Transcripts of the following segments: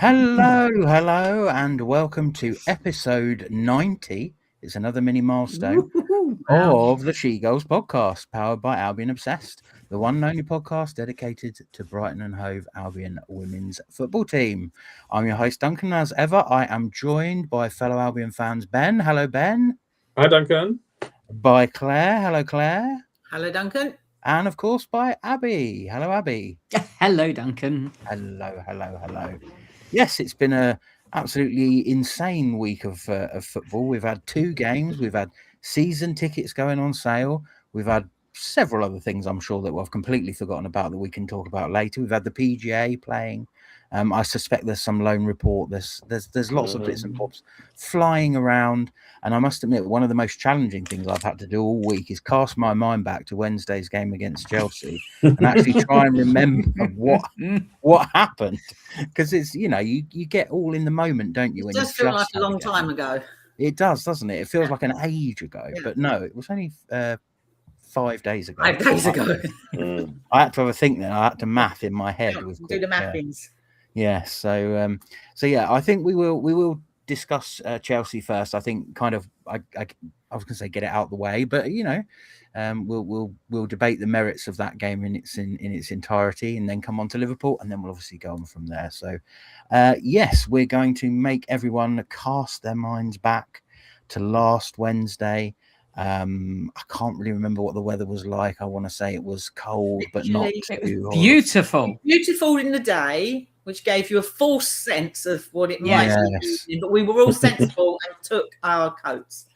Hello, and welcome to episode 90. It's another mini milestone of the SheGulls podcast, powered by Albion Obsessed, the one and only podcast dedicated to Brighton and Hove Albion women's football team. I'm your host, Duncan. As ever, I am joined by fellow Albion fans, Ben. Hello, Ben. Hi, Duncan. By Claire. Hello, Claire. Hello, Duncan. And, of course, by Abby. Hello, Abby. Hello, Duncan. Hello. Yes, it's been a absolutely insane week of football. We've had 2 games. We've had season tickets going on sale. We've had several other things I'm sure that we've completely forgotten about that we can talk about later. We've had the PGA playing. I suspect there's some loan report. There's lots of bits and bobs flying around. And I must admit, one of the most challenging things I've had to do all week is cast my mind back to Wednesday's game against Chelsea and actually try and remember what happened. Because it's, you get all in the moment, don't you? It does feel like a long time ago. It does, doesn't it? It feels like an age ago. Yeah. But no, it was only 5 days ago. 5 days ago. I had to have a think then. I had to math in my head. Do the mappings. Yeah. So yeah, I think we will discuss Chelsea first. I think kind of I was going to say get it out of the way, but we'll debate the merits of that game in its entirety, and then come on to Liverpool, and then we'll obviously go on from there. So yes, we're going to make everyone cast their minds back to last Wednesday. I can't really remember what the weather was like. I want to say it was cold, but not too hot. Beautiful in the day, which gave you a false sense of what it might be. But we were all sensible and took our coats.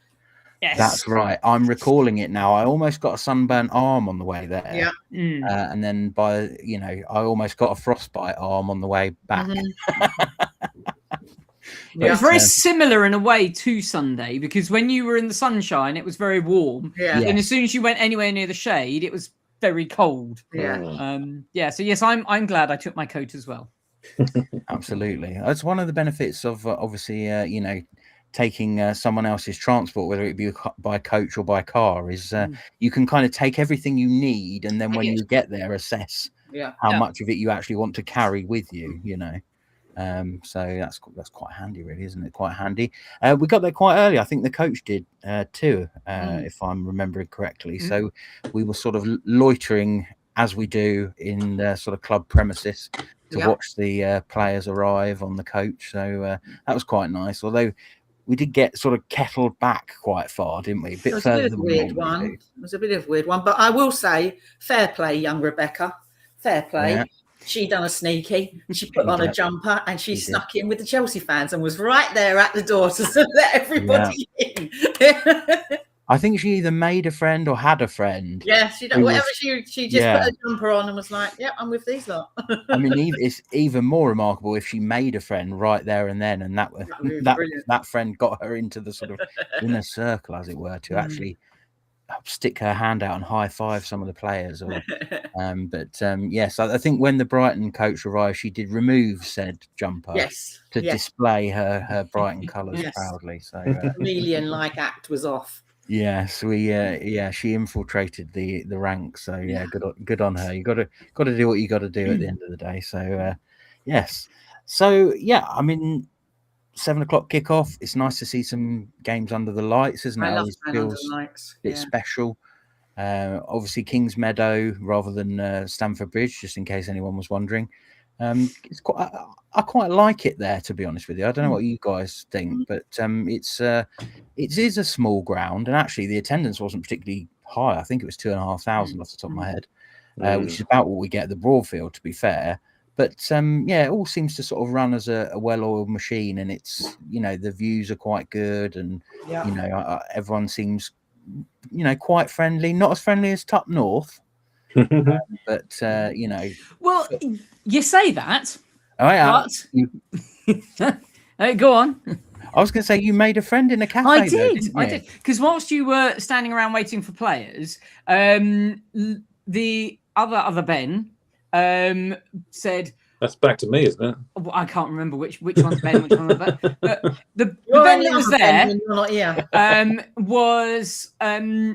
Yes, that's right. I'm recalling it now. I almost got a sunburnt arm on the way there. Yeah. And then I almost got a frostbite arm on the way back. It was very similar in a way to Sunday, because when you were in the sunshine, it was very warm. Yeah. And as soon as you went anywhere near the shade, it was very cold. Yeah. So yes, I'm glad I took my coat as well. Absolutely. That's one of the benefits of obviously taking someone else's transport, whether it be by coach or by car, is you can kind of take everything you need, and then when you get there, assess how much of it you actually want to carry with you. So that's quite handy, really, isn't it? Quite handy. We got there quite early. I think the coach did too, if I'm remembering correctly. So we were sort of loitering, as we do in the sort of club premises, to watch the players arrive on the coach. So that was quite nice. Although we did get sort of kettled back quite far, didn't we? A bit further than we normally do. It was a bit of a weird one, but I will say, fair play, young Rebecca. Fair play. Yeah. She done a sneaky. She put on a jumper and she snuck in with the Chelsea fans and was right there at the door to let everybody in. I think she either made a friend or had a friend. Yeah, she just put a jumper on and was like, "Yep, I'm with these lot." I mean, it's even more remarkable if she made a friend right there and then, and that friend got her into the sort of inner circle, as it were, to actually stick her hand out and high five some of the players. Yes, I think when the Brighton coach arrived, she did remove said jumper to display her Brighton colours proudly. So chameleon-like act was off. Yes, she infiltrated the ranks. So good on her. You got to do what you got to do at the end of the day. So yes, so I mean, 7 o'clock kickoff. It's nice to see some games under the lights, isn't it? I love feels a bit special. Obviously, Kings Meadow rather than Stamford Bridge, just in case anyone was wondering. It's quite. I quite like it there, to be honest with you. I don't know what you guys think, but it is a small ground, and actually the attendance wasn't particularly high. I think it was 2,500 off the top of my head, which is about what we get at the Broadfield, to be fair. But it all seems to sort of run as a well-oiled machine, and it's the views are quite good, and everyone seems quite friendly. Not as friendly as Top North, but Well, you say that. Go on. I was going to say you made a friend in a cafe. I did. Because whilst you were standing around waiting for players, the other Ben said, "That's back to me, isn't it?" Well, I can't remember which one's Ben, which one's Ben. But the Ben that was there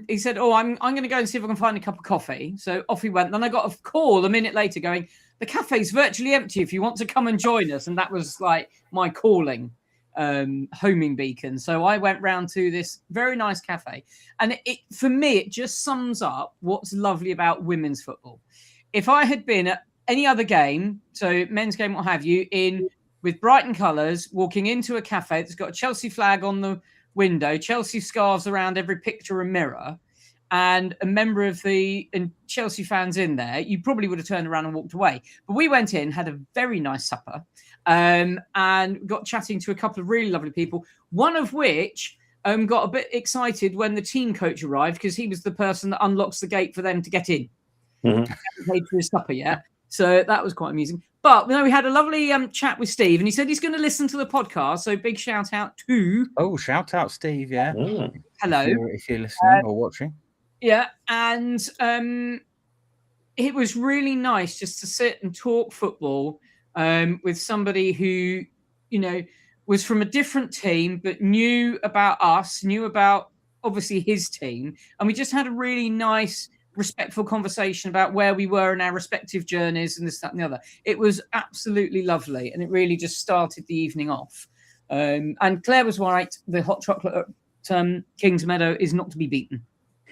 he said, "Oh, I'm going to go and see if I can find a cup of coffee." So off he went. Then I got a call a minute later going, the cafe's virtually empty if you want to come and join us. And that was like my calling, homing beacon. So I went round to this very nice cafe, and for me, it just sums up what's lovely about women's football. If I had been at any other game, so men's game, what have you, with Brighton colours, walking into a cafe that's got a Chelsea flag on the window, Chelsea scarves around every picture and mirror, and a member of and Chelsea fans in there, you probably would have turned around and walked away. But we went in, had a very nice supper, and got chatting to a couple of really lovely people, one of which got a bit excited when the team coach arrived, because he was the person that unlocks the gate for them to get in. Mm-hmm. Hadn't paid for his supper yet. So that was quite amusing. But we had a lovely chat with Steve, and he said he's going to listen to the podcast. So big shout out to... Oh, shout out, Steve, yeah. Hello. If you're listening or watching. Yeah, and it was really nice just to sit and talk football with somebody who, was from a different team, but knew about us, knew about, obviously, his team. And we just had a really nice, respectful conversation about where we were in our respective journeys and this, that, and the other. It was absolutely lovely, and it really just started the evening off. And Claire was right. The hot chocolate at Kings Meadow is not to be beaten.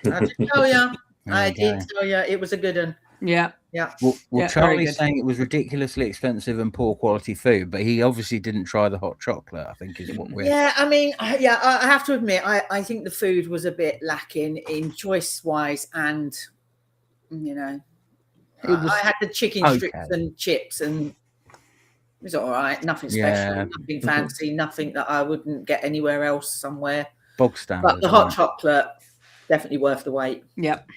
I did tell you. I did tell you. It was a good one. Yeah. Yeah. Well, Charlie's saying it was ridiculously expensive and poor quality food, but he obviously didn't try the hot chocolate, I think is what we're... Yeah, I mean, I have to admit, I think the food was a bit lacking in choice-wise, and, I had the chicken strips and chips, and it was all right. Nothing special, nothing fancy, nothing that I wouldn't get anywhere else somewhere. Bog standard. But the hot chocolate, definitely worth the wait. Yep.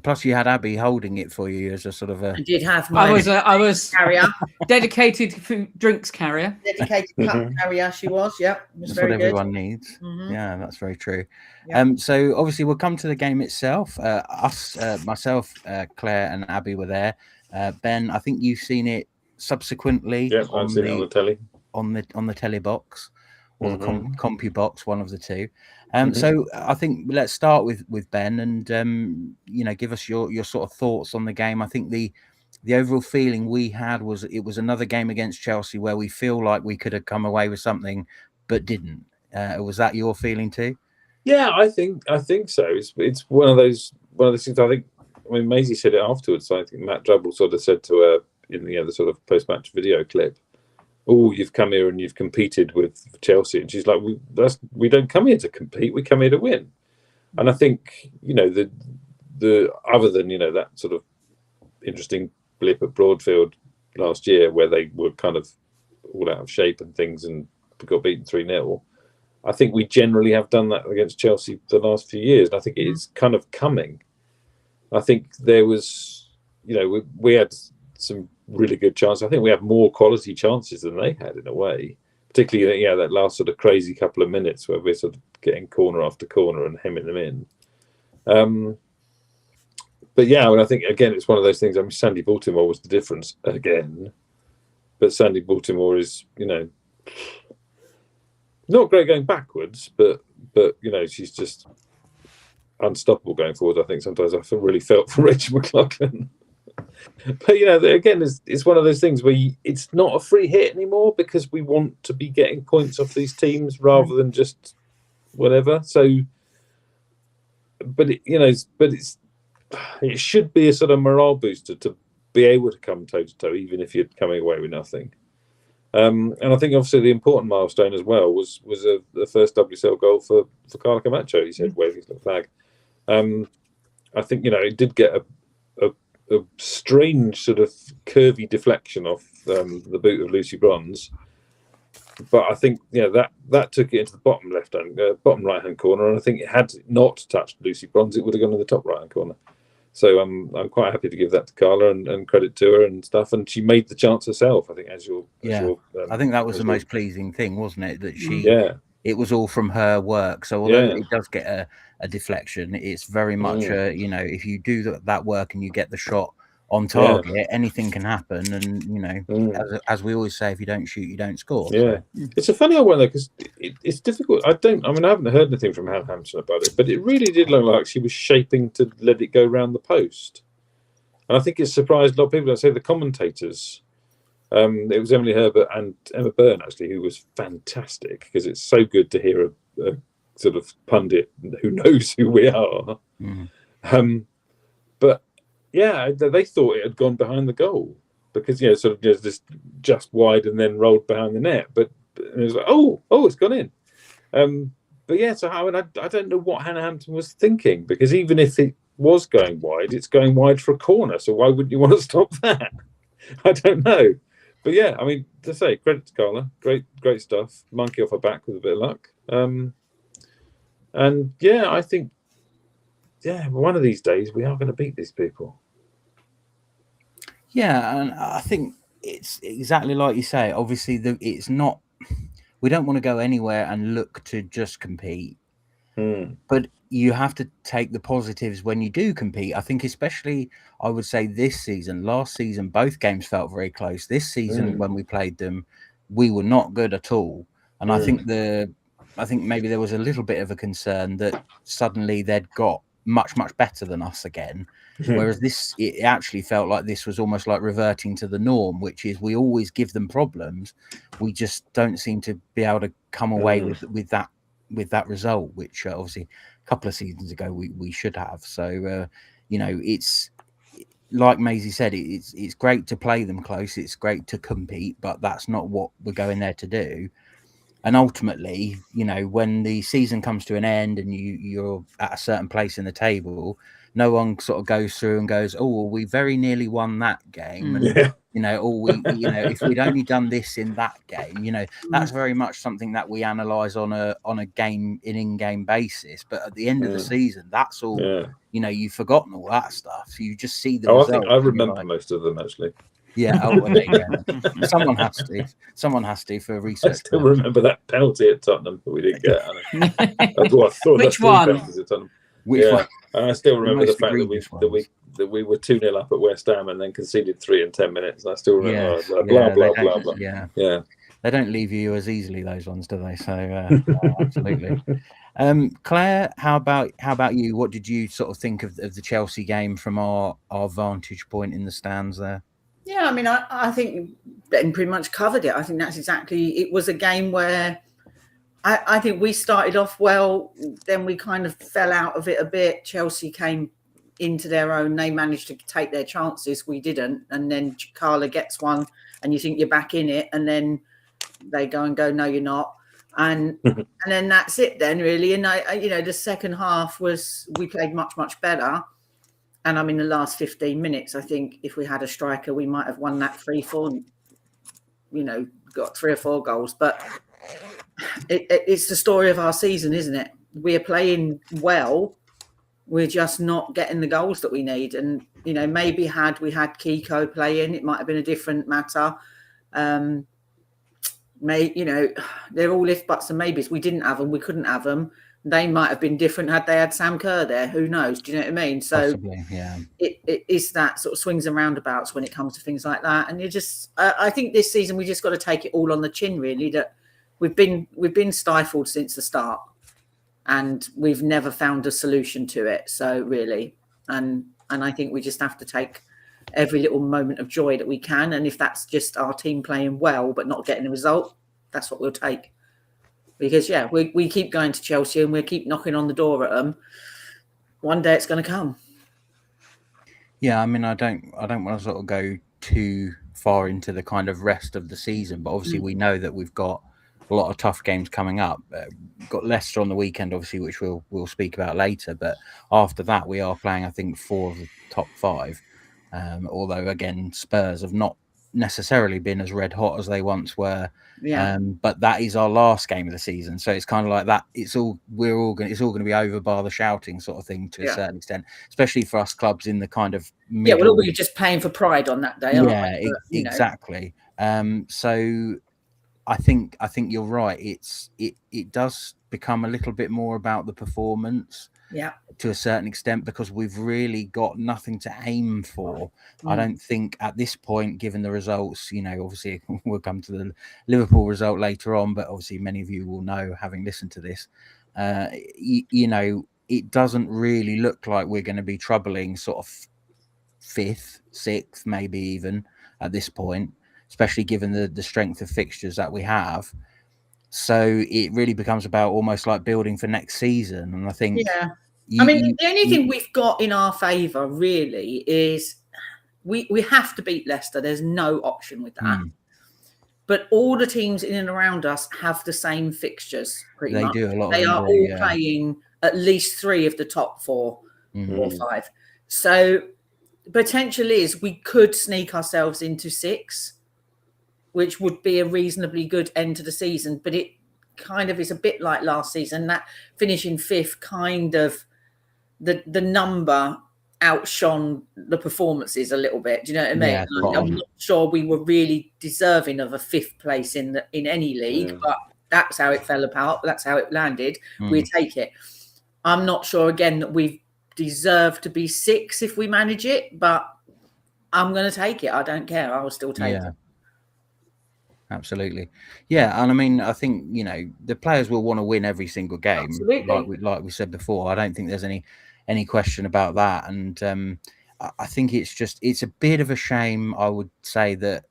Plus, you had Abby holding it for you as a sort of a... I did have my... I was carrier. Dedicated food, drinks carrier. Dedicated cup carrier, she was, yep. It was That's very what good. everyone needs. Mm-hmm. Yeah, that's very true. Yep. So, obviously, we'll come to the game itself. Myself, Claire and Abby were there. Ben, I think you've seen it subsequently. Yeah, I've seen it on the telly. On the telly box. Or the Compu box, one of the two. Mm-hmm. So I think let's start with Ben and give us your sort of thoughts on the game. I think the overall feeling we had was it was another game against Chelsea where we feel like we could have come away with something but didn't. Was that your feeling too? Yeah, I think so. It's one of those things. I mean, Maisie said it afterwards. So I think Matt Drabble sort of said to her in the sort of post-match video clip, "Oh, you've come here and you've competed with Chelsea," and she's like, "We don't come here to compete. We come here to win." And I think the other than that sort of interesting blip at Broadfield last year where they were kind of all out of shape and things and got beaten 3-0, I think we generally have done that against Chelsea the last few years, and I think it is kind of coming. I think there was, we had some really good chances. I think we had more quality chances than they had in a way, particularly that last sort of crazy couple of minutes where we're sort of getting corner after corner and hemming them in. But yeah, I mean, I think again it's one of those things. I mean, Sandy Baltimore was the difference again, but Sandy Baltimore is not great going backwards, but she's just unstoppable going forward. I think sometimes I really felt for Rachel McLaughlin. But again, it's one of those things where it's not a free hit anymore because we want to be getting points off these teams rather than just whatever. So, but it should be a sort of morale booster to be able to come toe to toe, even if you're coming away with nothing. And I think obviously the important milestone as well was the first WSL goal for Carla Camacho. He said, waving his little flag. I think it did get a strange sort of curvy deflection off the boot of Lucy Bronze, but I think that took it into the bottom right hand corner, and I think it had not touched Lucy Bronze, it would have gone in the top right hand corner. So I'm quite happy to give that to Carla and credit to her and stuff. And she made the chance herself, I think, I think that was the most pleasing thing, wasn't it? That it was all from her work. So although it does get a deflection, it's very much if you do that work and you get the shot on target, anything can happen. And as we always say, if you don't shoot, you don't score. Yeah, so. It's a funny old one though, because it's difficult. I haven't heard anything from Han Hampson about it, but it really did look like she was shaping to let it go round the post. And I think it surprised a lot of people. I say the commentators. It was Emily Herbert and Emma Byrne, actually, who was fantastic, because it's so good to hear a sort of pundit who knows who we are. But yeah, they thought it had gone behind the goal, because sort of just wide and then rolled behind the net. But it was like, oh, it's gone in. But yeah, so I don't know what Hannah Hampton was thinking, because even if it was going wide, it's going wide for a corner. So why wouldn't you want to stop that? I don't know. But yeah, I mean, to say, credit to Carla, great stuff. Monkey off her back with a bit of luck. And yeah, I think, one of these days we are going to beat these people. Yeah, and I think it's exactly like you say. Obviously, it's not. We don't want to go anywhere and look to just compete, but you have to take the positives when you do compete. I think, especially, I would say this season. Last season, both games felt very close. This season, when we played them, we were not good at all. And I think maybe there was a little bit of a concern that suddenly they'd got much better than us again. Whereas it actually felt like this was almost like reverting to the norm, which is we always give them problems. We just don't seem to be able to come away with that result, which obviously a couple of seasons ago we should have. So it's like Maisie said, it's great to play them close, it's great to compete, but that's not what we're going there to do. And ultimately, when the season comes to an end and you're at a certain place in the table, no one sort of goes through and goes, oh, well, we very nearly won that game. And, if we'd only done this in that game, that's very much something that we analyse on a in-game basis. But at the end of the season, that's all, you've forgotten all that stuff. You just see the result. I think I remember most of them, actually. Yeah. Oh, well, yeah. Someone has to. Someone has to for research. I still remember that penalty at Tottenham that we didn't get. I thought Which one? Which one? And I still remember the fact that we were 2-0 up at West Ham and then conceded 3 in 10 minutes. And I still remember blah. Yeah. They don't leave you as easily, those ones, do they? So absolutely. Claire, how about you? What did you sort of think of the Chelsea game from our vantage point in the stands there? Yeah, I mean, I think Ben pretty much covered it. I think that's exactly. It was a game where I think we started off well, then we kind of fell out of it a bit. Chelsea came into their own. They managed to take their chances. We didn't. And then Carla gets one and you think you're back in it. And then they go, no, you're not. And then that's it then, really. And, the second half we played much better. And I mean, the last 15 minutes, I think if we had a striker, we might have won that 3-4 and, got 3 or 4 goals. But it's the story of our season, isn't it? We're playing well. We're just not getting the goals that we need. And, maybe had we had Kiko playing, it might have been a different matter. They're all if, buts and maybes. We didn't have them. We couldn't have them. They might have been different had they had Sam Kerr there. Who knows? Do you know what I mean? So possibly, yeah. It is that sort of swings and roundabouts when it comes to things like that. And I think this season we just got to take it all on the chin, really, that we've been stifled since the start and we've never found a solution to it. So really, and I think we just have to take every little moment of joy that we can. And if that's just our team playing well but not getting the result, that's what we'll take. Because, we keep going to Chelsea and we'll keep knocking on the door at them. One day it's going to come. Yeah, I mean, I don't want to sort of go too far into the kind of rest of the season, but obviously we know that we've got a lot of tough games coming up. We've got Leicester on the weekend, obviously, which we'll speak about later. But after that, we are playing, I think, 4 of the top 5. Although, again, Spurs have not necessarily been as red hot as they once were. Yeah. But that is our last game of the season, so it's kind of like that. It's all going to be over bar the shouting sort of thing to a certain extent, especially for us clubs in the kind of middle. Yeah, well, we're just playing for pride on that day. Yeah, exactly. So I think you're right. It does become a little bit more about the performance. Yeah, to a certain extent, because we've really got nothing to aim for. I don't think at this point, given the results, obviously we'll come to the Liverpool result later on, but obviously many of you will know, having listened to this, it doesn't really look like we're going to be troubling sort of 5th, 6th, maybe even at this point, especially given the strength of fixtures that we have. So it really becomes about almost like building for next season. And I think, yeah. The only thing we've got in our favour really is we have to beat Leicester. There's no option with that. But all the teams in and around us have the same fixtures. Pretty much. Do a lot. They of are them all playing at least 3 of the top 4 or 5. So potential is we could sneak ourselves into 6, which would be a reasonably good end to the season. But it kind of is a bit like last season. That finishing 5th kind of the number outshone the performances a little bit. Do you know what I mean? Yeah, I'm not sure we were really deserving of a 5th place in any league, but that's how it fell apart. That's how it landed. We take it. I'm not sure again that we deserve to be 6 if we manage it, but I'm going to take it. I don't care. I will still take it. Absolutely. Yeah. And I mean, I think, the players will want to win every single game. Absolutely. Like we said before. I don't think there's any question about that. And I think it's a bit of a shame, I would say, that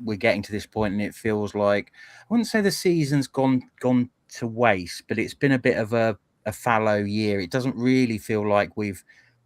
we're getting to this point and it feels like, I wouldn't say the season's gone to waste, but it's been a bit of a fallow year. It doesn't really feel like we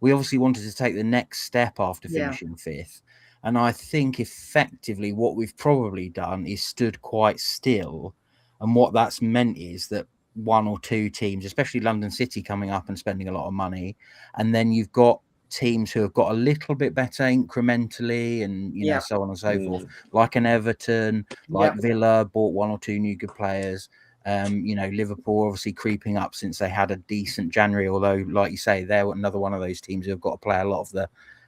obviously wanted to take the next step after finishing 5th. And I think effectively what we've probably done is stood quite still. And what that's meant is that 1 or 2 teams, especially London City, coming up and spending a lot of money. And then you've got teams who have got a little bit better incrementally and, so on and so forth, like an Everton, like Villa bought 1 or 2 new good players. Liverpool obviously creeping up since they had a decent January, although, like you say, they're another one of those teams who have got to play a lot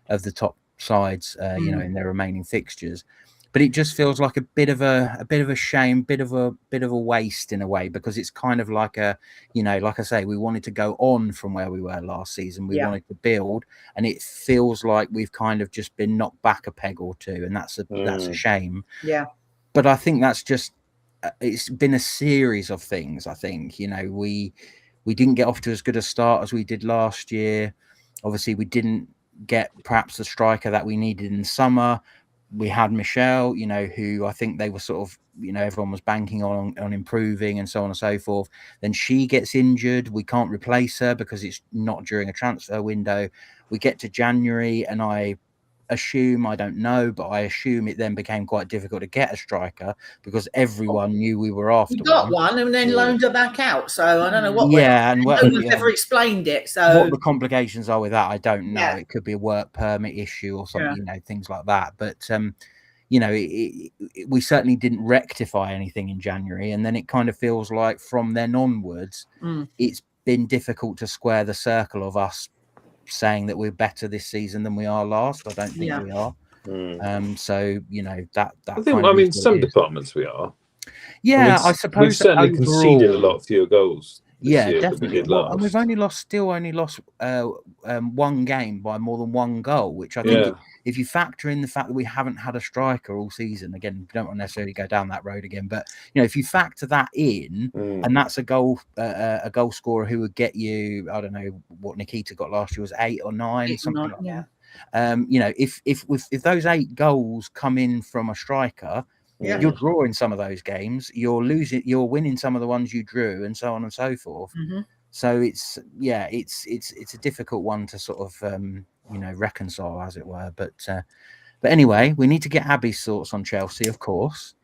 of the top sides, in their remaining fixtures. But it just feels like a bit of a shame, bit of a waste in a way, because it's kind of like like I say, we wanted to go on from where we were last season. We wanted to build, and it feels like we've kind of just been knocked back a peg or 2, and that's a shame. Yeah. But I think that's just it's been a series of things. I think we didn't get off to as good a start as we did last year. Obviously, we didn't get perhaps the striker that we needed in the summer. We had Michelle, who I think they were sort of, everyone was banking on improving and so on and so forth. Then she gets injured. We can't replace her because it's not during a transfer window. We get to January and I assume it then became quite difficult to get a striker because everyone knew we were after. We got one and then loaned her back out. So I don't know what. And no one's ever explained it. So what the complications are with that, I don't know. It could be a work permit issue or something, things like that. But we certainly didn't rectify anything in January, and then it kind of feels like from then onwards, it's been difficult to square the circle of us saying that we're better this season than we are last. I don't think we are. So that I think some departments we are. I suppose we've certainly conceded a lot fewer goals this year definitely. than we did last. And we've only lost one game by more than 1 goal, which I think if you factor in the fact that we haven't had a striker all season, again, we don't want to necessarily go down that road again, but if you factor that in, and that's a goal scorer who would get you, I don't know what Nikita got last year, was 8 or 9, something like that. If those 8 goals come in from a striker, you're drawing some of those games, you're winning some of the ones you drew, and so on and so forth. So it's a difficult one to sort of reconcile, as it were. But anyway, we need to get Abby's thoughts on Chelsea, of course.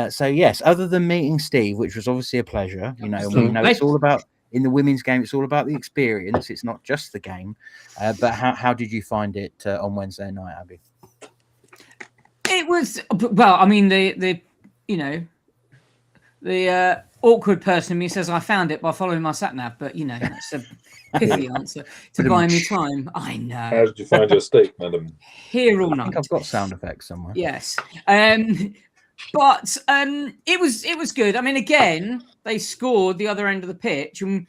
So yes, other than meeting Steve, which was obviously a pleasure, we know it's all about, in the women's game, it's all about the experience. It's not just the game. But how did you find it on Wednesday night, Abby? It was, well, I mean, the awkward person in me says I found it by following my sat nav, but that's a pithy answer to buy me time. I know. How did you find your steak, madam? Here all night. I think I've got sound effects somewhere. Yes. But it was good. I mean, again, they scored the other end of the pitch, and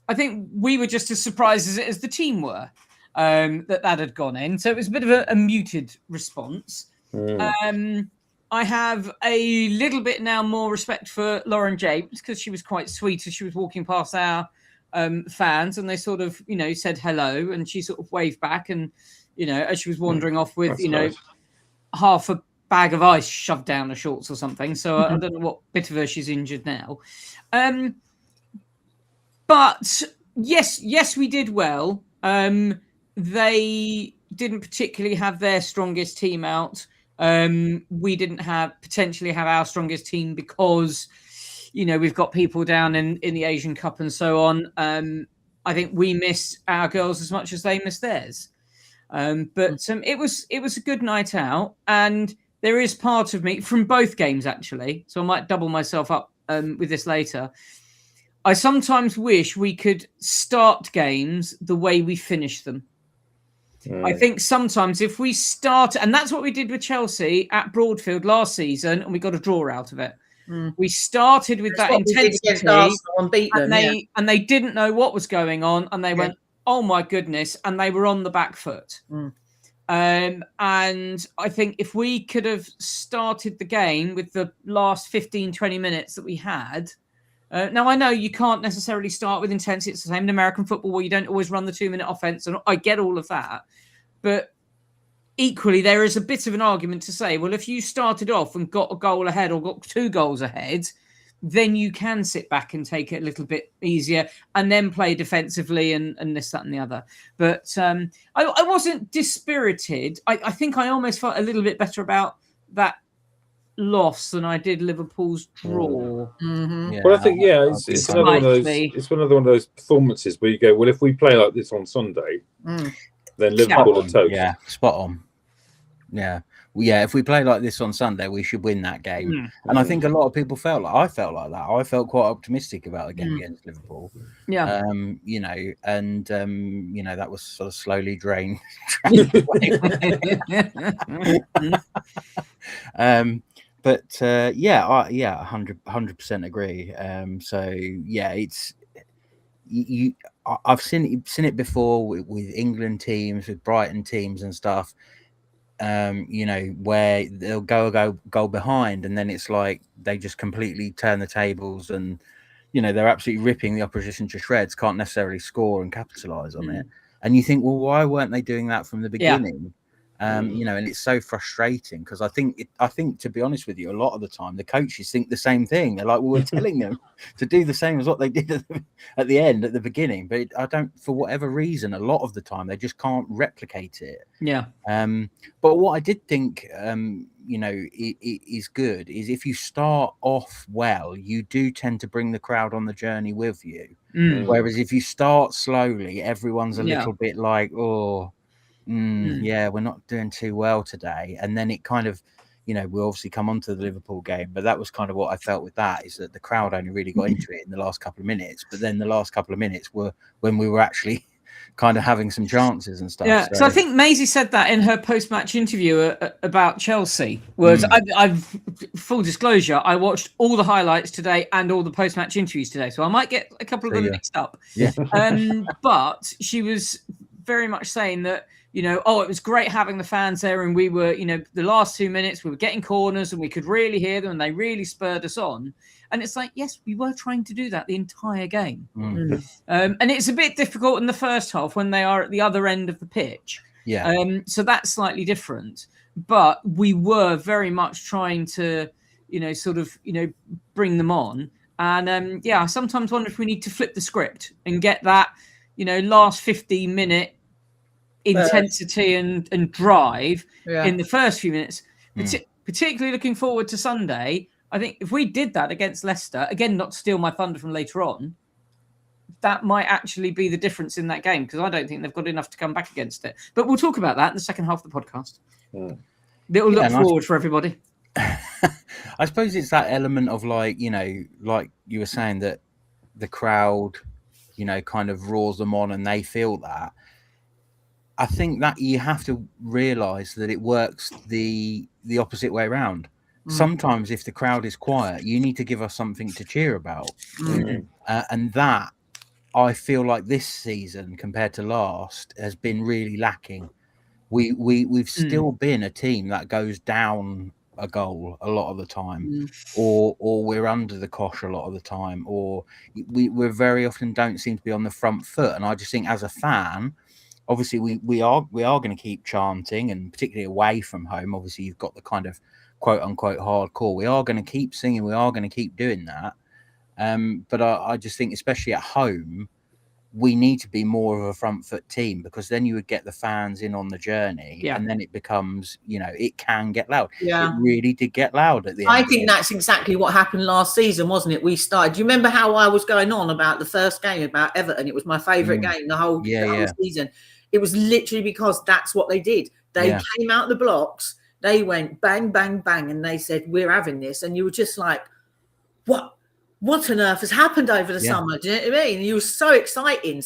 I think we were just as surprised as the team were that had gone in. So it was a bit of a muted response. I have a little bit now more respect for Lauren James because she was quite sweet as she was walking past our fans, and they sort of, said hello, and she sort of waved back, and as she was wandering off with, That's nice. half a bag of ice shoved down her shorts or something. So I don't know what bit of her she's injured now. But yes, we did well. They didn't particularly have their strongest team out. We didn't potentially have our strongest team because, we've got people down in the Asian Cup and so on. I think we missed our girls as much as they missed theirs. But it was a good night out, and there is part of me from both games actually. So I might double myself up with this later. I sometimes wish we could start games the way we finish them. I think sometimes if we start, and that's what we did with Chelsea at Broadfield last season, and we got a draw out of it. We started with that intensity, and beat them, and they didn't know what was going on, and they went, "Oh my goodness!" and they were on the back foot. And I think if we could have started the game with the last 15, 20 minutes that we had. Now, I know you can't necessarily start with intensity. It's the same in American football where you don't always run the 2-minute offense. And I get all of that. But equally, there is a bit of an argument to say, well, if you started off and got a goal ahead or got 2 goals ahead, then you can sit back and take it a little bit easier and then play defensively and this, that and the other. But I wasn't dispirited. I think I almost felt a little bit better about that loss than I did Liverpool's draw. Well, I think it's another one of those. It's another one of those performances where you go, well, if we play like this on Sunday, then Liverpool are toast. Yeah, spot on. Yeah, if we play like this on Sunday, we should win that game. And I think a lot of people felt like that. I felt quite optimistic about the game against Liverpool. Yeah. That was sort of slowly drained away. But 100% agree. It's I've seen it before with England teams, with Brighton teams and stuff. Where they'll go goal behind, and then it's like they just completely turn the tables, and they're absolutely ripping the opposition to shreds. Can't necessarily score and capitalize on it. And you think, well, why weren't they doing that from the beginning? And it's so frustrating because I think to be honest with you, a lot of the time the coaches think the same thing. They're like, well, we're telling them to do the same as what they did at the beginning, but I don't, for whatever reason, a lot of the time they just can't replicate it. But what I did think is good is if you start off well, you do tend to bring the crowd on the journey with you. Whereas if you start slowly, everyone's a little bit like, we're not doing too well today. And then it kind of, we'll obviously come on to the Liverpool game, but that was kind of what I felt with that, is that the crowd only really got into it in the last couple of minutes. But then the last couple of minutes were when we were actually kind of having some chances and stuff. Yeah, so I think Maisie said that in her post-match interview about Chelsea. I've full disclosure, I watched all the highlights today and all the post-match interviews today, so I might get a couple of them mixed up. But she was very much saying that, it was great having the fans there, and we were, the last 2 minutes we were getting corners and we could really hear them and they really spurred us on. And it's like, yes, we were trying to do that the entire game. And it's a bit difficult in the first half when they are at the other end of the pitch. So that's slightly different. But we were very much trying to, bring them on. And I sometimes wonder if we need to flip the script and get that, last 15-minute intensity and drive in the first few minutes. Particularly looking forward to Sunday. I think if we did that against Leicester, again, not to steal my thunder from later on, that might actually be the difference in that game, because I don't think they've got enough to come back against it. But we'll talk about that in the second half of the podcast. Little look forward for everybody. I suppose it's that element of like you were saying, that the crowd, kind of roars them on and they feel that. I think that you have to realise that it works the opposite way around. Sometimes if the crowd is quiet, you need to give us something to cheer about. And that, I feel like this season compared to last has been really lacking. We've still been a team that goes down a goal a lot of the time, or we're under the cosh a lot of the time, or we very often don't seem to be on the front foot. And I just think as a fan, obviously we are going to keep chanting, and particularly away from home. Obviously, you've got the kind of quote unquote hardcore. We are going to keep singing. We are going to keep doing that. But I just think, especially at home, we need to be more of a front foot team, because then you would get the fans in on the journey, and then it becomes, it can get loud. Yeah, it really did get loud at the end. I think that's exactly what happened last season, wasn't it? We started. Do you remember how I was going on about the first game about Everton? It was my favourite game the whole season. It was literally because that's what they did. They came out the blocks, they went bang, bang, bang, and they said, "We're having this," and you were just like, "What? What on earth has happened over the summer?" Do you know what I mean? You were so exciting.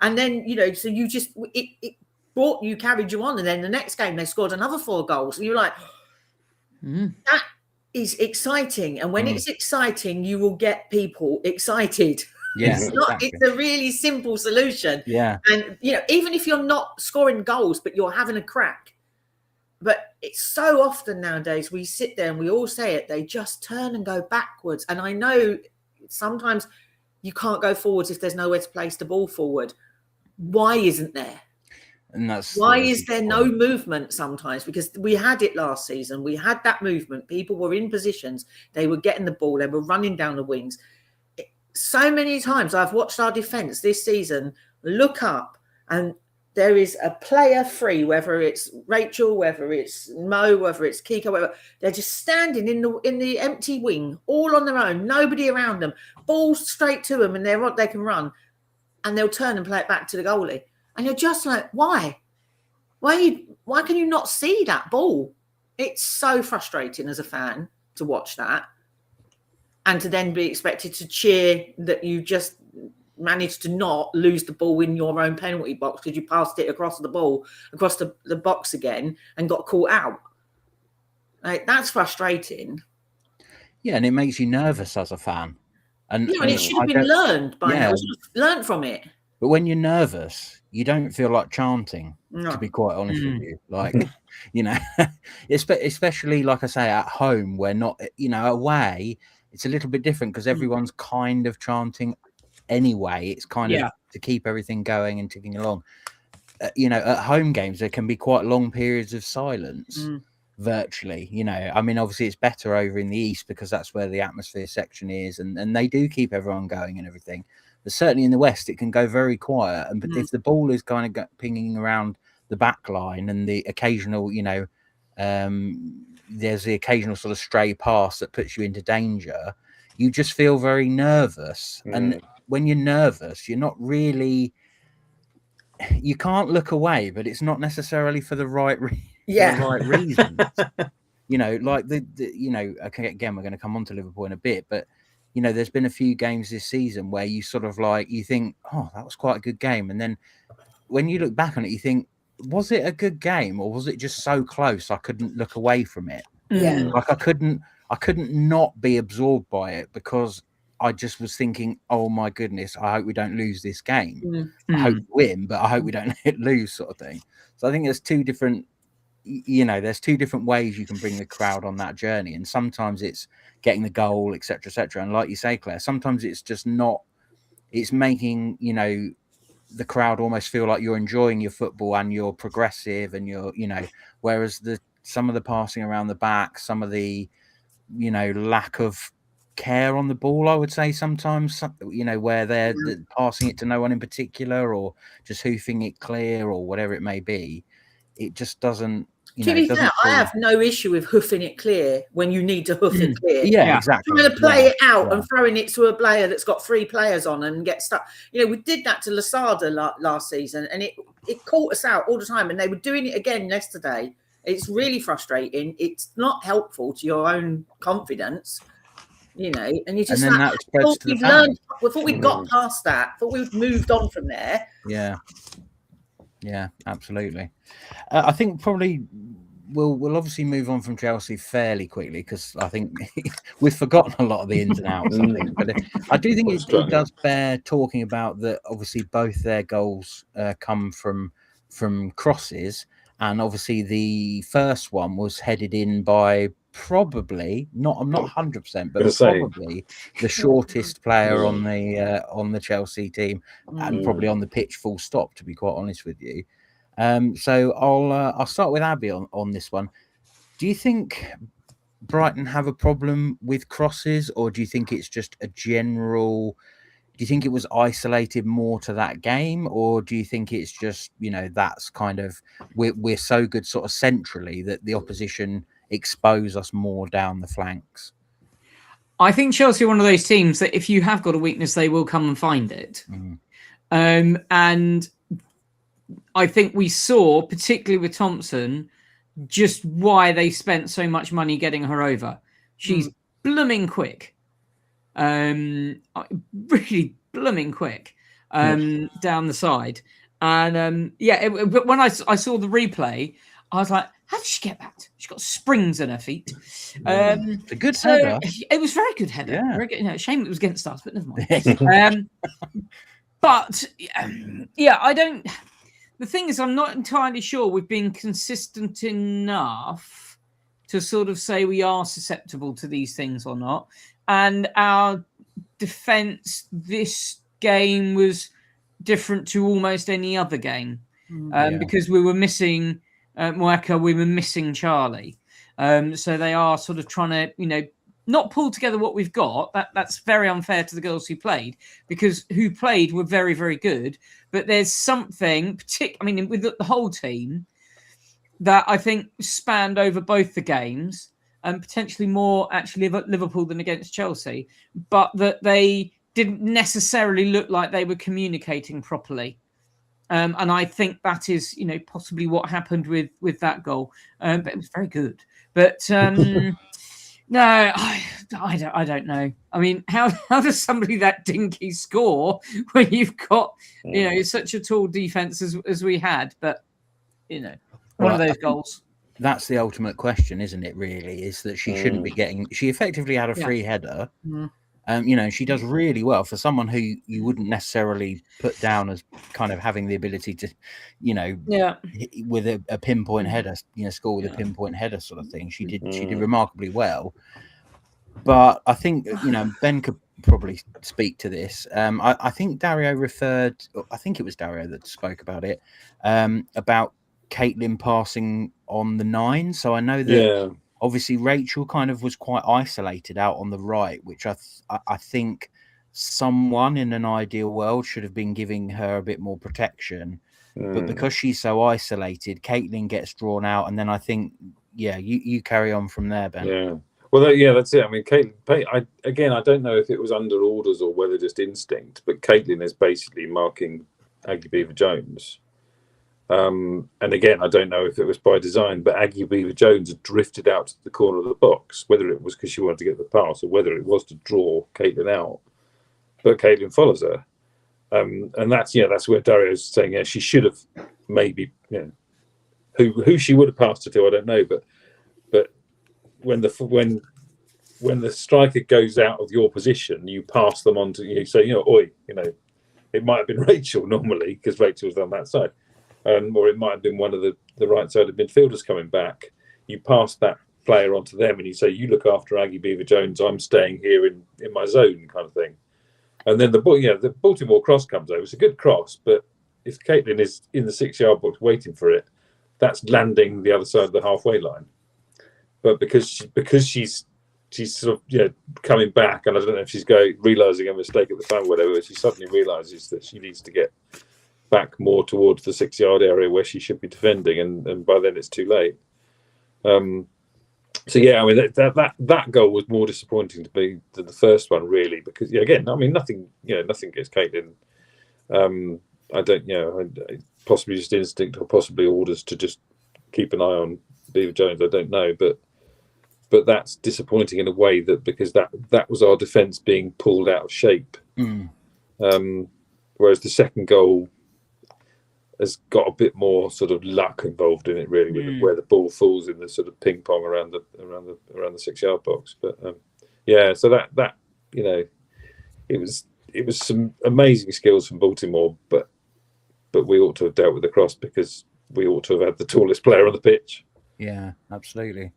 And then, so you just, it brought you, carried you on. And then the next game, they scored another 4 goals. And you're like, that is exciting. And when it's exciting, you will get people excited. Yeah, it's a really simple solution. Yeah. And, even if you're not scoring goals, but you're having a crack. But it's so often nowadays we sit there and we all say it, they just turn and go backwards. And I know sometimes you can't go forwards if there's nowhere to place the ball forward. Why isn't there? And why is there no movement sometimes? Because we had it last season. We had that movement. People were in positions. They were getting the ball. They were running down the wings. So many times I've watched our defence this season look up, and there is a player free, whether it's Rachel, whether it's Mo, whether it's Kiko, whatever. They're just standing in the empty wing, all on their own, nobody around them, balls straight to them, and they can run, and they'll turn and play it back to the goalie. And you're just like, why? Why can you not see that ball? It's so frustrating as a fan to watch that, and to then be expected to cheer that you just managed to not lose the ball in your own penalty box because you passed it across the box again and got caught out. Like, that's frustrating. Yeah, and it makes you nervous as a fan. And it should have been learned by now. Learned from it. But when you're nervous, you don't feel like chanting, to be quite honest with you. Like, especially, like I say, at home, we're not, away, it's a little bit different because everyone's kind of chanting anyway. It's kind of to keep everything going and ticking along. At home games, there can be quite long periods of silence, virtually. I mean, obviously it's better over in the east because that's where the atmosphere section is, and they do keep everyone going and everything. But certainly in the west, it can go very quiet. And but if the ball is kind of pinging around the back line and the occasional, there's the occasional sort of stray pass that puts you into danger, you just feel very nervous. And when you're nervous, you're not really, you can't look away, but it's not necessarily for the right reasons. Like okay, again, we're going to come on to Liverpool in a bit, but there's been a few games this season where you sort of you think, oh, that was quite a good game. And then when you look back on it, you think, was it a good game or was it just so close I couldn't look away from it? Yeah. Like I couldn't not be absorbed by it because I just was thinking, oh my goodness, I hope we don't lose this game. I hope we win, but I hope we don't lose, sort of thing. So I think there's two different ways you can bring the crowd on that journey. And sometimes it's getting the goal, etc., etc. And like you say, Claire, sometimes it's just not, it's making, the crowd almost feel like you're enjoying your football and you're progressive and you're, whereas some of the passing around the back, some of the, lack of care on the ball, I would say sometimes, where they're passing it to no one in particular or just hoofing it clear or whatever it may be. It just doesn't, to be fair, I have no issue with hoofing it clear when you need to hoof it clear. Yeah, exactly. Trying to play it out and throwing it to a player that's got 3 players on and get stuck. We did that to Lasada last season, and it caught us out all the time. And they were doing it again yesterday. It's really frustrating. It's not helpful to your own confidence, And you just I thought we'd got past that. Thought we'd moved on from there. Yeah, absolutely. I think probably we'll obviously move on from Chelsea fairly quickly because I think we've forgotten a lot of the ins and outs. I think, but I do think it does bear talking about that. Obviously, both their goals come from crosses, and obviously the first one was headed in by probably not. I'm not 100%, but Gonna say. probably the shortest player on the Chelsea team, and probably on the pitch. Full stop. To be quite honest with you, so I'll start with Abby on this one. Do you think Brighton have a problem with crosses, or do you think it's just a general? Do you think it was isolated more to that game, or do you think it's just, that's kind of we're so good sort of centrally that the opposition expose us more down the flanks? I think Chelsea are one of those teams that if you have got a weakness, they will come and find it. And I think we saw, particularly with Thompson, just why they spent so much money getting her over. She's blooming quick. Really blooming quick down the side. And but when I saw the replay, I was like, how did she get that? She's got springs in her feet. It's a good header. It was very good header. Yeah. Very good, shame it was against us, but never mind. But I don't. The thing is, I'm not entirely sure we've been consistent enough to sort of say we are susceptible to these things or not. And our defense this game was different to almost any other game because we were missing Mwaka, we were missing Charlie. So they are sort of trying to, not pull together what we've got. That's very unfair to the girls who played, because who played were very, very good. But there's something with the whole team that I think spanned over both the games, and potentially more actually Liverpool than against Chelsea, but that they didn't necessarily look like they were communicating properly. And I think that is, possibly what happened with that goal. But it was very good. But no, I don't know. I mean, how does somebody that dinky score when you've got, such a tall defense as we had? But, one of those goals. That's the ultimate question, isn't it, really? Is that she shouldn't be getting... She effectively had a free header. She does really well for someone who you wouldn't necessarily put down as kind of having the ability to, with a pinpoint header, score with a pinpoint header sort of thing. She did remarkably well. But I think, Ben could probably speak to this. I think Dario referred... I think it was Dario that spoke about it, about Caitlin passing on the 9. So I know that obviously Rachel kind of was quite isolated out on the right, which I think someone in an ideal world should have been giving her a bit more protection. But because she's so isolated, Caitlin gets drawn out, and then I think you carry on from there, Ben. Yeah. Well, that's it. I mean, Caitlin, I don't know if it was under orders or whether just instinct, but Caitlin is basically marking Aggie Beaver-Jones. And again, I don't know if it was by design, but Aggie Beaver-Jones had drifted out to the corner of the box, whether it was because she wanted to get the pass or whether it was to draw Caitlin out. But Caitlin follows her. And that's where Dario's saying, she should have maybe, who she would have passed it to, I don't know. But when the striker goes out of your position, you pass them on to, you say, oi, it might have been Rachel normally because Rachel's on that side. Or it might have been one of the right-sided midfielders coming back. You pass that player onto them and you say, you look after Aggie Beaver-Jones, I'm staying here in my zone kind of thing. And then the Baltimore cross comes over. It's a good cross, but if Caitlin is in the 6-yard box waiting for it, that's landing the other side of the halfway line. But because she's sort of coming back, and I don't know if she's realising a mistake at the time or whatever, but she suddenly realises that she needs to get back more towards the 6-yard area where she should be defending, and by then it's too late. That goal was more disappointing to me than the first one, really, because nothing against Caitlin. I don't, possibly just instinct or possibly orders to just keep an eye on Beaver-Jones. I don't know, but that's disappointing in a way because that was our defence being pulled out of shape. Whereas the second goal has got a bit more sort of luck involved in it, really, where the ball falls in the sort of ping pong around the 6-yard box. But so that it was some amazing skills from Baltimore, but we ought to have dealt with the cross because we ought to have had the tallest player on the pitch. Yeah, absolutely.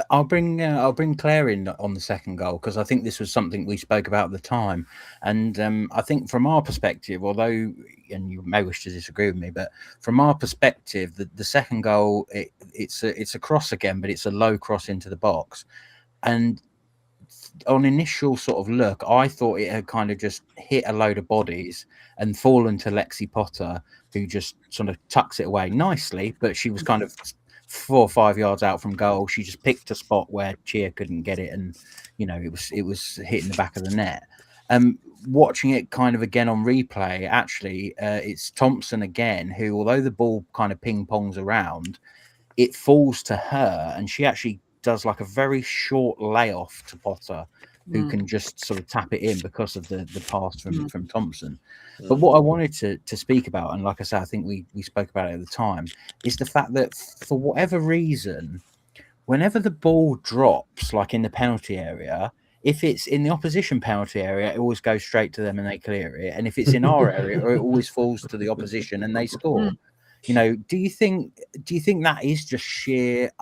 I'll bring Claire in on the second goal, because I think this was something we spoke about at the time, and I think from our perspective, although, and you may wish to disagree with me, but from our perspective, the second goal, it's a cross again, but it's a low cross into the box, and on initial sort of look, I thought it had kind of just hit a load of bodies and fallen to Lexi Potter, who just sort of tucks it away nicely, but she was kind of 4 or 5 yards out from goal. She just picked a spot where Chia couldn't get it, and it was hitting the back of the net. Watching it kind of again on replay, actually, it's Thompson again, who, although the ball kind of ping pongs around, it falls to her, and she actually does like a very short layoff to Potter, who can just sort of tap it in because of the pass from Thompson. But what I wanted to speak about, and like I said, I think we spoke about it at the time, is the fact that for whatever reason, whenever the ball drops, like in the penalty area, if it's in the opposition penalty area, it always goes straight to them and they clear it. And if it's in our area, it always falls to the opposition and they score. Do you think that is just sheer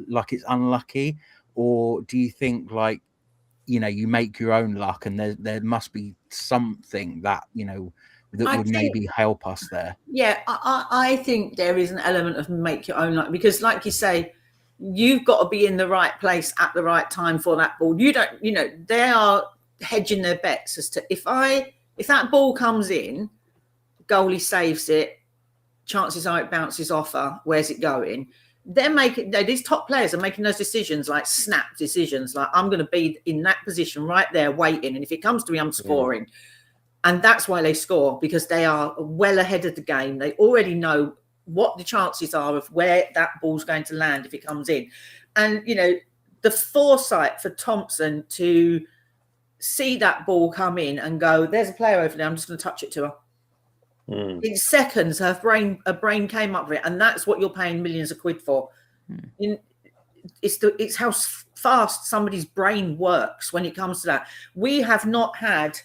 like it's unlucky, or do you think like you make your own luck, and there must be something that that would maybe help us there? Yeah, I think there is an element of make your own luck, because like you say, you've got to be in the right place at the right time for that ball. You don't, they are hedging their bets as to if that ball comes in, goalie saves it, chances are it bounces off her. Where's it going? These top players are making those decisions, like snap decisions, like I'm going to be in that position right there waiting, and if it comes to me, I'm scoring. And that's why they score, because they are well ahead of the game. They already know what the chances are of where that ball's going to land if it comes in. And the foresight for Thompson to see that ball come in and go, there's a player over there, I'm just going to touch it to her. In seconds, her brain came up with it, and that's what you're paying millions of quid for. It's how fast somebody's brain works when it comes to that. We have not had,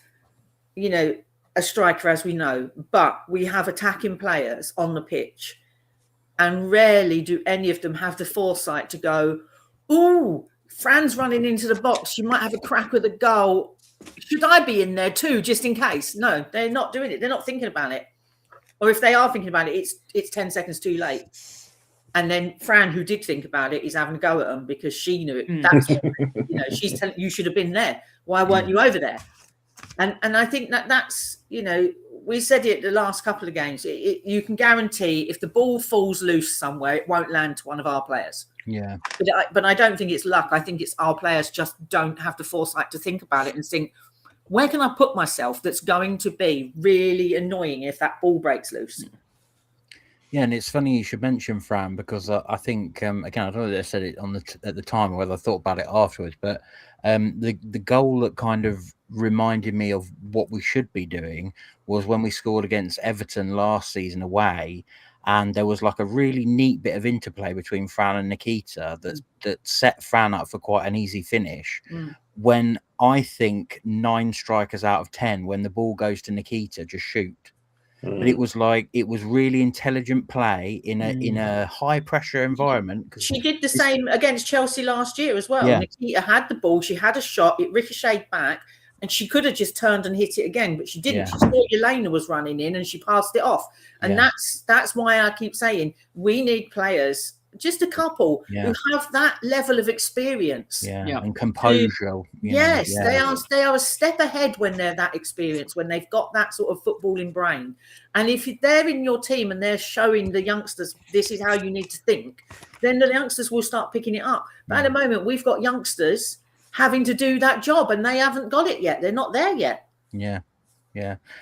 a striker, as we know, but we have attacking players on the pitch, and rarely do any of them have the foresight to go, "Ooh, Fran's running into the box. You might have a crack with a goal. Should I be in there too, just in case?" No, they're not doing it. They're not thinking about it. Or if they are thinking about it, it's 10 seconds too late. And then Fran, who did think about it, is having a go at them because she knew it. That's what, she's telling you should have been there. Why weren't you over there? And I think that's we said it the last couple of games. You can guarantee if the ball falls loose somewhere, it won't land to one of our players. Yeah. But I don't think it's luck. I think it's our players just don't have the foresight to think about it and think, where can I put myself that's going to be really annoying if that ball breaks loose? Yeah, and it's funny you should mention Fran, because I think again, I don't know whether I said it at the time or whether I thought about it afterwards, but the goal that kind of reminded me of what we should be doing was when we scored against Everton last season away, and there was like a really neat bit of interplay between Fran and Nikita that set Fran up for quite an easy finish. When I think 9 strikers out of 10, when the ball goes to Nikita, just shoot. But it was really intelligent play in a high pressure environment. She did the same against Chelsea last year as well. Yeah. Nikita had the ball, she had a shot, it ricocheted back, and she could have just turned and hit it again, but she didn't. Yeah. She saw Elena was running in and she passed it off. And that's why I keep saying we need players, just a couple, who have that level of experience. And composure. Yes, they are a step ahead when they're that experienced, when they've got that sort of footballing brain. And if they're in your team and they're showing the youngsters this is how you need to think, then the youngsters will start picking it up. But at the moment, we've got youngsters having to do that job and they haven't got it yet. They're not there yet. Yeah.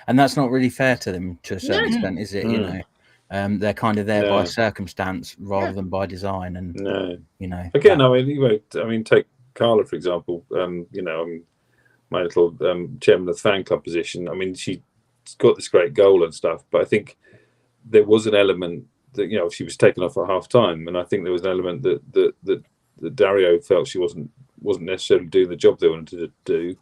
And that's not really fair to them to a certain extent, is it? They're kind of there by circumstance rather than by design. And again, I mean, take Carla for example. My little chairman of the fan club position. I mean, she's got this great goal and stuff, but I think there was an element that she was taken off at half time, and I think there was an element that Dario felt she wasn't necessarily doing the job they wanted to do.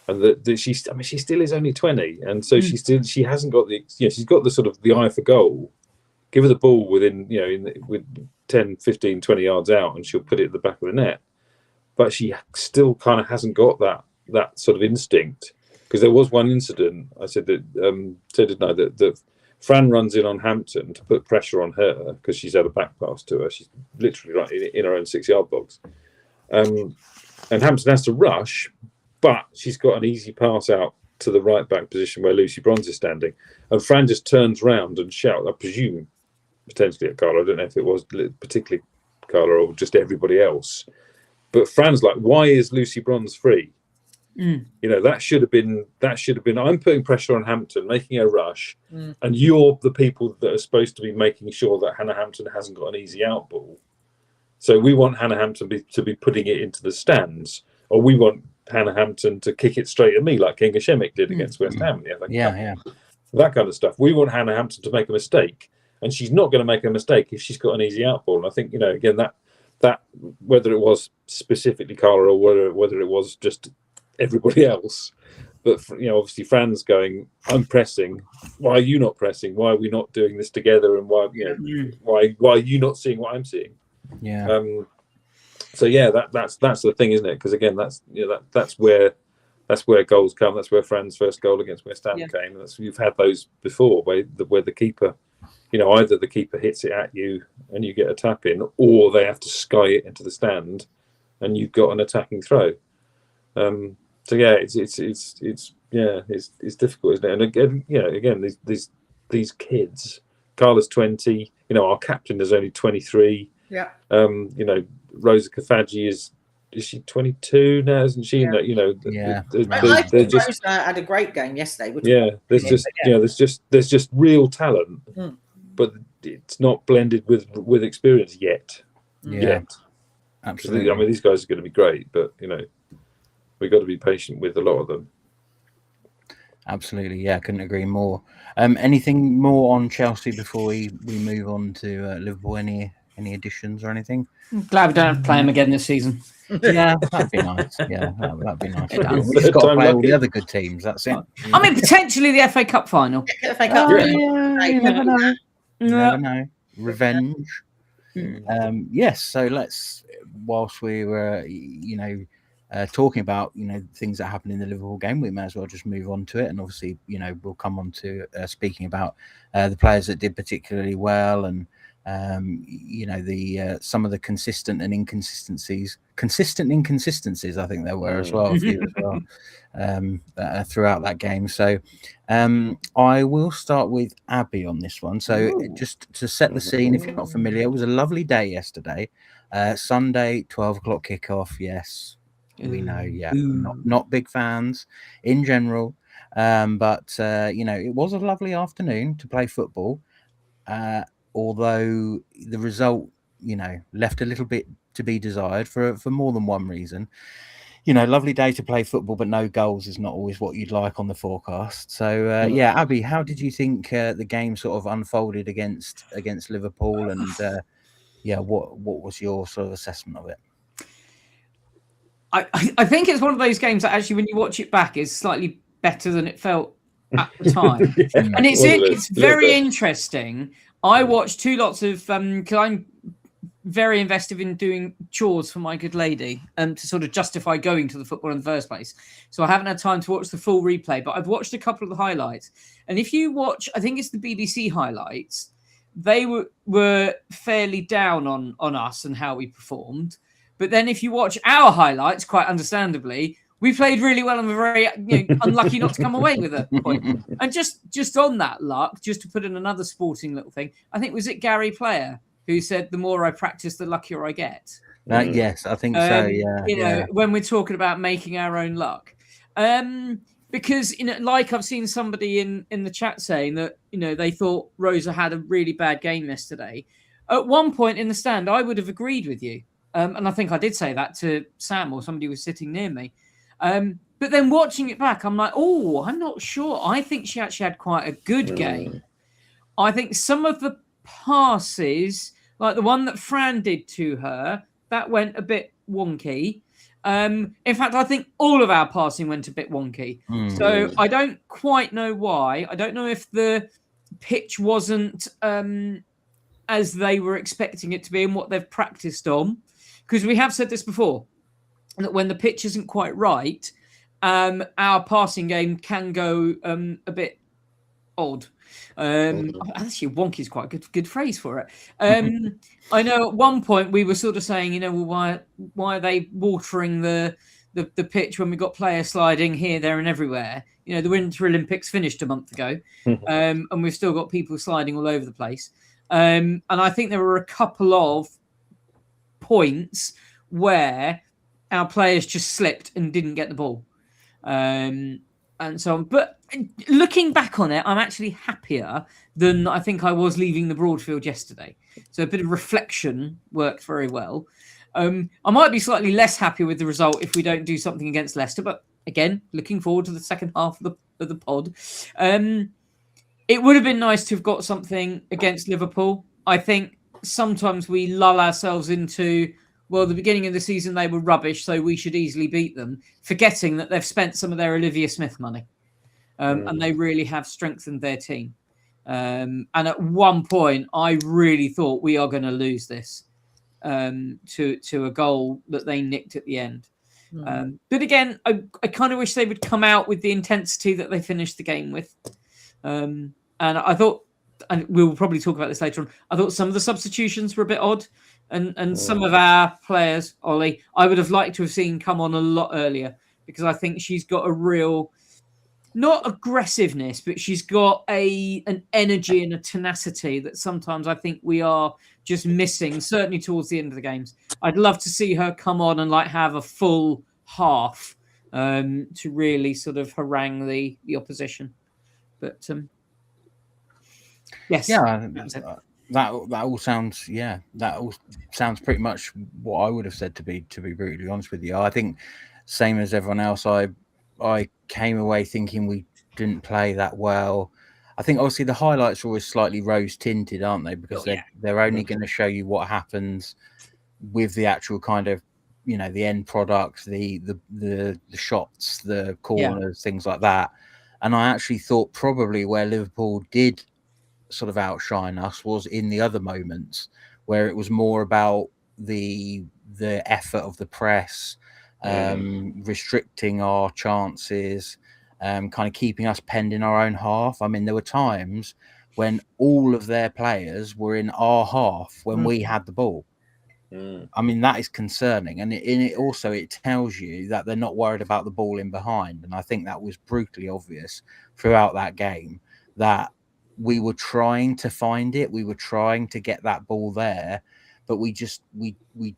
And that she still is only 20, and so she hasn't got she's got the sort of the eye for goal, give her the ball within, with 10, 15, 20 yards out, and she'll put it at the back of the net. But she still kind of hasn't got that sort of instinct. Because there was one incident, I said that, that Fran runs in on Hampton to put pressure on her because she's had a back pass to her. She's literally right in her own 6-yard box. And Hampton has to rush, but she's got an easy pass out to the right back position where Lucy Bronze is standing. And Fran just turns round and shouts, I presume, potentially at Carla. I don't know if it was particularly Carla or just everybody else. But Fran's like, why is Lucy Bronze free? That should have been. I'm putting pressure on Hampton, making her rush, and you're the people that are supposed to be making sure that Hannah Hampton hasn't got an easy out ball. So we want Hannah Hampton to be putting it into the stands, or we want Hannah Hampton to kick it straight at me like Kinga Shemmick did against West Ham. That kind of stuff. We want Hannah Hampton to make a mistake, and she's not going to make a mistake if she's got an easy out ball. And I think again that whether it was specifically Carla or whether it was just everybody else, but obviously Fran's going, I'm pressing, why are you not pressing, why are we not doing this together, and why are you not seeing what I'm seeing? So that's the thing, isn't it? Because again, that's where goals come. That's where Fran's first goal against West Ham came. You've had those before where the keeper, either the keeper hits it at you and you get a tap in, or they have to sky it into the stand and you've got an attacking throw. So it's difficult, isn't it? And again, these kids. Carla's 20. Our captain is only 23. Yeah. Rosa Kafaji is she 22 now? Isn't she? Yeah. I think Rosa had a great game yesterday. There's just real talent, but it's not blended with experience yet. Absolutely. I mean, these guys are going to be great, but we've got to be patient with a lot of them. Absolutely, yeah, couldn't agree more. Anything more on Chelsea before we move on to Liverpool? Any additions or anything? I'm glad we don't have to play them again this season. Yeah, that'd be nice. Yeah, that'd be nice. We've just got to play all the other good teams. That's it. I mean, potentially the FA Cup final. FA Cup. You never know. You never know. Revenge. Yes. So let's, whilst we were, talking about things that happened in the Liverpool game, we may as well just move on to it. And obviously, we'll come on to speaking about the players that did particularly well, and some of the consistent inconsistencies. I think there were as well, a few as well throughout that game. So I will start with Abby on this one. So just to set the scene, if you're not familiar, it was a lovely day yesterday. Sunday, 12 o'clock kickoff. Yes, we know. Yeah, not big fans in general, but it was a lovely afternoon to play football. Although the result, left a little bit to be desired for more than one reason. Lovely day to play football, but no goals is not always what you'd like on the forecast. So, Abby, how did you think the game sort of unfolded against Liverpool? And what was your sort of assessment of it? I think it's one of those games that actually, when you watch it back, is slightly better than it felt at the time. And it's very interesting. I watched two lots of because I'm very invested in doing chores for my good lady to sort of justify going to the football in the first place. So I haven't had time to watch the full replay, but I've watched a couple of the highlights. And if you watch, I think it's the BBC highlights, they were fairly down on us and how we performed. But then if you watch our highlights, quite understandably, we played really well and were very unlucky not to come away with a point. And just on that luck, just to put in another sporting little thing, I think, was it Gary Player who said, the more I practice, the luckier I get? Yes, I think so, yeah. When we're talking about making our own luck. Because, like I've seen somebody in the chat saying that, they thought Rosa had a really bad game yesterday. At one point in the stand, I would have agreed with you. And I think I did say that to Sam, or somebody was sitting near me. But then watching it back, I'm like, I'm not sure. I think she actually had quite a good game. I think some of the passes, like the one that Fran did to her, that went a bit wonky. In fact, I think all of our passing went a bit wonky. So I don't quite know why. I don't know if the pitch wasn't as they were expecting it to be and what they've practiced on. Because we have said this before, that when the pitch isn't quite right, our passing game can go a bit odd. Actually, wonky is quite a good phrase for it. I know at one point we were sort of saying, well, why are they watering the pitch when we got players sliding here, there, and everywhere? The Winter Olympics finished a month ago, and we've still got people sliding all over the place. And I think there were a couple of points where our players just slipped and didn't get the ball. And so on. But looking back on it, I'm actually happier than I think I was leaving the Broadfield yesterday. So a bit of reflection worked very well. I might be slightly less happy with the result if we don't do something against Leicester. But again, looking forward to the second half of the pod. It would have been nice to have got something against Liverpool. I think sometimes we lull ourselves into, well, the beginning of the season, they were rubbish, so we should easily beat them, forgetting that they've spent some of their Olivia Smith money. And they really have strengthened their team. And at one point, I really thought we are going to lose this to a goal that they nicked at the end. But again, I kind of wish they would come out with the intensity that they finished the game with. And I thought, and we'll probably talk about this later on, I thought some of the substitutions were a bit odd. And some of our players, Ollie, I would have liked to have seen come on a lot earlier, because I think she's got a real, not aggressiveness, but she's got an energy and a tenacity that sometimes I think we are just missing, certainly towards the end of the games. I'd love to see her come on and have a full half to really sort of harangue the opposition. But yes, yeah, that all sounds pretty much what I would have said, to be brutally honest with you. I think same as everyone else, I came away thinking we didn't play that well. I think obviously the highlights are always slightly rose tinted, aren't they? Because they're only going to show you what happens with the actual kind of, the end product, the shots, the corners, things like that. And I actually thought probably where Liverpool did sort of outshine us was in the other moments, where it was more about the effort of the press, restricting our chances, kind of keeping us penned in our own half. I mean, there were times when all of their players were in our half when we had the ball. I mean, that is concerning, and it tells you that they're not worried about the ball in behind. And I think that was brutally obvious throughout that game, that we were trying to find it, we were trying to get that ball there, but we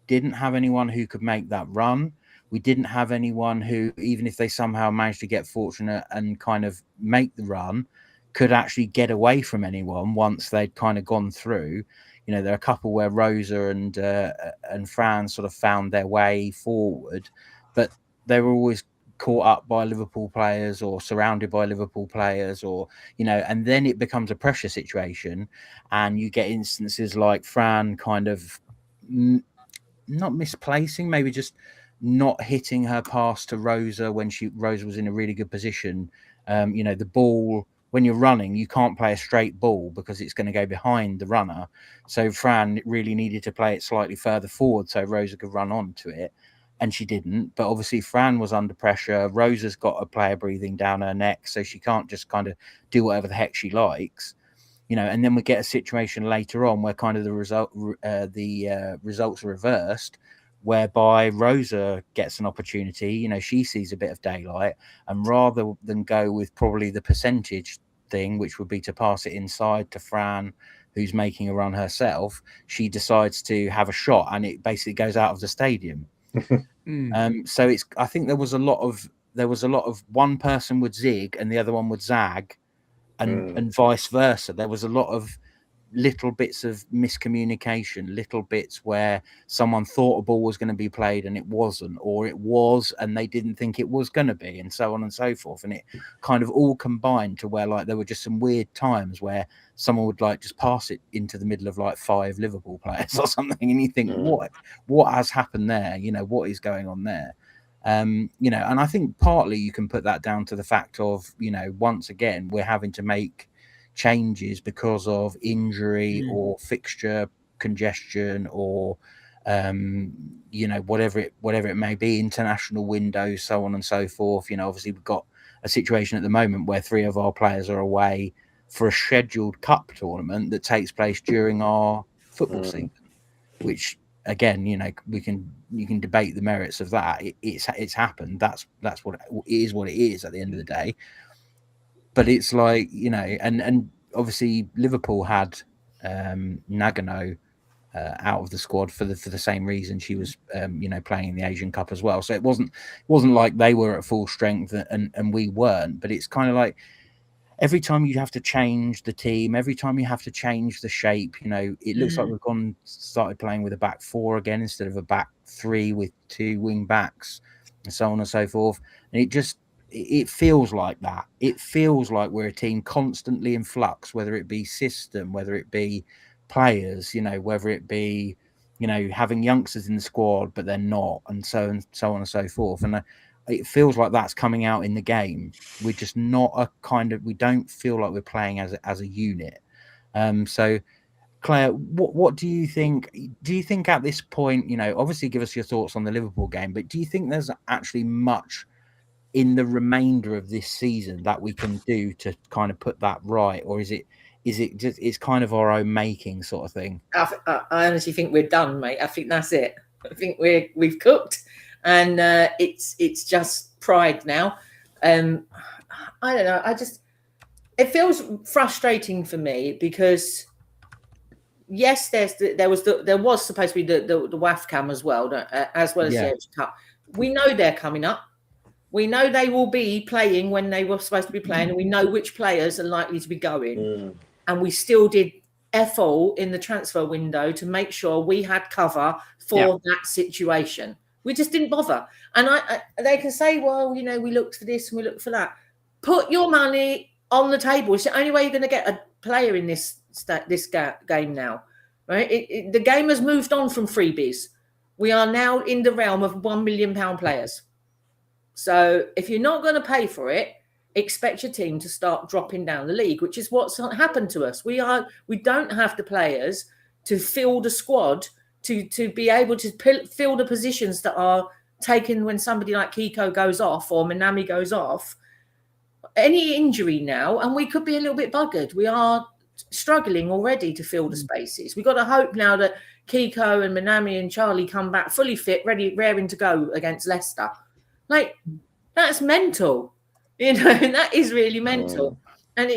didn't have anyone who could make that run. We didn't have anyone who, even if they somehow managed to get fortunate and kind of make the run, could actually get away from anyone once they'd kind of gone through. There are a couple where Rosa and Fran sort of found their way forward, but they were always caught up by Liverpool players or surrounded by Liverpool players, or and then it becomes a pressure situation, and you get instances like Fran kind of not misplacing, maybe just not hitting her pass to Rosa when Rosa was in a really good position. The ball, when you're running, you can't play a straight ball because it's going to go behind the runner. So Fran really needed to play it slightly further forward so Rosa could run onto it, and she didn't. But obviously Fran was under pressure. Rosa's got a player breathing down her neck, so she can't just kind of do whatever the heck she likes. And then we get a situation later on where kind of the results are reversed, whereby Rosa gets an opportunity. She sees a bit of daylight, and rather than go with probably the percentage thing, which would be to pass it inside to Fran, who's making a run herself, she decides to have a shot, and it basically goes out of the stadium. So I think there was a lot of one person would zig and the other one would zag, and vice versa. There was a lot of little bits of miscommunication, little bits where someone thought a ball was going to be played and it wasn't, or it was and they didn't think it was going to be, and so on and so forth. And it kind of all combined to where there were just some weird times where someone would just pass it into the middle of 5 Liverpool players or something, and you think, what has happened there? What is going on there? And I think partly you can put that down to the fact of, once again, we're having to make changes because of injury or fixture congestion or whatever it may be, international windows, so on and so forth. Obviously we've got a situation at the moment where 3 of our players are away for a scheduled cup tournament that takes place during our football season, which again, you can debate the merits of that. It's happened. That's what it is at the end of the day. But it's like, and obviously Liverpool had Nagano out of the squad for the same reason. She was playing in the Asian Cup as well, so it wasn't like they were at full strength and we weren't. But it's kind of like every time you have to change the team, every time you have to change the shape, it looks like we've started playing with a back 4 again instead of a back 3 with 2 wing backs and so on and so forth. And it feels like that. It feels like we're a team constantly in flux, whether it be system, whether it be players, whether it be, having youngsters in the squad, but they're not, and so on and so forth. And it feels like that's coming out in the game. We're just not we don't feel like we're playing as a unit. So Claire, what do you think? Do you think at this point, obviously give us your thoughts on the Liverpool game, but do you think there's actually much in the remainder of this season that we can do to kind of put that right? Or is it just, it's kind of our own making sort of thing? I honestly think we're done, mate. I think that's it. I think we've cooked. And it's just pride now. I don't know. It feels frustrating for me because yes, there was supposed to be the WAFCAM as well as the Asian Cup. We know they're coming up. We know they will be playing when they were supposed to be playing, and we know which players are likely to be going. And we still did all in the transfer window to make sure we had cover for that situation. We just didn't bother. And they can say, well, we looked for this and we looked for that. Put your money on the table. It's the only way you're going to get a player in this game now, right? The game has moved on from freebies. We are now in the realm of £1 million players. So if you're not going to pay for it, expect your team to start dropping down the league, which is what's happened to us. We don't have the players to fill the squad to be able to fill the positions that are taken when somebody like Kiko goes off or Minami goes off. Any injury now, and we could be a little bit buggered. We are struggling already to fill the spaces. We've got to hope now that Kiko and Minami and Charlie come back fully fit, ready, raring to go against Leicester. Like, that's mental. That is really mental. And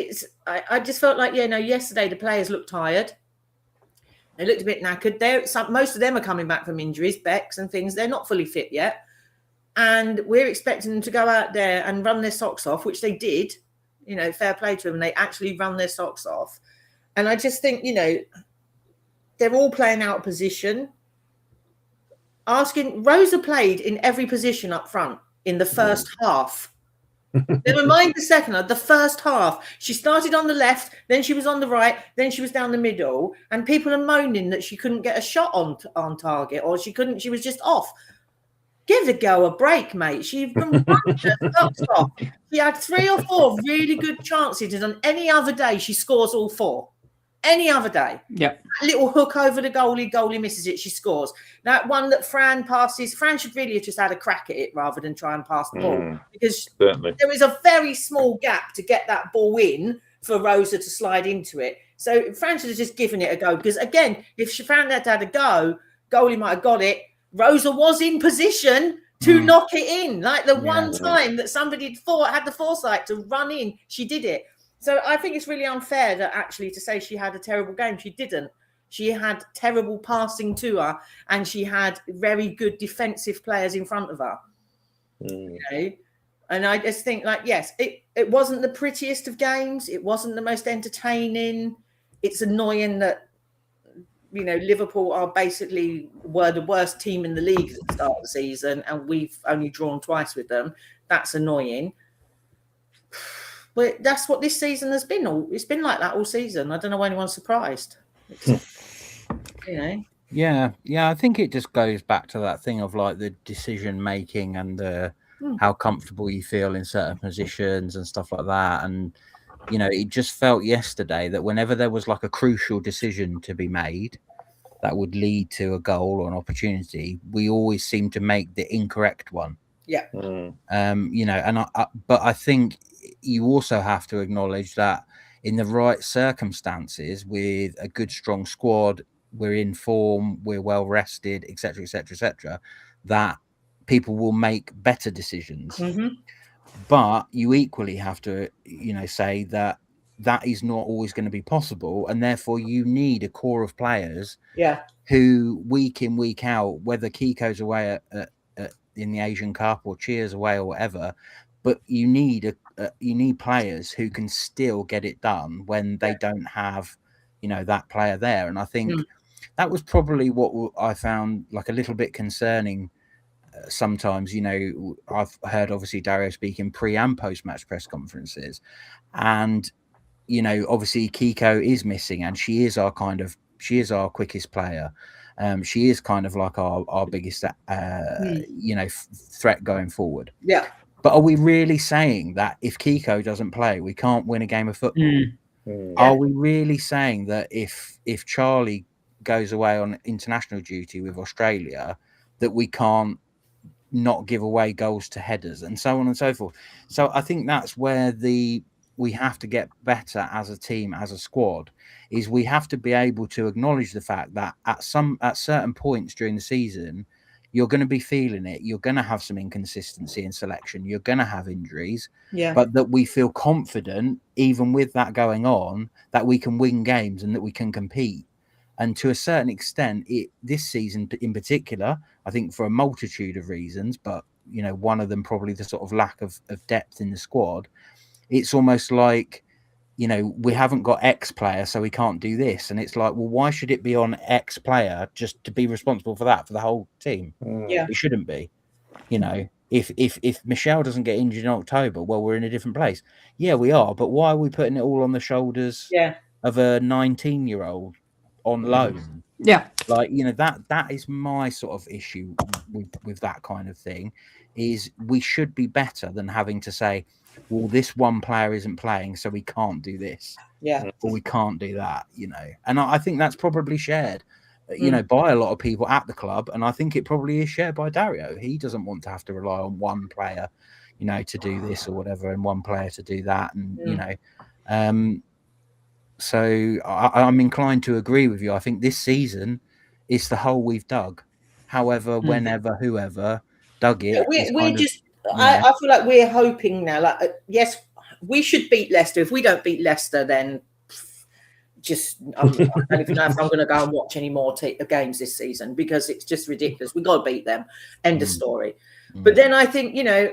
I just felt like, yesterday the players looked tired. They looked a bit knackered. Most of them are coming back from injuries, Becks and things. They're not fully fit yet. And we're expecting them to go out there and run their socks off, which they did. Fair play to them. They actually run their socks off. And I just think, they're all playing out of position. Rosa played in every position up front in the first half. Never mind the second half, the first half. She started on the left, then she was on the right, then she was down the middle, and people are moaning that she couldn't get a shot on target, or she was just off. Give the girl a break, mate. She had 3 or 4 really good chances, and on any other day she scores all 4. Any other day. Yeah. Little hook over the goalie misses it, she scores. That one that Fran passes, Fran should really have just had a crack at it rather than try and pass the ball. Because there is a very small gap to get that ball in for Rosa to slide into it. So Fran should have just given it a go. Because again, if Fran had had a go, goalie might have got it. Rosa was in position to knock it in. Like the one time that somebody had the foresight to run in, she did it. So I think it's really unfair that actually to say she had a terrible game. She didn't. She had terrible passing to her, and she had very good defensive players in front of her. And I just think, yes, it wasn't the prettiest of games. It wasn't the most entertaining. It's annoying that, Liverpool were the worst team in the league at the start of the season, and we've only drawn twice with them. That's annoying. But that's what this season has been. It's been like that all season. I don't know why anyone's surprised. Yeah. I think it just goes back to that thing of like the decision making and how comfortable you feel in certain positions and stuff like that. And you know, it just felt yesterday that whenever there was like a crucial decision to be made that would lead to a goal or an opportunity, we always seem to make the incorrect one. Yeah. You know, and but I think you also have to acknowledge that in the right circumstances, with a good, strong squad, we're in form, we're well rested, etc., etc., etc., that people will make better decisions. But you equally have to, you know, say that that is not always going to be possible, and therefore you need a core of players who week in, week out, whether Kiko's away in the Asian Cup or Cheers away or whatever, but you need players who can still get it done when they don't have, you know, that player there. And I think that was probably what I found like a little bit concerning. Sometimes, you know, I've heard obviously Dario speaking pre and post match press conferences, and you know, obviously Kiko is missing, and she is our quickest player. She is kind of like our biggest, you know, threat going forward. Yeah. But are we really saying that if Kiko doesn't play, we can't win a game of football? Are we really saying that if Charlie goes away on international duty with Australia, that we can't not give away goals to headers and so on and so forth? So I think that's where we have to get better as a team, as a squad, is we have to be able to acknowledge the fact that at certain points during the season, you're going to be feeling it. You're going to have some inconsistency in selection. You're going to have injuries, but that we feel confident, even with that going on, that we can win games and that we can compete. And to a certain extent, this season in particular, I think for a multitude of reasons, but you know, one of them probably the sort of lack of depth in the squad. It's almost like, you know, we haven't got X player, so we can't do this. And it's like, well, why should it be on X player just to be responsible for that for the whole team? It shouldn't be. You know, if Michelle doesn't get injured in October, well, we're in a different place. Yeah, we are. But why are we putting it all on the shoulders of a 19-year-old on loan? Yeah. Like, you know, that is my sort of issue with that kind of thing, is we should be better than having to say, well, this one player isn't playing, so we can't do this. Or we can't do that, you know. And I think that's probably shared, you know, by a lot of people at the club. And I think it probably is shared by Dario. He doesn't want to have to rely on one player, you know, to do this or whatever, and one player to do that. And, you know, so I'm inclined to agree with you. I think this season is the hole we've dug. However, whenever, whoever dug it. I feel like we're hoping now, like, yes, we should beat Leicester. If we don't beat Leicester, then I don't even know if I'm going to go and watch any more games this season, because it's just ridiculous. We've got to beat them. End of story. But then I think, you know,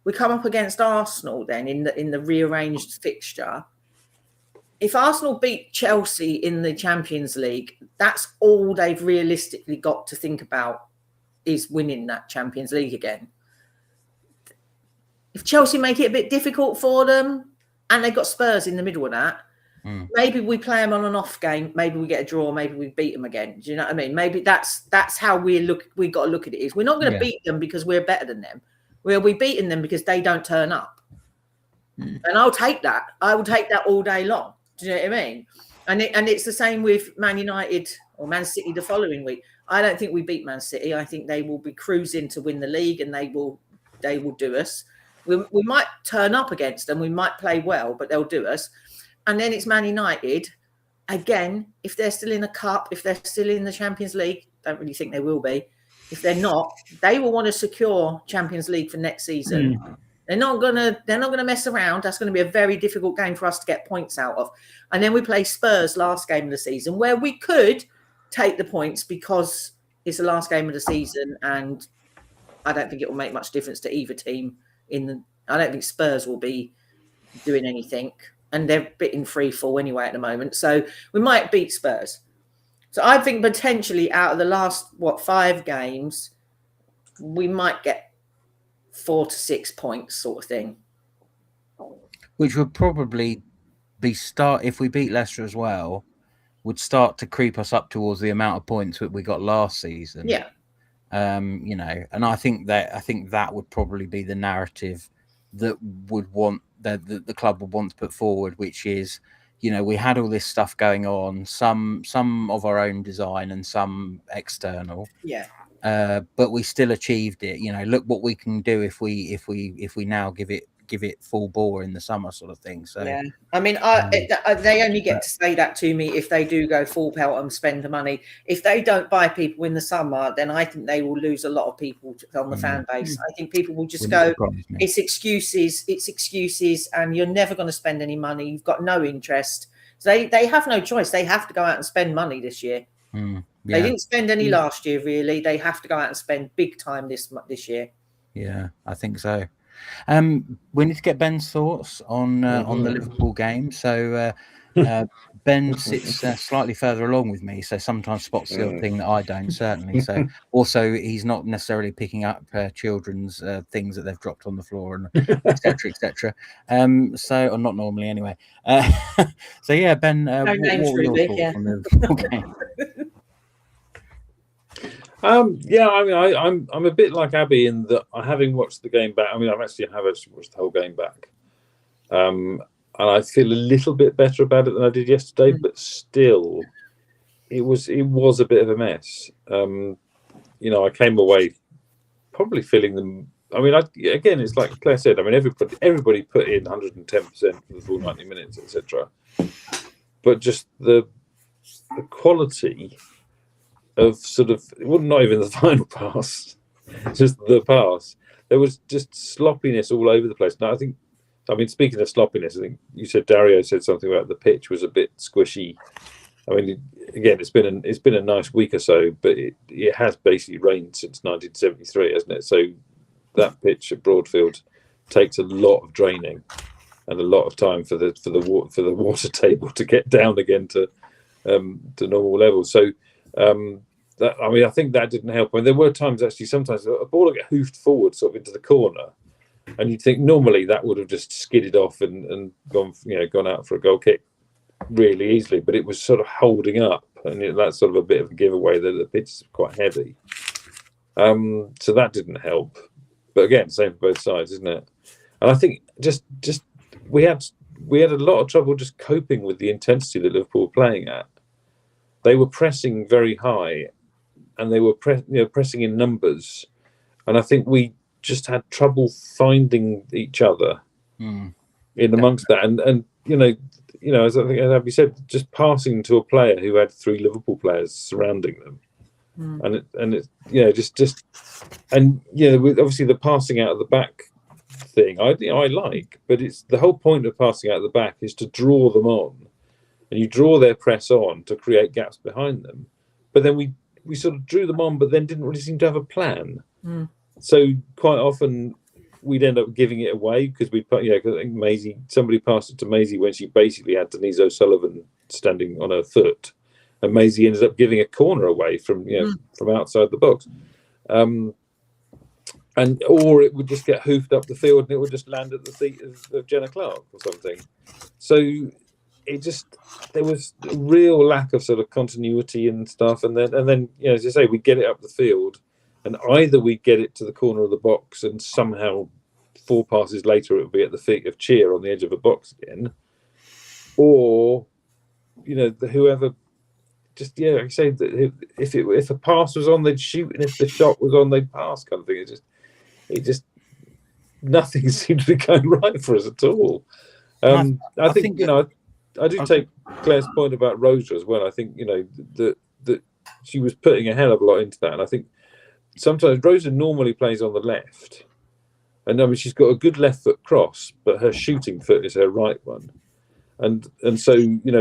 we come up against Arsenal then in the rearranged fixture. If Arsenal beat Chelsea in the Champions League, that's all they've realistically got to think about, is winning that Champions League again. If Chelsea make it a bit difficult for them, and they've got Spurs in the middle of that, maybe we play them on an off game. Maybe we get a draw. Maybe we beat them again. Do you know what I mean? Maybe that's how we got to look at it. Is we're not going to beat them because we're better than them. We'll be beating them because they don't turn up. And I'll take that. I will take that all day long. Do you know what I mean? And it's the same with Man United or Man City the following week. I don't think we beat Man City. I think they will be cruising to win the league, and they will do us. We might turn up against them. We might play well, but they'll do us. And then it's Man United. Again, if they're still in a cup, if they're still in the Champions League, don't really think they will be. If they're not, they will want to secure Champions League for next season. They're not gonna mess around. That's going to be a very difficult game for us to get points out of. And then we play Spurs last game of the season, where we could take the points because it's the last game of the season, and I don't think it will make much difference to either team. I don't think Spurs will be doing anything, and they're a bit in free fall anyway at the moment. So we might beat Spurs. So I think potentially out of the last 5 games, we might get 4 to 6 points, sort of thing. Which would probably be if we beat Leicester as well, would start to creep us up towards the amount of points that we got last season. Yeah. You know, and I think that would probably be the narrative that would want the club would want to put forward, which is, you know, we had all this stuff going on, some of our own design and some external. Yeah. But we still achieved it. You know, look what we can do if we now give it full bore in the summer, sort of thing. So yeah, I mean, they only get to say that to me if they do go full pelt and spend the money. If they don't buy people in the summer, then I think they will lose a lot of people on the fan base. I think people will just go, it's excuses, and you're never going to spend any money. You've got no interest. So they have no choice. They have to go out and spend money this year. They didn't spend any last year, really. They have to go out and spend big time this year. Yeah, I think so. We need to get Ben's thoughts on the Liverpool game. So Ben sits slightly further along with me, so sometimes spots the odd thing that I don't, certainly. So also he's not necessarily picking up children's things that they've dropped on the floor, and etc. etc. So, or not normally anyway. So yeah, Ben, what were your thoughts on the Liverpool game? Yeah, I mean, I'm a bit like Abby in that having watched the game back. I mean, I've actually watched the whole game back, and I feel a little bit better about it than I did yesterday. But still, it was a bit of a mess. You know, I came away probably feeling them. I mean, again, it's like Claire said. I mean, everybody put in 110% for the full 90 minutes, etc. But just the quality of sort of, well, not even the final pass, just the pass. There was just sloppiness all over the place. Now, I mean, speaking of sloppiness, I think you said Dario said something about the pitch was a bit squishy. I mean, again, it's been a nice week or so, but it has basically rained since 1973, hasn't it? So that pitch at Broadfield takes a lot of draining and a lot of time for the water table to get down again to normal levels. So. I think that didn't help. I mean, there were times actually, sometimes a ball would get hoofed forward sort of into the corner, and you'd think normally that would have just skidded off and gone out for a goal kick really easily, but it was sort of holding up, and that's sort of a bit of a giveaway that the pitch is quite heavy. So that didn't help. But again, same for both sides, isn't it? And I think just we had a lot of trouble just coping with the intensity that Liverpool were playing at. They were pressing very high, and they were pressing in numbers, and I think we just had trouble finding each other in amongst that. And as I think as Abby said, just passing to a player who had 3 Liverpool players surrounding them, obviously the passing out of the back thing I like, but it's the whole point of passing out of the back is to draw them on. And you draw their press on to create gaps behind them. But then we sort of drew them on, but then didn't really seem to have a plan. So quite often we'd end up giving it away because I think Maisie, somebody passed it to Maisie when she basically had Denise O'Sullivan standing on her foot, and Maisie ended up giving a corner away from outside the box, or it would just get hoofed up the field and it would just land at the feet of Jenna Clark or something. So. There was a real lack of sort of continuity and stuff, and then as you say, we get it up the field, and either we get it to the corner of the box, and somehow 4 passes later it would be at the feet of Cheer on the edge of a box again, or whoever just like I say, if a pass was on, they'd shoot, and if the shot was on, they'd pass, kind of thing. It just nothing seemed to be going right for us at all. I think I do take Claire's point about Rosa as well. I think that she was putting a hell of a lot into that, and I think sometimes Rosa normally plays on the left, and I mean she's got a good left foot cross, but her shooting foot is her right one, and so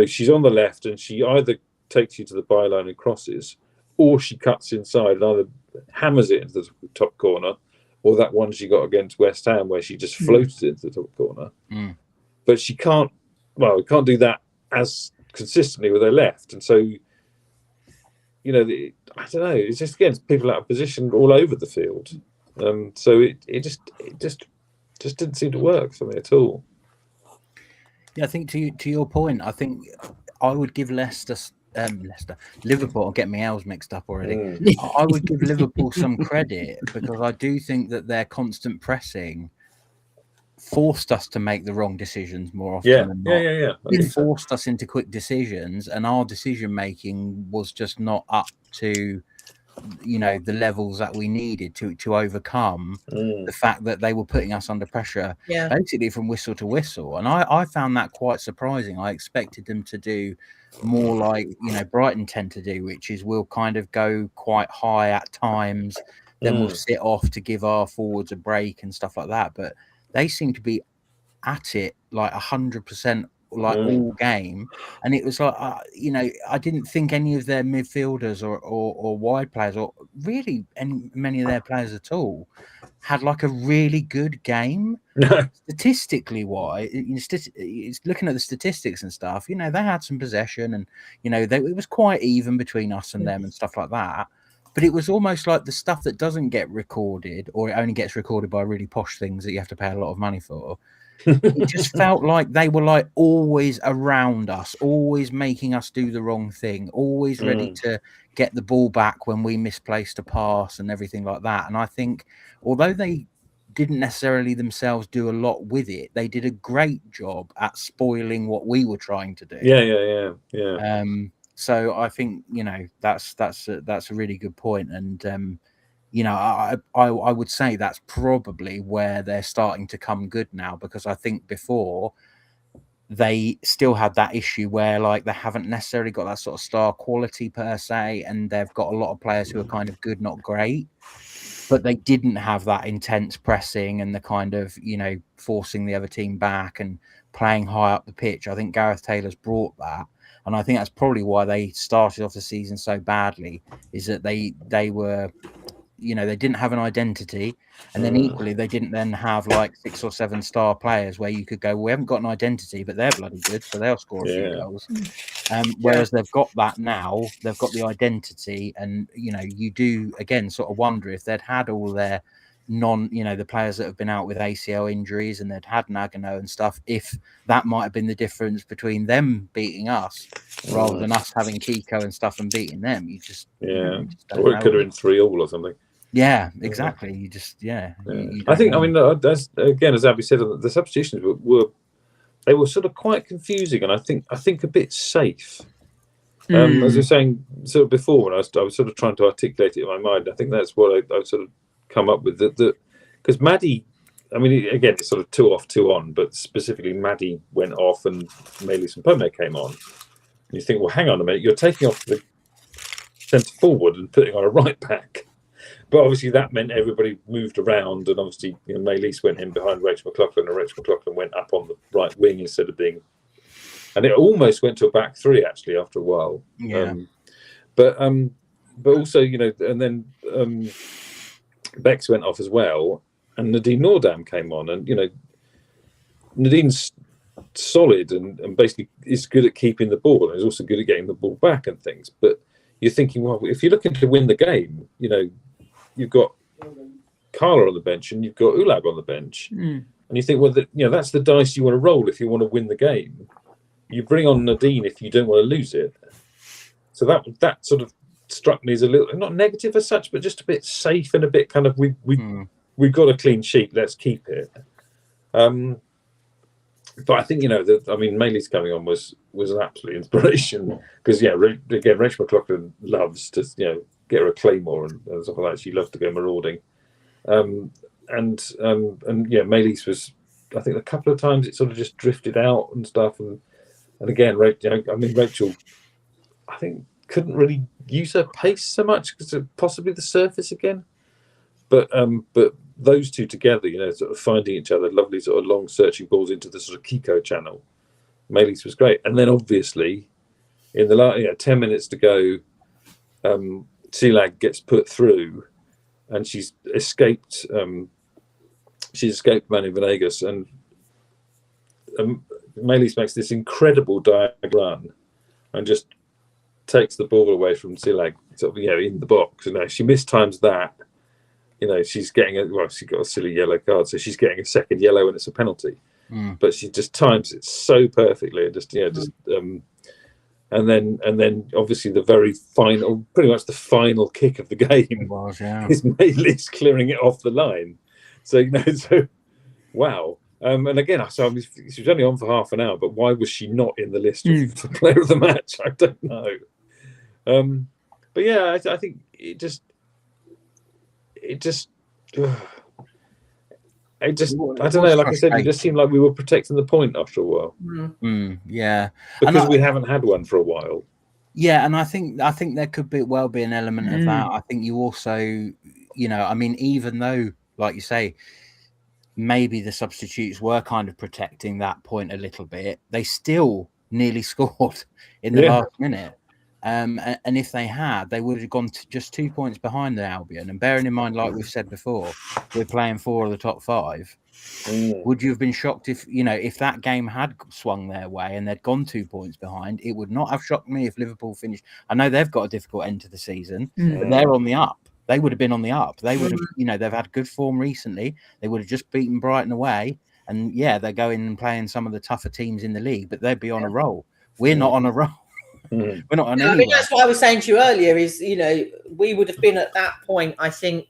she's on the left, and she either takes you to the byline and crosses, or she cuts inside and either hammers it into the top corner, or that one she got against West Ham where she just floated into the top corner. But she can't do that as consistently with her left, and so I don't know. It's just against people out of position all over the field, so it just didn't seem to work for me at all. Yeah, I think to your point, I think I would give Liverpool. I'll get my L's mixed up already. I would give Liverpool some credit because I do think that their constant pressing forced us to make the wrong decisions more often Yeah, than yeah, not. yeah, yeah. I It think so. forced us into quick decisions, and our decision making was just not up to, you know, the levels that we needed to overcome the fact that they were putting us under pressure basically from whistle to whistle. And I found that quite surprising. I expected them to do more like, you know, Brighton tend to do, which is we'll kind of go quite high at times, then we'll sit off to give our forwards a break and stuff like that. But they seem to be at it like 100%, like all game. And it was like, you know, I didn't think any of their midfielders or wide players, or really many of their players at all, had like a really good game. Statistically wise, it's looking at the statistics and stuff, you know, they had some possession, and you know, it was quite even between us and them and stuff like that. But it was almost like the stuff that doesn't get recorded, or it only gets recorded by really posh things that you have to pay a lot of money for. It just felt like they were like always around us, always making us do the wrong thing, always ready to get the ball back when we misplaced a pass and everything like that. And I think although they didn't necessarily themselves do a lot with it, they did a great job at spoiling what we were trying to do. Yeah. So I think, you know, that's a really good point. And you know, I would say that's probably where they're starting to come good now, because I think before they still had that issue where like they haven't necessarily got that sort of star quality per se, and they've got a lot of players who are kind of good, not great, but they didn't have that intense pressing and the kind of, you know, forcing the other team back and playing high up the pitch. I think Gareth Taylor's brought that. And I think that's probably why they started off the season so badly, is that they were, you know, they didn't have an identity, and then equally they didn't then have like 6 or 7 star players where you could go, well, we haven't got an identity, but they're bloody good, so they'll score a few goals. Whereas they've got that now, they've got the identity, and you know, you do again sort of wonder if they'd had all their you know, the players that have been out with ACL injuries and they'd had Nagano and stuff, if that might have been the difference between them beating us rather than us having Kiko and stuff and beating them. You just, you know, you just don't or it know. could have been 3-3 or something. Yeah, exactly. You just, you I think, know. I mean, that's, again, as Abby said, the substitutions were sort of quite confusing, and I think a bit safe. As I was saying sort of before, when I was sort of trying to articulate it in my mind, I think that's what I sort of come up with, that because Maddie, I mean, again, it's sort of 2 off, 2 on, but specifically Maddie went off and Maylis and Pome came on. And you think, well, hang on a minute, you're taking off the centre forward and putting on a right back. But obviously that meant everybody moved around, and obviously, you know, Maylis went in behind Rachel McLaughlin, and Rachel McLaughlin went up on the right wing instead of being, and it almost went to a back 3 actually after a while. But also, you know, and then Bex went off as well, and Nadine Nordam came on, and you know, Nadine's solid and basically is good at keeping the ball, and is also good at getting the ball back and things. But you're thinking, well, if you're looking to win the game, you know, you've got Carla on the bench and you've got Ulag on the bench, and you think, well, you know, that's the dice you want to roll if you want to win the game. You bring on Nadine if you don't want to lose it. So that sort of struck me as a little, not negative as such, but just a bit safe and a bit kind of we've got a clean sheet, let's keep it. But I think, you know, I mean, Maylis coming on was an absolute inspiration, because again, Rachel McLaughlin loves to, you know, get her a claymore and stuff like that. She loves to go marauding, and Maylis was, I think, a couple of times it sort of just drifted out and stuff, and again, Rachel, I think, couldn't really use her pace so much because of possibly the surface again, but those two together, you know, sort of finding each other, lovely sort of long searching balls into the sort of Kiko channel. Maylis was great, and then obviously in the last 10 minutes to go, Silag gets put through, and she's escaped. She's escaped Manu Venegas, and Maylis makes this incredible diagonal run, and just takes the ball away from Silag, sort of, you know, in the box. You know, she mistimes that. You know, she's getting she got a silly yellow card, so she's getting a second yellow, and it's a penalty. But she just times it so perfectly, and and then obviously the very final, pretty much the final kick of the game is Maylis clearing it off the line. So, you know, wow. And again, she was only on for half an hour, but why was she not in the list of the player of the match? I don't know. But yeah, I think it just I don't know. Like I said, it just seemed like we were protecting the point after a while. Yeah, because we haven't had one for a while. Yeah, and I think there could be an element of that. I think you also, I mean, even though, like you say, maybe the substitutes were kind of protecting that point a little bit, they still nearly scored in the last minute. And if they had, they would have gone to just 2 points behind the Albion. And bearing in mind, like we've said before, we're playing 4 of the top 5. Would you have been shocked if that game had swung their way and they'd gone 2 points behind? It would not have shocked me if Liverpool finished. I know they've got a difficult end to the season, but they're on the up. They would have been on the up. They would have, they've had good form recently. They would have just beaten Brighton away. And yeah, they're going and playing some of the tougher teams in the league, but they'd be on a roll. We're not on a roll. We're not on I mean, that's what I was saying to you earlier is, we would have been at that point, I think,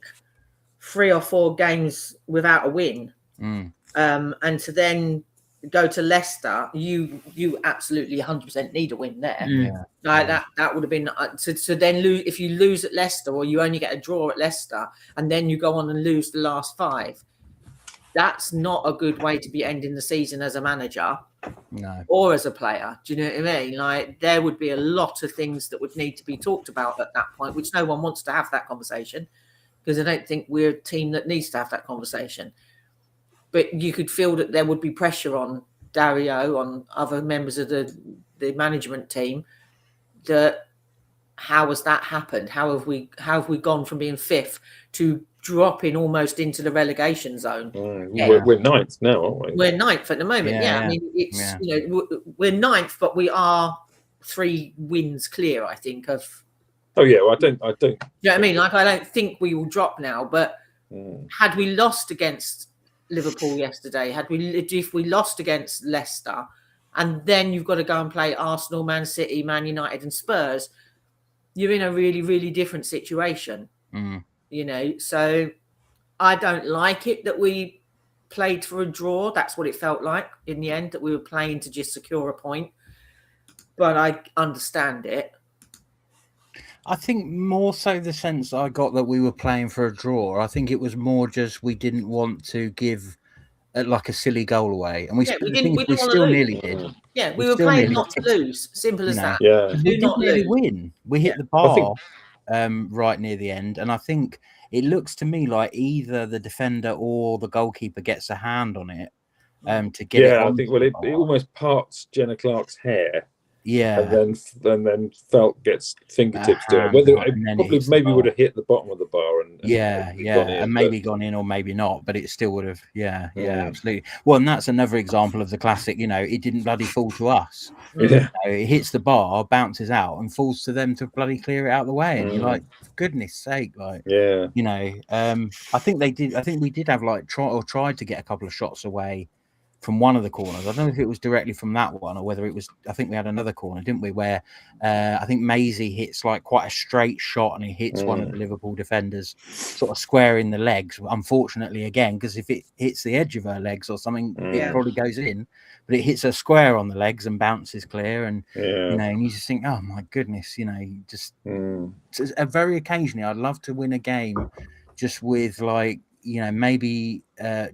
3 or 4 games without a win. And to then go to Leicester, you absolutely 100% need a win there. That would have been to then lose. If you lose at Leicester, or you only get a draw at Leicester, and then you go on and lose the last 5, that's not a good way to be ending the season as a manager, or as a player. Do you know what I mean? Like, there would be a lot of things that would need to be talked about at that point, which no one wants to have that conversation, because I don't think we're a team that needs to have that conversation. But you could feel that there would be pressure on Dario, on other members of the management team, that how has that happened? How have we gone from being 5th to dropping almost into the relegation zone? We're 9th now, aren't we? We're 9th at the moment. I mean, it's we're 9th, but we are 3 wins clear, I think, of. Oh yeah, well, I don't. You know what I mean? Like, I don't think we will drop now. But had we lost against Liverpool yesterday, if we lost against Leicester, and then you've got to go and play Arsenal, Man City, Man United, and Spurs, you're in a really, really different situation. So I don't like it that we played for a draw. That's what it felt like in the end, that we were playing to just secure a point. But I understand it. I think more so the sense I got that we were playing for a draw. I think it was more just we didn't want to give like a silly goal away, and we still nearly did. Yeah, we were playing not to lose. Simple as that. Yeah, we did nearly win. We hit the bar right near the end, and I think it looks to me like either the defender or the goalkeeper gets a hand on it to get it. I think it almost parts Jenna Clark's hair. And then Felt gets fingertips to it. Whether it maybe would have hit the bottom of the bar and maybe gone in or maybe not, but it still would have. Absolutely. Well, and that's another example of the classic. It didn't bloody fall to us. It hits the bar, bounces out, and falls to them to bloody clear it out of the way. And you're like, for goodness sake, like, I think they did. I think we did have tried to get a couple of shots away from one of the corners. I don't know if it was directly from that one or whether it was. I think we had another corner, didn't we? Where I think Maisie hits like quite a straight shot and he hits one of the Liverpool defenders sort of square in the legs. Unfortunately, again, because if it hits the edge of her legs or something, it probably goes in. But it hits her square on the legs and bounces clear. And and you just think, oh my goodness, just very occasionally, I'd love to win a game just with like. Maybe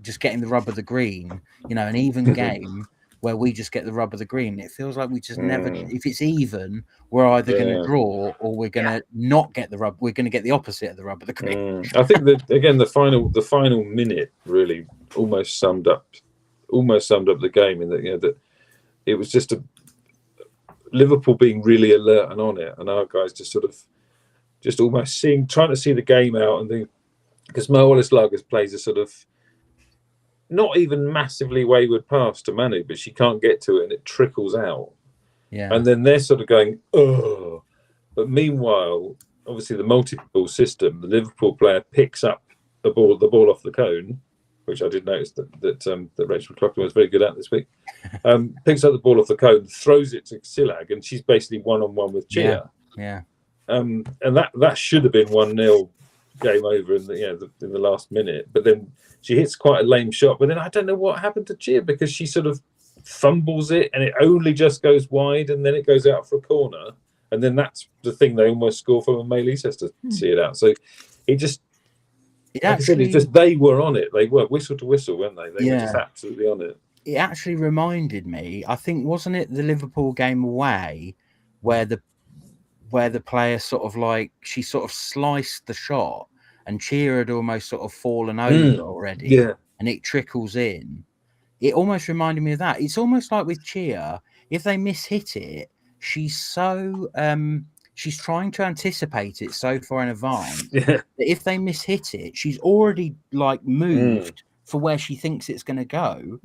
just getting the rub of the green, an even game where we just get the rub of the green. It feels like we just never, if it's even, we're either going to draw or we're going to not get the rub. We're going to get the opposite of the rub of the green. I think that, again, the final minute really almost summed up the game in that, that it was just Liverpool being really alert and on it, and our guys just sort of almost trying to see the game out and think, because Mo Wallace-Luggas plays a sort of not even massively wayward pass to Manu, but she can't get to it and it trickles out. And then they're sort of going, oh. But meanwhile, obviously the multi-ball system, the Liverpool player picks up the ball off the cone, which I did notice that Rachel McLaughlin was very good at this week. Picks up the ball off the cone, throws it to Silag, and she's basically one-on-one with Chia. Yeah. And that should have been 1-0. game over in the last minute. But then she hits quite a lame shot. But then I don't know what happened to Chia, because she sort of fumbles it and it only just goes wide, and then it goes out for a corner, and then that's the thing they almost score from, and Maelys has to see it out. So it just, like I said, it's just they were on it. They were whistle to whistle, weren't they? They were just absolutely on it. It actually reminded me, I think, wasn't it the Liverpool game away where the player sort of like, she sort of sliced the shot and Chia had almost sort of fallen over already, and it trickles in. It almost reminded me of that. It's almost like with Chia, if they mishit it, she's so she's trying to anticipate it so far in advance that if they mishit it, she's already like moved for where she thinks it's going to go,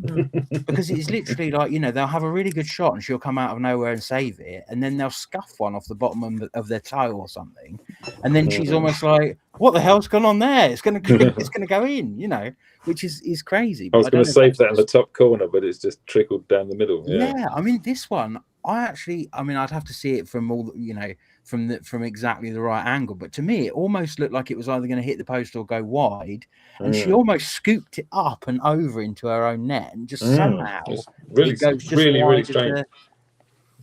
because it's literally like, they'll have a really good shot and she'll come out of nowhere and save it, and then they'll scuff one off the bottom of their toe or something, and then she's almost like, what the hell's going on there? It's going to go in, which is crazy. I was going to save that in the top corner, but it's just trickled down the middle. Yeah, I mean, this one, I'd have to see it from all, from exactly the right angle. But to me, it almost looked like it was either going to hit the post or go wide. And she almost scooped it up and over into her own net, and just somehow it goes just really strange.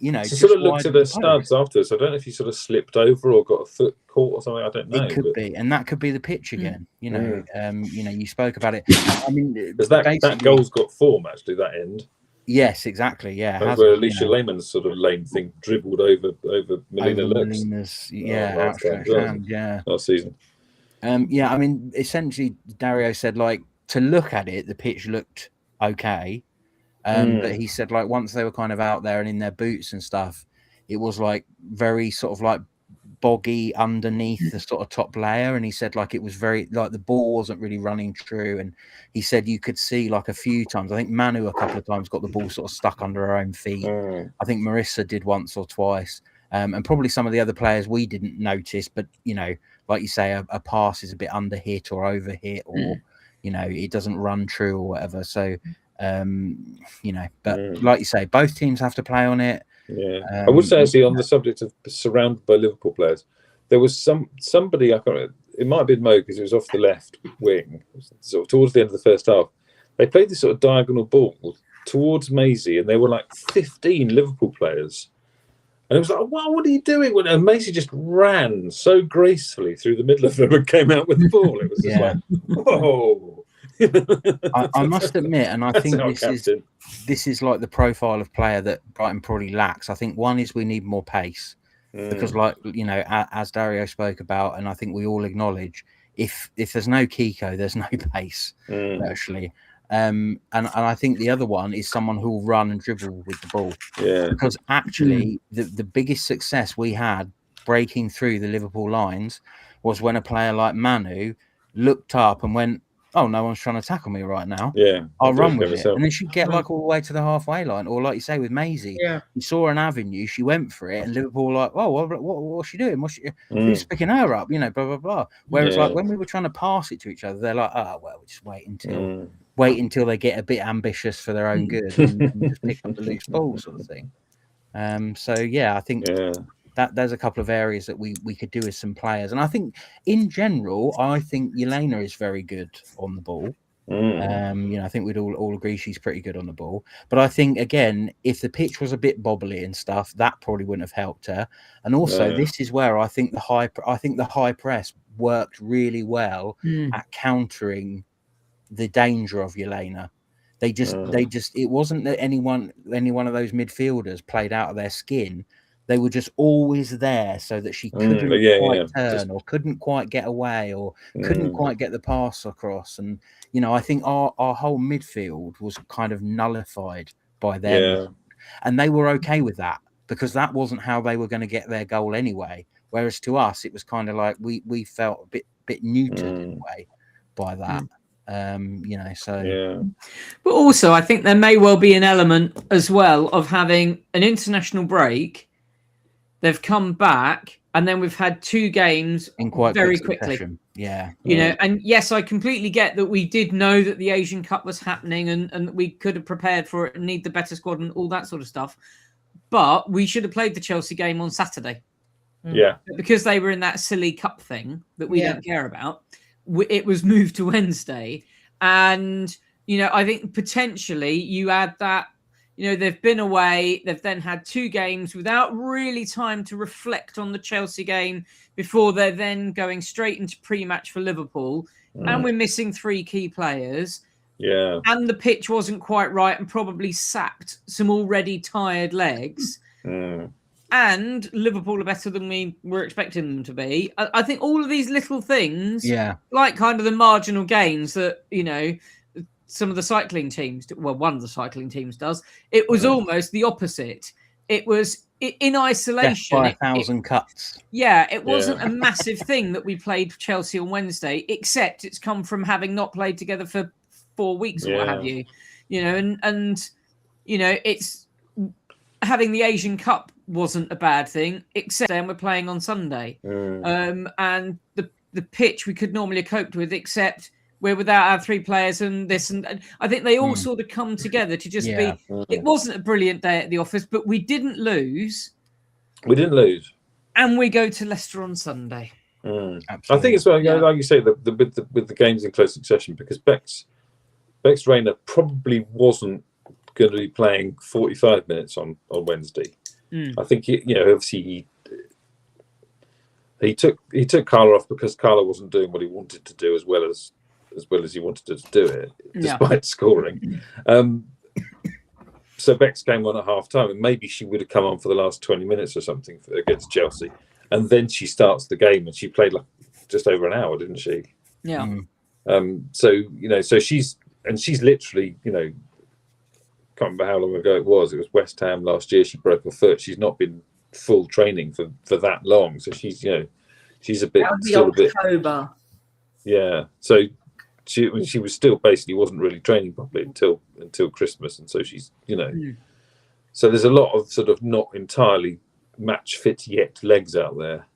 She sort of looked at the studs afterwards. I don't know if he sort of slipped over or got a foot caught or something. I don't know. It could be, and that could be the pitch again. You spoke about it. I mean, that goal's got form actually. That end. Yes, exactly. Yeah, that's where Alicia Lehmann's sort of lame thing dribbled over Melina Lux. Outstretched hand, last season. I mean, essentially, Dario said, like, to look at it, the pitch looked okay. But he said, like, once they were kind of out there and in their boots and stuff, it was like very sort of like boggy underneath the sort of top layer. And he said, like, it was very, like, the ball wasn't really running true. And he said you could see, like, a few times, I think Manu a couple of times got the ball sort of stuck under her own feet. I think Marissa did once or twice. And probably some of the other players we didn't notice, but, like you say, a pass is a bit under hit or over hit, or, it doesn't run true or whatever. So, but like you say, both teams have to play on it. I would say, actually, on the subject of surrounded by Liverpool players, there was somebody, I can't remember, it might have been Mo, because it was off the left wing, sort of towards the end of the first half. They played this sort of diagonal ball towards Maisie, and there were like 15 Liverpool players. And it was like, wow, what are you doing? And Maisie just ran so gracefully through the middle of them and came out with the ball. It was just like, whoa. I must admit, and I think this is like the profile of player that Brighton probably lacks. I think one is we need more pace, because, like, as Dario spoke about, and I think we all acknowledge, if there's no Kiko, there's no pace actually. And I think the other one is someone who will run and dribble with the ball. Because actually, the biggest success we had breaking through the Liverpool lines was when a player like Manu looked up and went, oh, no one's trying to tackle me right now. I'll run with it. And then she'd get like all the way to the halfway line. Or like you say with Maisie, you saw an avenue, she went for it, and Liverpool like, oh, what's she doing? Who's picking her up? Blah, blah, blah. Whereas like when we were trying to pass it to each other, they're like, oh, well, we'll just wait until they get a bit ambitious for their own good and just pick up the loose ball sort of thing. I think that there's a couple of areas that we could do with some players. And I think in general, I think Yelena is very good on the ball. I think we'd all agree she's pretty good on the ball. But I think, again, if the pitch was a bit bobbly and stuff, that probably wouldn't have helped her. And also, this is where I think the high press worked really well at countering the danger of Yelena. It wasn't that any one of those midfielders played out of their skin. They were just always there so that she couldn't quite turn or couldn't quite get away or couldn't quite get the pass across. And, I think our whole midfield was kind of nullified by them. And they were okay with that, because that wasn't how they were going to get their goal anyway. Whereas to us, it was kind of like we felt a bit neutered in a way by that. But also, I think there may well be an element as well of having an international break. They've come back, and then we've had 2 games in quite very quickly. Yeah. And yes, I completely get that we did know that the Asian Cup was happening and we could have prepared for it and need the better squad and all that sort of stuff. But we should have played the Chelsea game on Saturday. Yeah. But because they were in that silly cup thing that we Yeah. don't care about, it was moved to Wednesday. And, you know, I think potentially you add that, you know, they've been away. They've then had 2 games without really time to reflect on the Chelsea game before they're then going straight into pre-match for Liverpool. And we're missing 3 key players. Yeah. And the pitch wasn't quite right and probably sapped some already tired legs. And Liverpool are better than we were expecting them to be. I think all of these little things, like kind of the marginal gains that, you know, some of the cycling teams, well, one of the cycling teams does, it was almost the opposite. It was in isolation. Death by 1,000 cuts. Yeah, it wasn't a massive thing that we played Chelsea on Wednesday, except it's come from having not played together for 4 weeks or what have you. You know, and you know, it's having the Asian Cup wasn't a bad thing, except then we're playing on Sunday. And the pitch we could normally have coped with, except we're without our 3 players and this. And I think they all sort of come together to just be, it wasn't a brilliant day at the office, but we didn't lose. We didn't lose. And we go to Leicester on Sunday. I think it's like you say, with the games in close succession, because Bex Rayner probably wasn't going to be playing 45 minutes on Wednesday. I think obviously he took Carla off because Carla wasn't doing what he wanted to do as well as he wanted to do it, despite scoring. So Bex came on at half time, and maybe she would have come on for the last 20 minutes or something against Chelsea, and then she starts the game, and she played like just over an hour, didn't she? Yeah. So she's literally, can't remember how long ago it was. It was West Ham last year. She broke her foot. She's not been full training for that long, so she's she's a bit still October. So she was still basically wasn't really training properly until Christmas, and so she's so there's a lot of sort of not entirely match fit yet legs out there,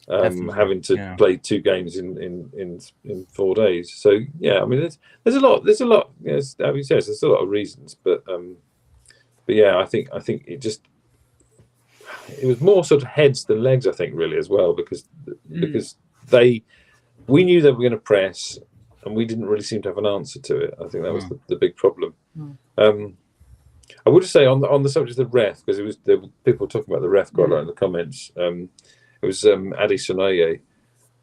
having to play 2 games in 4 days. So I mean there's a lot there's a lot there's a lot of reasons, but I think it was more sort of heads than legs, I think, really, as well, because we knew they were going to press, and we didn't really seem to have an answer to it. I think that was the big problem. I would say on the subject of the ref, because there were people talking about the ref quite a lot in the comments. It was Adi Sonaye,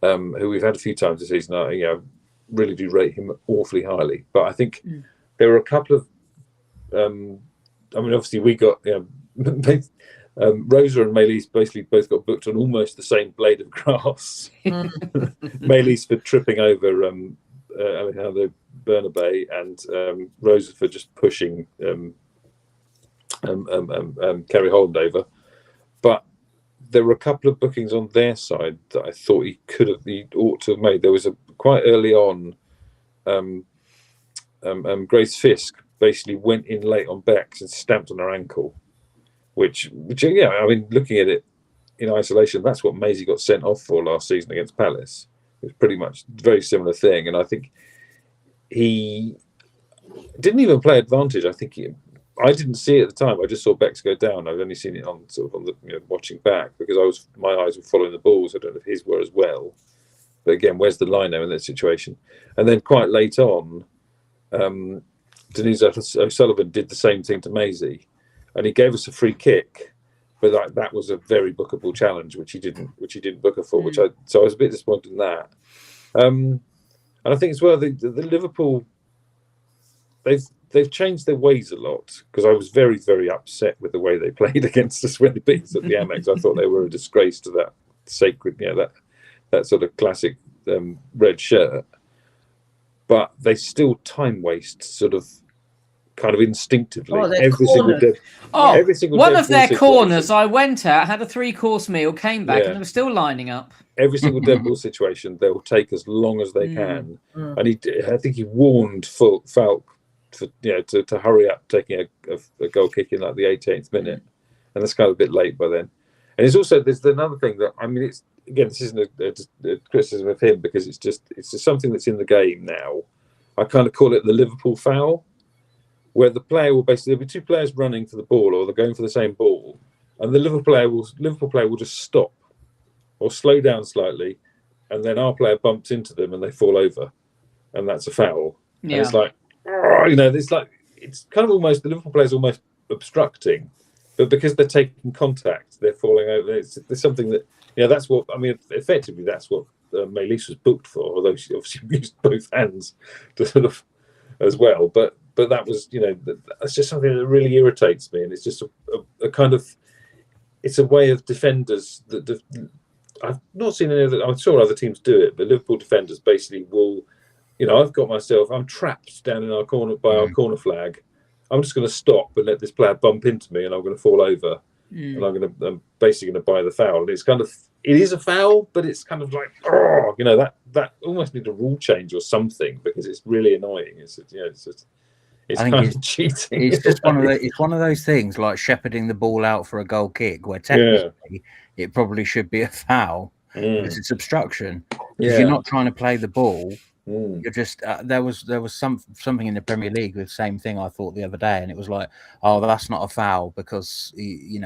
who we've had a few times this season. I really do rate him awfully highly, but I think there were a couple of. I mean, obviously we got Rosa and Maylis basically both got booked on almost the same blade of grass. Maylis for tripping over Alejandro Bernabé, and Rosa for just pushing Kerry Holland over. But there were a couple of bookings on their side that I thought he ought to have made. There was a quite early on. Grace Fisk basically went in late on Bex and stamped on her ankle, which I mean, looking at it in isolation, that's what Maisie got sent off for last season against Palace. It was pretty much a very similar thing, and I think he didn't even play advantage. I think I didn't see it at the time. I just saw Bex go down. I've only seen it on the watching back, because my eyes were following the balls. I don't know if his were as well. But again, where's the lino in that situation? And then quite late on, Denise O'Sullivan did the same thing to Maisie, and he gave us a free kick, but that was a very bookable challenge, which he didn't book her for. So I was a bit disappointed in that. And I think as well the Liverpool, they've changed their ways a lot, because I was very, very upset with the way they played against us when they beat us at the Amex. I thought they were a disgrace to that sacred, that sort of classic red shirt. But they still time waste sort of kind of instinctively. Every single one of their corners I went at had a 3-course meal, came back, and they were still lining up. Every single dead ball situation, they'll take as long as they can. And I think he warned Falk to hurry up taking a goal kick in like the 88th minute, and that's kind of a bit late by then. And there's another thing that, I mean, it's, again, this isn't a criticism of him, because it's just something that's in the game now. I kind of call it the Liverpool foul, where the player will basically, there'll be 2 players running for the ball, or they're going for the same ball, and the Liverpool player will just stop or slow down slightly, and then our player bumps into them and they fall over, and that's a foul. And it's like, it's kind of almost, the Liverpool players almost obstructing, but because they're taking contact, they're falling over. There's something that, that's what, I mean, effectively that's what Maylis was booked for, although she obviously used both hands to sort of as well. But that was, that's just something that really irritates me, and it's just a kind of, it's a way of defenders that I've not seen any other. I'm sure other teams do it, but Liverpool defenders basically will. I'm trapped down in our corner by our corner flag. I'm just going to stop and let this player bump into me, and I'm going to fall over, and I'm basically going to buy the foul. And it's kind of, it is a foul, but it's kind of like, that almost needs a rule change or something, because it's really annoying. It's kind of cheating. It's just one of those things like shepherding the ball out for a goal kick, where technically it probably should be a foul because it's obstruction. Because you're not trying to play the ball. You're just there was something in the Premier League with the same thing I thought the other day, and it was like, oh, that's not a foul because he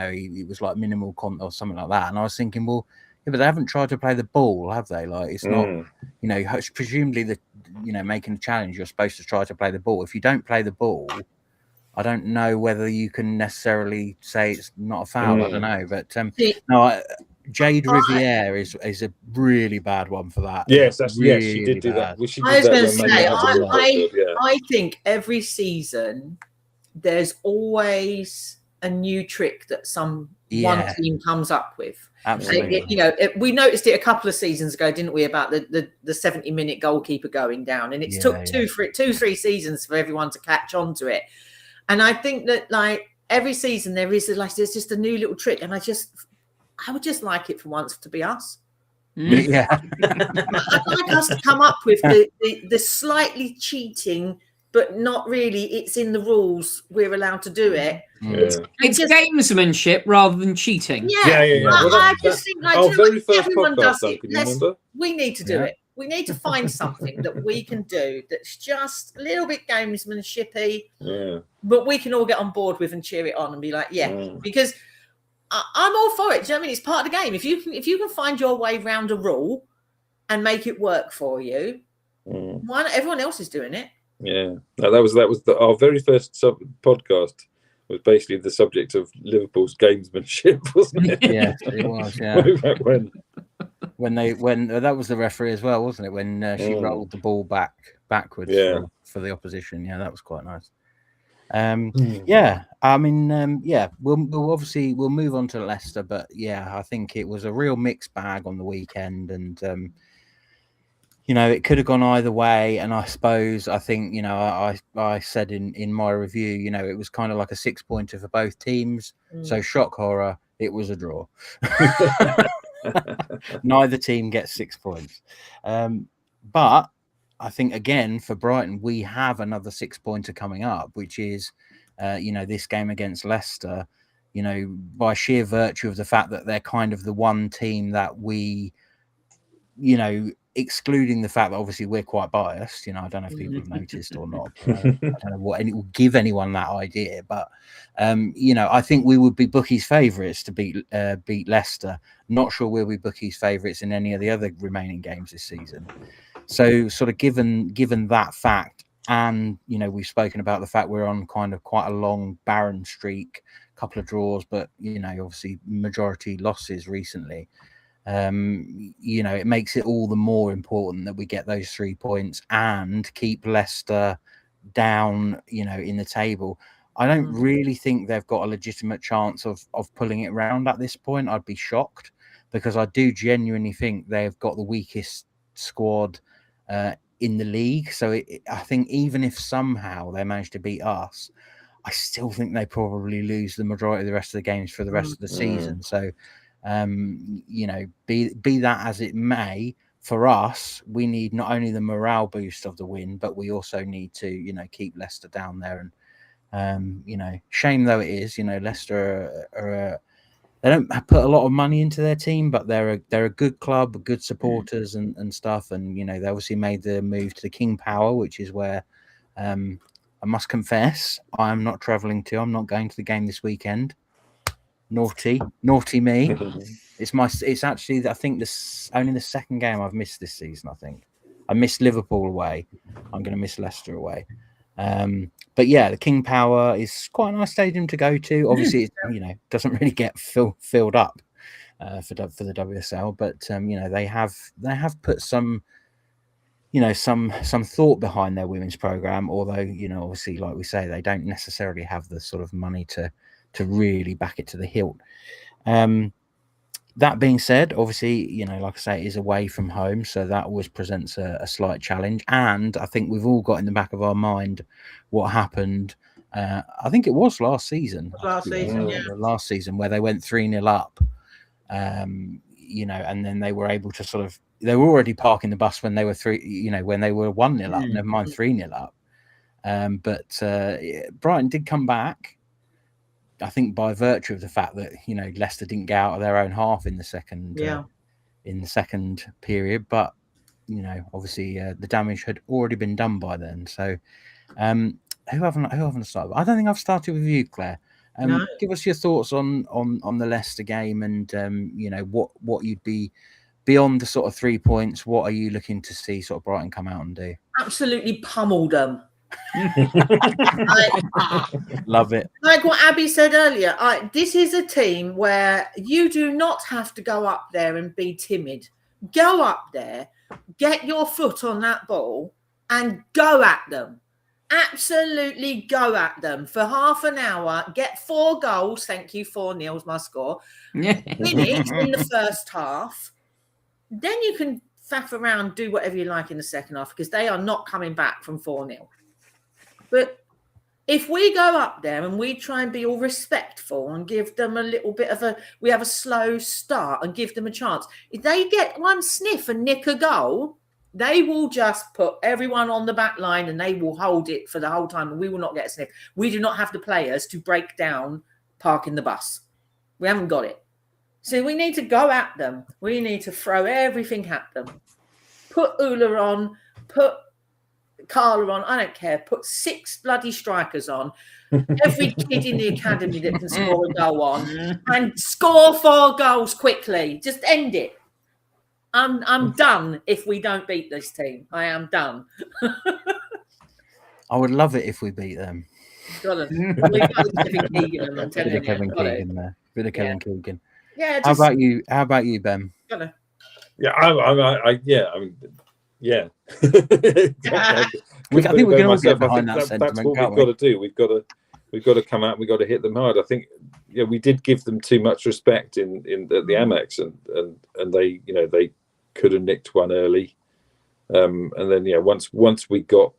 was like minimal contact or something like that. And I was thinking, well, yeah, but they haven't tried to play the ball, have they? Like, it's not, presumably making a challenge, you're supposed to try to play the ball. If you don't play the ball, I don't know whether you can necessarily say it's not a foul. I don't know, but Jade Riviere is a really bad one for that. Yes, she did do that. I was going to say, I think every season there's always a new trick that one team comes up with. Absolutely. We noticed it a couple of seasons ago, didn't we, about the 70-minute goalkeeper going down, and it took 2-3 seasons for everyone to catch on to it. And I think that like every season there's just a new little trick, and I would just like it for once to be us. Yeah. I'd like us to come up with the slightly cheating, but not really. It's in the rules. We're allowed to do it. It's gamesmanship rather than cheating. I just think like our very first everyone podcast, does it. can you remember? We need to do it. We need to find something that we can do that's just a little bit gamesmanshipy, but we can all get on board with and cheer it on and be like, because I'm all for it. Do you know what I mean? It's part of the game. If you can find your way around a rule and make it work for you, why not? Everyone else is doing it. Yeah, no, that was our very first podcast was basically the subject of Liverpool's gamesmanship, wasn't it? Yes, it was. Yeah. when that was the referee as well, wasn't it? When she rolled the ball backwards for the opposition. Yeah, that was quite nice. I mean, we'll obviously move on to Leicester, but I think it was a real mixed bag on the weekend, and it could have gone either way. And I think I said in my review, it was kind of like a 6-pointer for both teams. So shock horror, it was a draw. Neither team gets 6 points, but I think, again, for Brighton, we have another 6-pointer coming up, which is, this game against Leicester, by sheer virtue of the fact that they're kind of the one team that we, excluding the fact that obviously we're quite biased, I don't know if people have noticed or not. I don't know what it will give anyone that idea, but, I think we would be bookies' favourites to beat Leicester. Not sure we'll be bookies' favourites in any of the other remaining games this season. So sort of given that fact, and we've spoken about the fact we're on kind of quite a long barren streak, a couple of draws, but obviously majority losses recently. It makes it all the more important that we get those 3 points and keep Leicester down, in the table. I don't really think they've got a legitimate chance of pulling it round at this point. I'd be shocked, because I do genuinely think they've got the weakest squad in the league. So I think even if somehow they manage to beat us, I still think they probably lose the majority of the rest of the games for the rest of the season. So, be that as it may, for us, we need not only the morale boost of the win, but we also need to, keep Leicester down there. And, shame though it is, Leicester they don't put a lot of money into their team, but they're a good club, good supporters and stuff. And, they obviously made the move to the King Power, which is where I must confess I'm not travelling to. I'm not going to the game this weekend. Naughty me. It's actually, I think, only the second game I've missed this season. I think I missed Liverpool away. I'm going to miss Leicester away. But yeah, the King Power is quite a nice stadium to go to. Obviously, it doesn't really get filled up for the WSL, but they have put some thought behind their women's program. Although obviously, like we say, they don't necessarily have the sort of money to really back it to the hilt. That being said, obviously, like I say, it is away from home, so that always presents a slight challenge. And I think we've all got in the back of our mind what happened. I think it was last season. Last season, where they went 3-0 up, and then they were able to they were already parking the bus when they were 1-0 up, never mind 3-0 up. But Brighton did come back. I think by virtue of the fact that Leicester didn't get out of their own half in the second period, but obviously the damage had already been done by then. So who haven't I started? I don't think I've started with you, Claire. No. Give us your thoughts on the Leicester game, and what you'd be beyond the sort of 3 points. What are you looking to see sort of Brighton come out and do? Absolutely pummeled them. Love it. Like what Abby said earlier, this is a team where you do not have to go up there and be timid. Go up there, get your foot on that ball, and go at them. Absolutely go at them for half an hour. Get 4 goals. Thank you. 4-0's my score. Win it in the first half. Then you can faff around, do whatever you like in the second half, because they are not coming back from 4-0. But if we go up there and we try and be all respectful and give them a little bit of we have a slow start and give them a chance. If they get one sniff and nick a goal, they will just put everyone on the back line and they will hold it for the whole time, and we will not get a sniff. We do not have the players to break down parking the bus. We haven't got it. So we need to go at them. We need to throw everything at them. Put Ula on, put Carla on, I don't care. Put 6 bloody strikers on. Every kid in the academy that can score a goal on, and score 4 goals quickly. Just end it. I'm done if we don't beat this team. I am done. I would love it if we beat them. Got it. We've got Kevin Keegan, I'm telling you. Bit of Kevin Keegan there. Bit of Kevin Keegan. Yeah. How about you, Ben? Yeah, I mean, yeah. I think we can all get behind that sentiment. That's what we've got to do. We've got to come out. We've got to hit them hard. I think we did give them too much respect in the Amex, and they could have nicked one early, and then once we got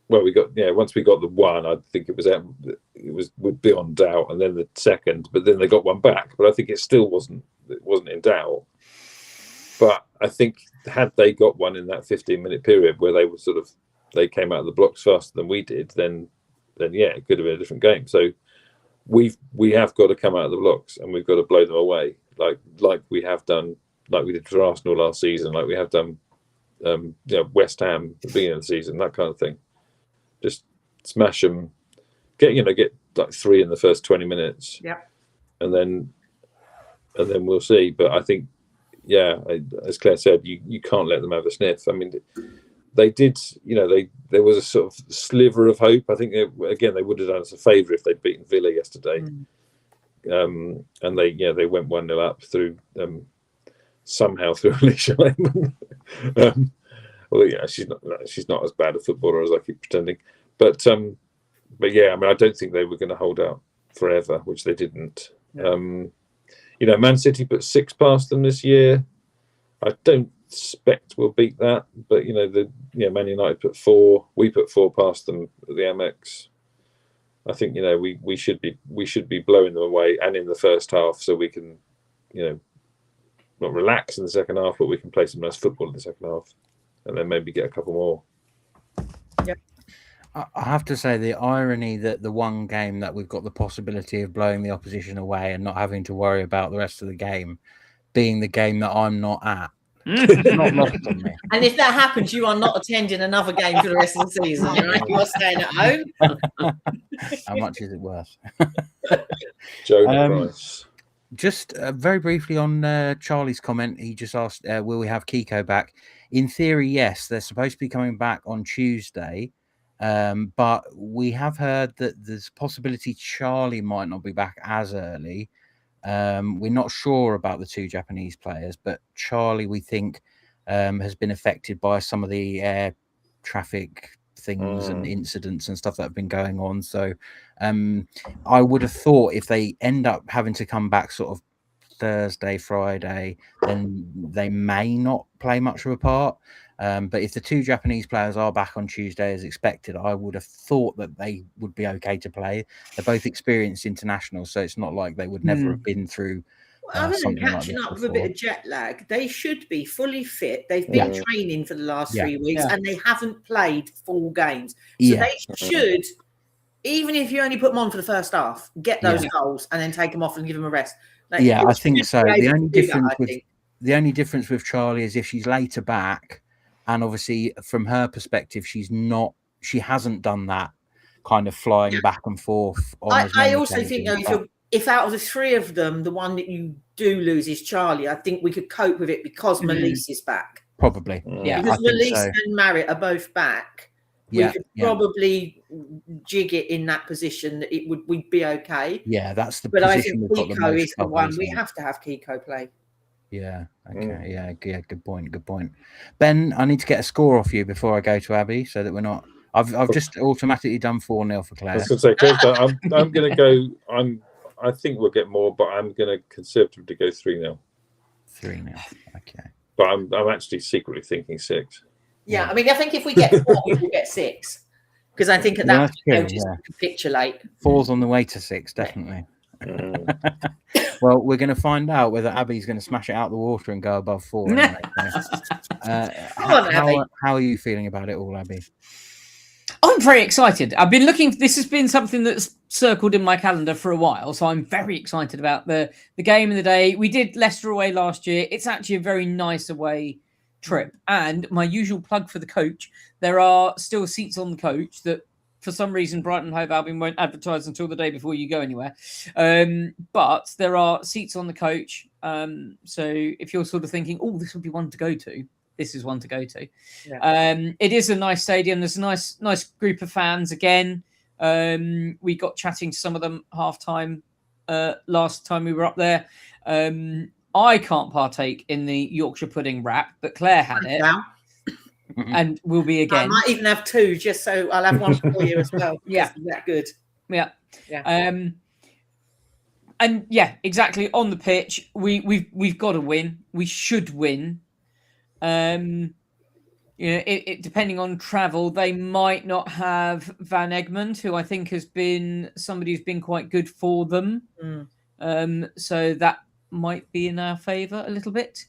the one, I think it was beyond doubt, and then the second, but then they got one back. But I think it still wasn't in doubt. But I think had they got one in that 15-minute period where they came out of the blocks faster than we did, then it could have been a different game. So we have got to come out of the blocks, and we've got to blow them away, like we have done, like we did for Arsenal last season, like we have done West Ham at the beginning of the season, that kind of thing. Just smash them, get like 3 in the first 20 minutes, and then we'll see. But I think, as Claire said, you can't let them have a sniff. I mean, they did, there was a sort of sliver of hope. I think they would have done us a favour if they'd beaten Villa yesterday. And they went 1-0 up through somehow through Alicia Lehmann. She's not as bad a footballer as I keep pretending. But yeah, I mean, I don't think they were going to hold out forever, which they didn't. Man City put 6 past them this year. I don't expect we'll beat that, but Man United put 4. We put 4 past them at the Amex. I think we should be blowing them away, and in the first half, so we can not relax in the second half, but we can play some nice football in the second half, and then maybe get a couple more. Yeah. I have to say, the irony that the one game that we've got the possibility of blowing the opposition away and not having to worry about the rest of the game being the game that I'm not at. It's not lost on me. And if that happens, you are not attending another game for the rest of the season. Right? You are staying at home. How much is it worth? Joe Price. Just very briefly on Charlie's comment, he just asked, will we have Kiko back? In theory, yes. They're supposed to be coming back on Tuesday, but we have heard that there's a possibility Charlie might not be back as early. We're not sure about the 2 Japanese players, but Charlie, we think, has been affected by some of the air traffic things and incidents and stuff that have been going on. So I would have thought if they end up having to come back sort of Thursday, Friday, then they may not play much of a part. But if the 2 Japanese players are back on Tuesday as expected, I would have thought that they would be okay to play. They're both experienced internationals, so it's not like they would never have been through Other than something like catching this up with a before. bit of jet lag, they should be fully fit. They've been training for the last 3 weeks and they haven't played full games. So they should, even if you only put them on for the first half, get those goals and then take them off and give them a rest. Like, I think so. The only that, difference with Charlie is if she's later back, and obviously from her perspective, she hasn't done that kind of flying back and forth. I also think if out of the 3 of them, the one that you do lose is Charlie, I think we could cope with it because Melise is back. Probably, because Melise and Marit are both back. We could probably jig it in that position that we'd be okay. Yeah, that's the but position. I think Kiko is the one we have to have Kiko play. Yeah. Okay. Yeah. Good point. Ben, I need to get a score off you before I go to Abby, so that we're not. I've just automatically done 4-0 for Claire. I was going to say, Claire, I'm going to go. I think we'll get more, but I'm going to conservatively go 3-0. 3-0. Okay. But I'm actually secretly thinking 6. Yeah, I mean, I think if we get 4, we will get 6. Because I think at that point, they'll just capitulate. 4's on the way to 6, definitely. Well, we're going to find out whether Abby's going to smash it out the water and go above 4. Anyway. How are you feeling about it all, Abby? I'm very excited. I've been looking. This has been something that's circled in my calendar for a while, so I'm very excited about the game of the day. We did Leicester away last year. It's actually a very nice away trip. And my usual plug for the coach, there are still seats on the coach that for some reason Brighton Hove Albion won't advertise until the day before you go anywhere. But there are seats on the coach. So if you're sort of thinking, oh, this would be one to go to, this is one to go to. It is a nice stadium. There's a nice group of fans again. We got chatting to some of them half-time last time we were up there. I can't partake in the Yorkshire pudding wrap, but Claire had it. And will be again. I might even have 2, just so I'll have one for you as well. Yeah, that good. Yeah. And yeah, exactly. On the pitch, we've got to win. We should win. It depending on travel, they might not have Van Egmond, who I think has been somebody who's been quite good for them. So that might be in our favour a little bit.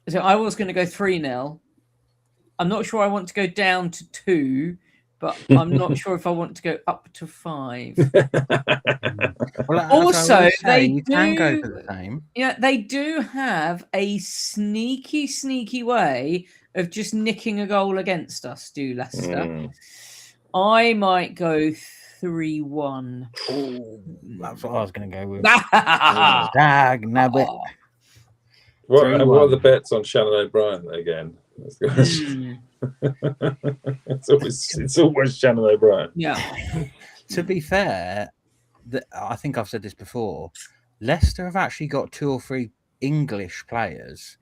So I was going to go 3-0. I'm not sure I want to go down to 2, but I'm not sure if I want to go up to 5. Well, also, they can go for the same. Yeah, they do have a sneaky way of just nicking a goal against us, do Leicester. I might go 3-1. Oh, that's what I was going to go with. Dag nabbit. What are the bets on Shannon O'Brien again? It's always Shannon O'Brien. Yeah. To be fair, I think I've said this before. Leicester have actually got 2 or 3 English players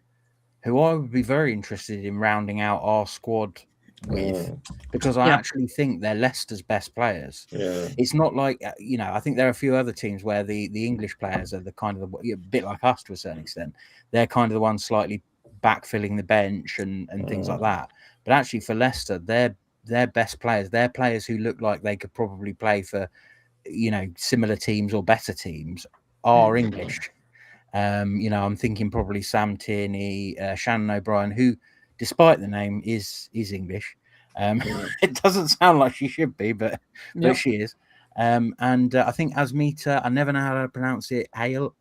who I would be very interested in rounding out our squad with, because I actually think they're Leicester's best players. It's not like I think there are a few other teams where the English players are the kind of a bit like us to a certain extent. They're kind of the ones slightly backfilling the bench and things like that. But actually for Leicester, they're best players. They're players who look like they could probably play for similar teams or better teams are English. I'm thinking probably Sam Tierney, Shannon O'Brien, who, despite the name, is English. It doesn't sound like she should be, but she is. And I think Asmita, I never know how to pronounce it. Aile,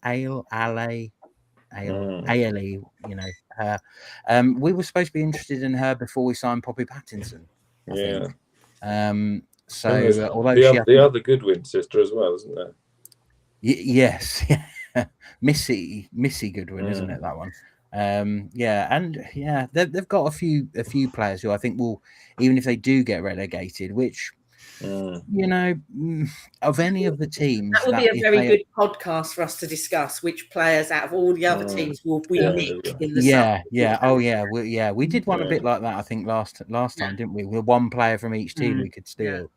we were supposed to be interested in her before we signed Poppy Pattinson. I think. So although the other Goodwin sister as well, isn't there? Yes, yeah. Missy Goodwin, isn't it, that one? Yeah, and yeah, they've got a few players who I think will, even if they do get relegated, which of any of the teams, That will be a very good podcast for us to discuss which players out of all the other teams will we nick in the summer. We did one a bit like that, I think, last time, didn't we? With one player from each team we could steal.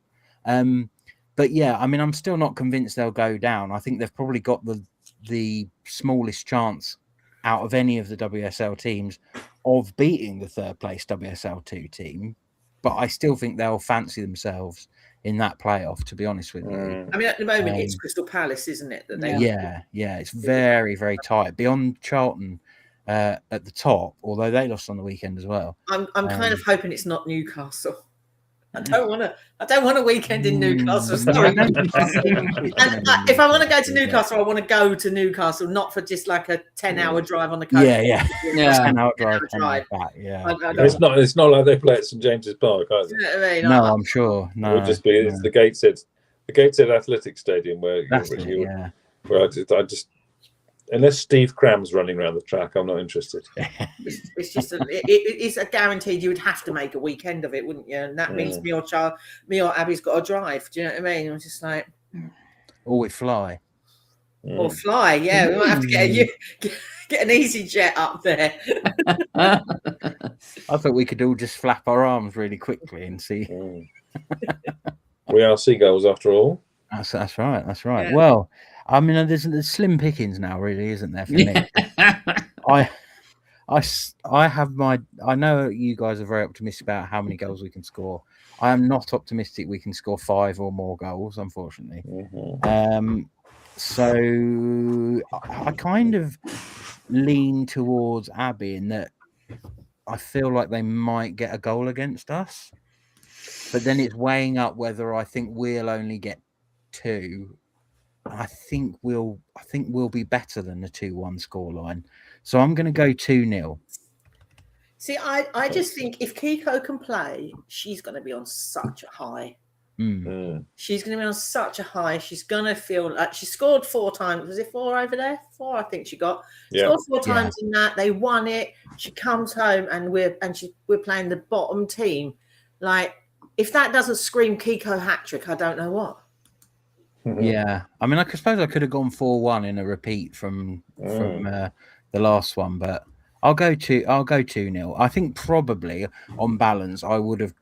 But yeah, I mean, I'm still not convinced they'll go down. I think they've probably got the smallest chance out of any of the WSL teams of beating the third place WSL2 team. But I still think they'll fancy themselves in that playoff, to be honest with you. I mean, at the moment, it's Crystal Palace, isn't it? That they it's very, very tight. Beyond Charlton at the top, although they lost on the weekend as well. I'm kind of hoping it's not Newcastle. I don't want a weekend in Newcastle. Sorry. And if I want to go to Newcastle, I want to go to Newcastle, not for just like a 10-hour drive on the coast. Yeah. 10-hour drive. Back, It's not like they play at St James's Park, either. You know what I mean? No, I'm sure. No, it would just be it's the Gateshead Athletic Stadium where I just unless Steve Cram's running around the track, I'm not interested. It's just it's a guaranteed you would have to make a weekend of it, wouldn't you? And that means me or Abby's got to drive. Do you know what I mean? I'm just like, or we fly, or fly. Yeah, we might have to get an easy jet up there. I thought we could all just flap our arms really quickly and see. We are seagulls after all. That's right. Yeah. Well, I mean, there's slim pickings now, really, isn't there? For me, I have I know you guys are very optimistic about how many goals we can score. I am not optimistic we can score 5 or more goals, unfortunately. So I kind of lean towards Abby in that I feel like they might get a goal against us, but then it's weighing up whether I think we'll only get 2. I think we'll be better than the 2-1 scoreline. So I'm going to go 2-0. See, I just think if Kiko can play, she's going to be on such a high. She's going to be on such a high. She's going to feel like she scored 4 times. Was it 4 over there? 4, I think she got. Scored 4 times in that. They won it. She comes home and we're playing the bottom team. Like, if that doesn't scream Kiko hat trick, I don't know what. Yeah, I mean, I suppose I could have gone 4-1 in a repeat from the last one, but I'll go 2-0. I think probably on balance, I would have,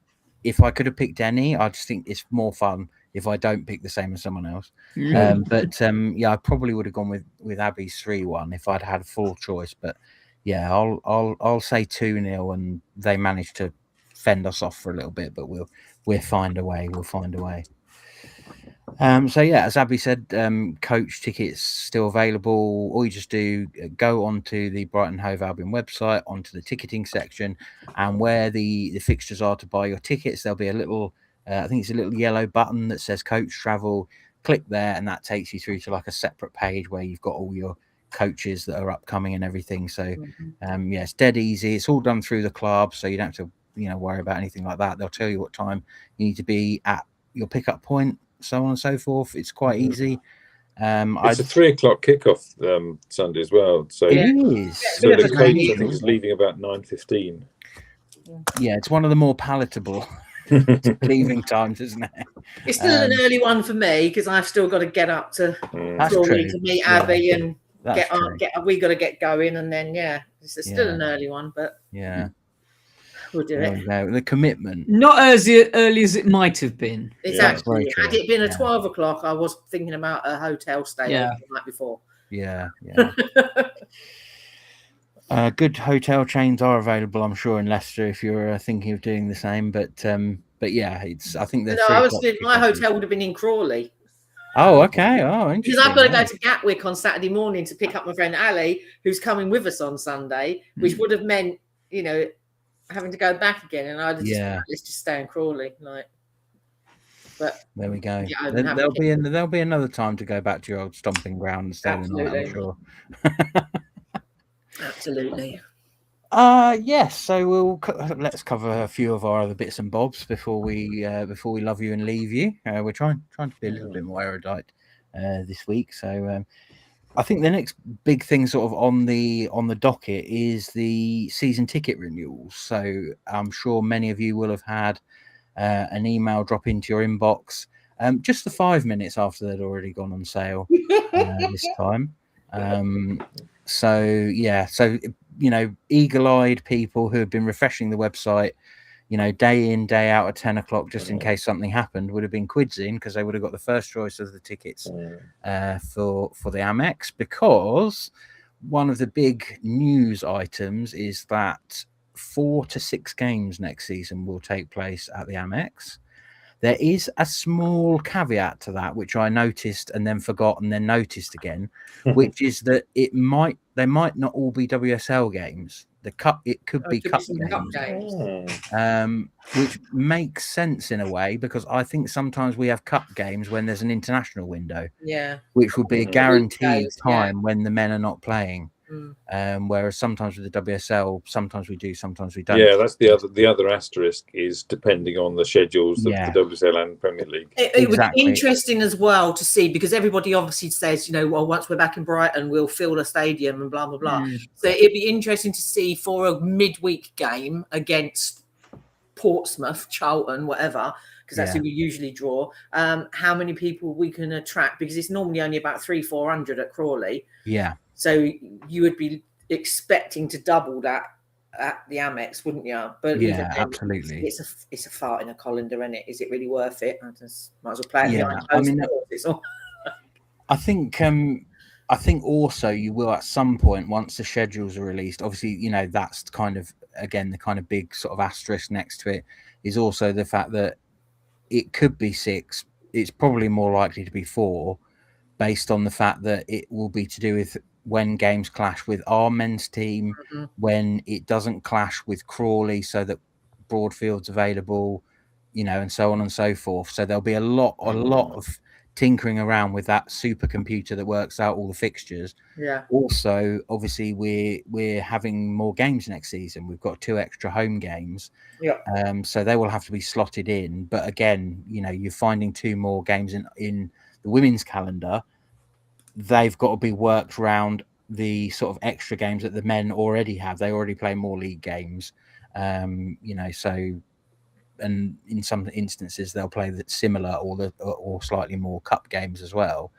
if I could have picked any. I just think it's more fun if I don't pick the same as someone else. But I probably would have gone with Abby's 3-1 if I'd had a full choice. But yeah, I'll say 2-0, and they managed to fend us off for a little bit, but we'll find a way. We'll find a way. So yeah, as Abby said, coach tickets still available. All you just do, go onto the Brighton Hove Albion website, onto the ticketing section, and where the fixtures are to buy your tickets, there'll be a little, I think it's a little yellow button that says Coach Travel. Click there, and that takes you through to like a separate page where you've got all your coaches that are upcoming and everything. So it's dead easy. It's all done through the club, so you don't have to worry about anything like that. They'll tell you what time you need to be at your pickup point, so on and so forth. It's quite easy. It's a 3:00 kickoff Sunday as well. So it is. So the coach, I think, is leaving about 9:15. Yeah, it's one of the more palatable leaving times, isn't it? It's still an early one for me because I've still got to get up to meet Abby and we got to get going, and then it's still an early one, but we'll do it. The commitment. Not as early as it might have been. Exactly. Had it been 12 o'clock, I was thinking about a hotel stay the night before. Yeah. Good hotel chains are available, I'm sure, in Leicester if you're thinking of doing the same. But yeah, I think my hotel would have been in Crawley. Oh, okay. Oh, interesting. Because I've got to go to Gatwick on Saturday morning to pick up my friend Ali, who's coming with us on Sunday, which would have meant, having to go back again, and I'd let's just stay in Crawley, But there we go. There'll be another time to go back to your old stomping ground and stay the night, I'm sure. Absolutely. Yes. So let's cover a few of our other bits and bobs before we love you and leave you. We're trying to be a little bit more erudite this week. So I think the next big thing sort of on the docket is the season ticket renewals. So I'm sure many of you will have had an email drop into your inbox just the 5 minutes after they'd already gone on sale this time. So yeah, so eagle-eyed people who have been refreshing the website, day in, day out at 10 o'clock, just in case something happened, would have been quidsing, because they would have got the first choice of the tickets for the Amex. Because one of the big news items is that 4 to 6 games next season will take place at the Amex. There is a small caveat to that, which I noticed and then forgot and then noticed again, which is that they might not all be WSL games. It could be cup games. Which makes sense in a way, because I think sometimes we have cup games when there's an international window, which would be a guaranteed time when the men are not playing. Whereas sometimes with the WSL, sometimes we do, sometimes we don't. Yeah, that's the other asterisk, is depending on the schedules of the WSL and Premier League. It would be interesting as well to see, because everybody obviously says, well, once we're back in Brighton, we'll fill the stadium and blah, blah, blah. So it'd be interesting to see for a midweek game against Portsmouth, Charlton, whatever, because that's who we usually draw, how many people we can attract, because it's normally only about 300-400 at Crawley. Yeah. So you would be expecting to double that at the Amex, wouldn't you? But yeah, absolutely. It's a fart in a colander, isn't it? Is it really worth it? I just might as well play it. Yeah, I think also you will at some point, once the schedules are released. Obviously, that's kind of, again, the kind of big sort of asterisk next to it is also the fact that it could be 6. It's probably more likely to be 4, based on the fact that it will be to do with when games clash with our men's team, when it doesn't clash with Crawley, so that Broadfield's available, and so on and so forth. So there'll be a lot of tinkering around with that supercomputer that works out all the fixtures. Yeah. Also, obviously, we're having more games next season. We've got 2 extra home games. Yeah. So they will have to be slotted in. But again, you're finding 2 more games in the women's calendar. They've got to be worked around the sort of extra games that the men already have. They already play more league games, so, and in some instances they'll play that similar or slightly more cup games as well.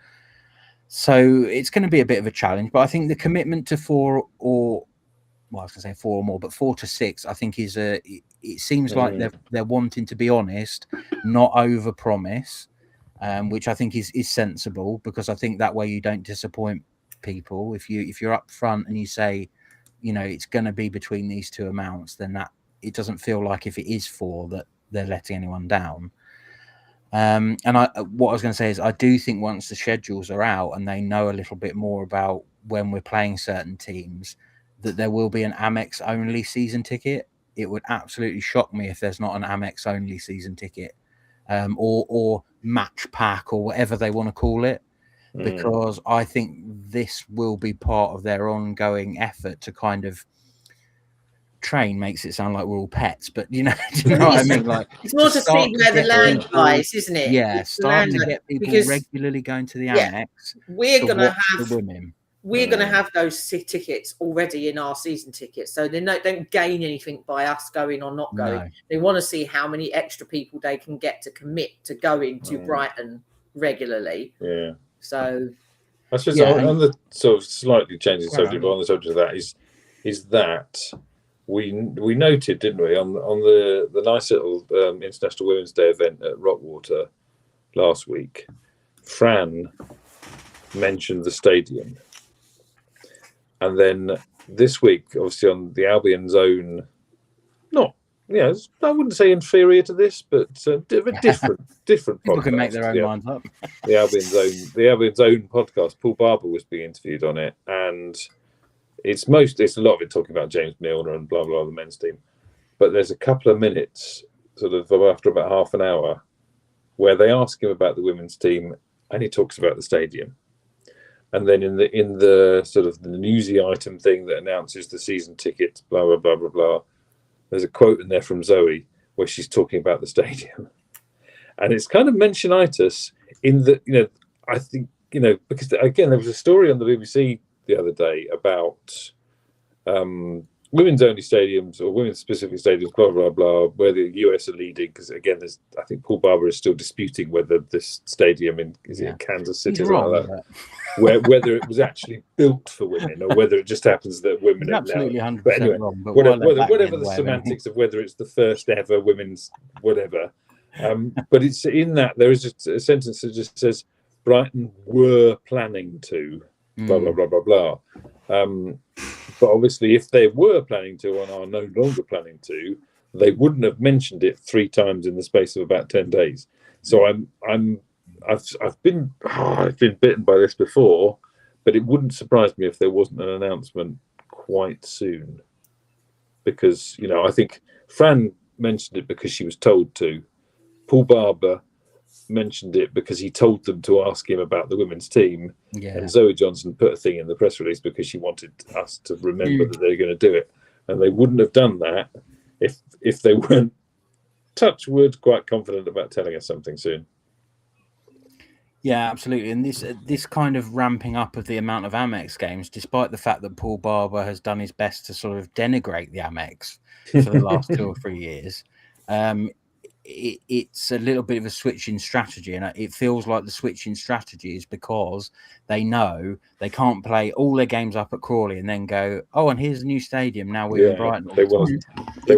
So it's going to be a bit of a challenge, but I think the commitment to 4 or more, but 4 to 6, I think is it seems like they're wanting to be honest, not over promise. Which I think is sensible, because I think that way you don't disappoint people. If you're up front and you say, it's going to be between these 2 amounts, then that it doesn't feel like, if it is 4, that they're letting anyone down. And what I was going to say is, I do think once the schedules are out and they know a little bit more about when we're playing certain teams, that there will be an Amex only season ticket. It would absolutely shock me if there's not an Amex only season ticket. Or match pack, or whatever they want to call it, because I think this will be part of their ongoing effort to kind of train. Makes it sound like we're all pets, but do you know what I mean? Like, it's more to see where the land lies, isn't it? Yeah, start to get people regularly going to the Amex. We're going to have the women. We're going to have those tickets already in our season tickets, so they don't gain anything by us going or not going. No. They want to see how many extra people they can get to commit to going to Brighton regularly. Yeah. So, I suppose on the sort of slightly changing subject, but on the subject of that is that we noted, didn't we, on the nice little International Women's Day event at Rockwater last week, Fran mentioned the stadium. And then this week, obviously, on the Albion's own, I wouldn't say inferior to this, but different People podcast. Can make their own minds up. The Albion's own podcast. Paul Barber was being interviewed on it, and it's a lot of it talking about James Milner and blah blah, the men's team. But there's a couple of minutes, sort of after about half an hour, where they ask him about the women's team, and he talks about the stadium. And then in the sort of the newsy item thing that announces the season tickets, blah blah blah blah blah, there's a quote in there from Zoe where she's talking about the stadium, and it's kind of mentionitis in that I think because again, there was a story on the BBC the other day about women's only stadiums or women's specific stadiums, blah blah blah, where the US are leading. Because again, I think Paul Barber is still disputing whether this stadium in Kansas City, like that, whether it was actually built for women or whether it just happens that women are absolutely now. 100% But anyway, wrong. But whatever the semantics of whether it's the first ever women's whatever, but it's in that there is a sentence that just says Brighton were planning to blah blah blah blah blah. But obviously, if they were planning to and are no longer planning to, they wouldn't have mentioned it 3 times in the space of about 10 days. So I've been bitten by this before, but it wouldn't surprise me if there wasn't an announcement quite soon, because I think Fran mentioned it because she was told to. Paul Barber mentioned it because he told them to ask him about the women's team, and Zoe Johnson put a thing in the press release because she wanted us to remember that they were going to do it, and they wouldn't have done that if they weren't, touch wood, quite confident about telling us something soon. Yeah, absolutely. And this kind of ramping up of the amount of Amex games, despite the fact that Paul Barber has done his best to sort of denigrate the Amex for the last 2 or 3 years, it's a little bit of a switch in strategy, and it feels like the switch in strategy is because they know they can't play all their games up at Crawley and then go, oh, and here's a new stadium, now we're in Brighton. They're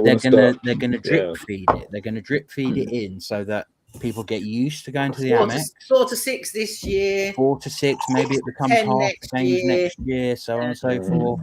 gonna drip feed it. They're gonna drip feed it in so that people get used to going to the Amex. 4 to 6 this year. 4 to 6, maybe it becomes half games next year, so on and so forth.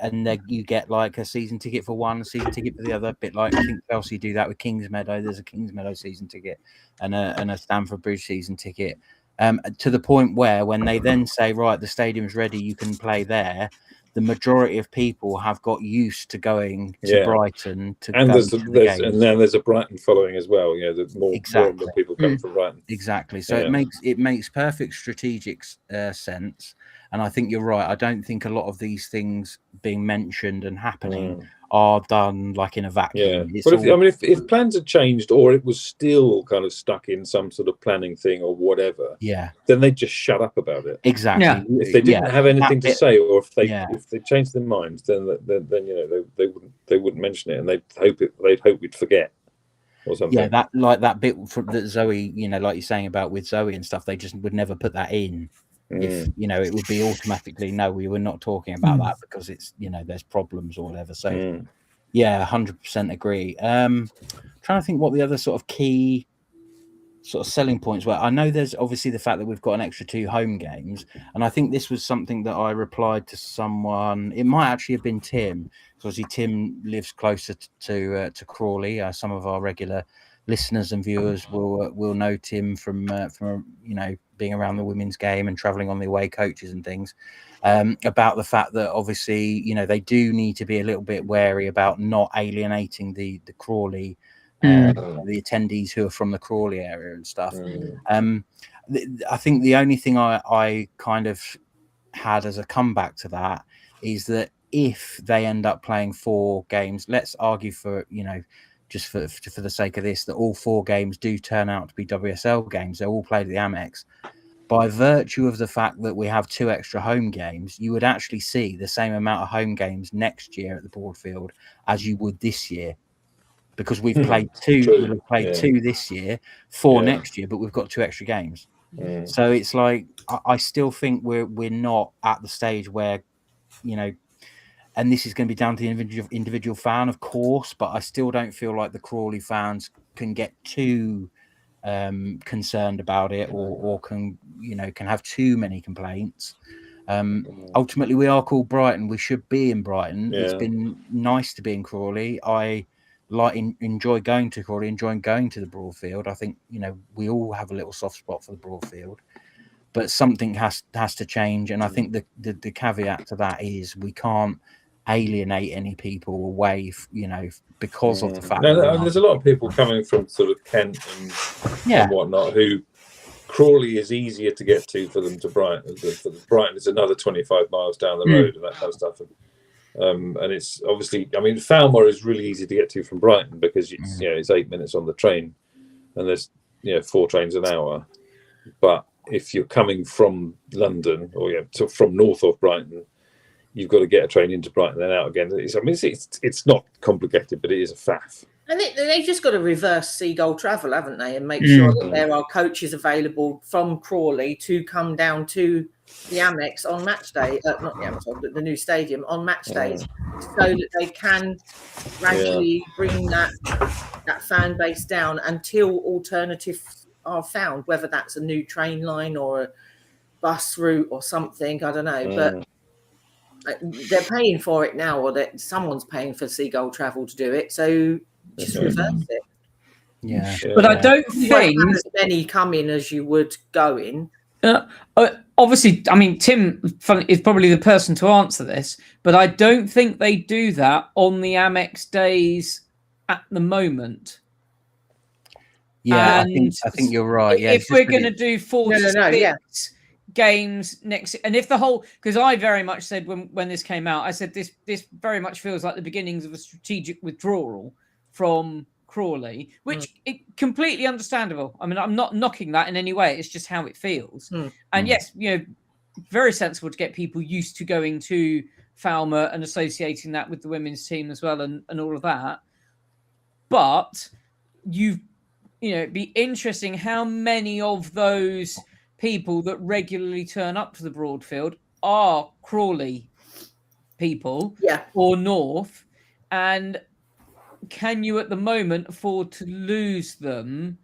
And then you get like a season ticket for one, a season ticket for the other. A bit like I think Chelsea do that with Kingsmeadow. There's a Kingsmeadow season ticket and a Stamford Bridge season ticket. To the point where when they then say, right, the stadium's ready, you can play there, the majority of people have got used to going to Brighton and then there's a Brighton following as well. There's more and more people come from Brighton. Exactly. So it makes perfect strategic sense. And I think you're right. I don't think a lot of these things being mentioned and happening are done like in a vacuum. Yeah. But if plans had changed or it was still kind of stuck in some sort of planning thing or whatever, then they'd just shut up about it. Exactly. Yeah. If they didn't have anything to say, or if they changed their minds, then they wouldn't mention it, and they'd hope we'd forget or something. Yeah, that bit that Zoe, like you're saying about with Zoe and stuff, they just would never put that in. If it would be automatically no, we were not talking about that because it's there's problems or whatever. So 100% agree. Trying to think what the other sort of key sort of selling points were. I know there's obviously the fact that we've got an extra 2 home games, and I think this was something that I replied to someone. It might actually have been Tim, because obviously Tim lives closer to Crawley. Some of our regular listeners and viewers will know Tim from being around the women's game and traveling on the away coaches and things, about the fact that obviously they do need to be a little bit wary about not alienating the Crawley the attendees who are from the Crawley area and stuff. I think the only thing I kind of had as a comeback to that is that if they end up playing 4 games, let's argue for just for the sake of this, that all 4 games do turn out to be WSL games. They're all played at the Amex. By virtue of the fact that we have 2 extra home games, you would actually see the same amount of home games next year at the Broadfield as you would this year, because we've played 2. We've played 2 this year, 4 next year, but we've got 2 extra games. So it's like I still think we're not at the stage where and this is going to be down to the individual fan, of course, but I still don't feel like the Crawley fans can get too concerned about it or can have too many complaints. Ultimately, we are called Brighton. We should be in Brighton. It's been nice to be in Crawley. I enjoy going to Crawley, enjoying going to the Broadfield. I think we all have a little soft spot for the Broadfield, but something has to change. And I think the caveat to that is we can't alienate any people away, because of the fact that there's a lot of people coming from sort of Kent and whatnot who Crawley is easier to get to for them to Brighton. Brighton is another 25 miles down the road and that kind of stuff. And it's obviously, Falmouth is really easy to get to from Brighton because it's 8 minutes on the train, and there's 4 trains an hour. But if you're coming from London or so from north of Brighton, you've got to get a train into Brighton and then out again. It's not complicated, but it is a faff. And they've just got to reverse seagull travel, haven't they? And make sure that there are coaches available from Crawley to come down to the Amex on match day. Not the Amex, but the new stadium on match days, so that they can gradually bring that fan base down until alternatives are found, whether that's a new train line or a bus route or something. I don't know, but they're paying for it now, or that someone's paying for seagull travel to do it. So just reverse it. Yeah. But I don't think as many come in as you would go in. Obviously, I mean, Tim is probably the person to answer this, but I don't think they do that on the Amex days at the moment. Yeah, And I think you're right. Yeah, if we're going to do 4 to 6 games next, and if the whole, because I very much said when this came out, I said this very much feels like the beginnings of a strategic withdrawal from Crawley, which is completely understandable. I mean, I'm not knocking that in any way. It's just how it feels. And yes, very sensible to get people used to going to Falmer and associating that with the women's team as well, and all of that. But it'd be interesting how many of those people that regularly turn up to the Broadfield are Crawley people or North, and can you at the moment afford to lose them?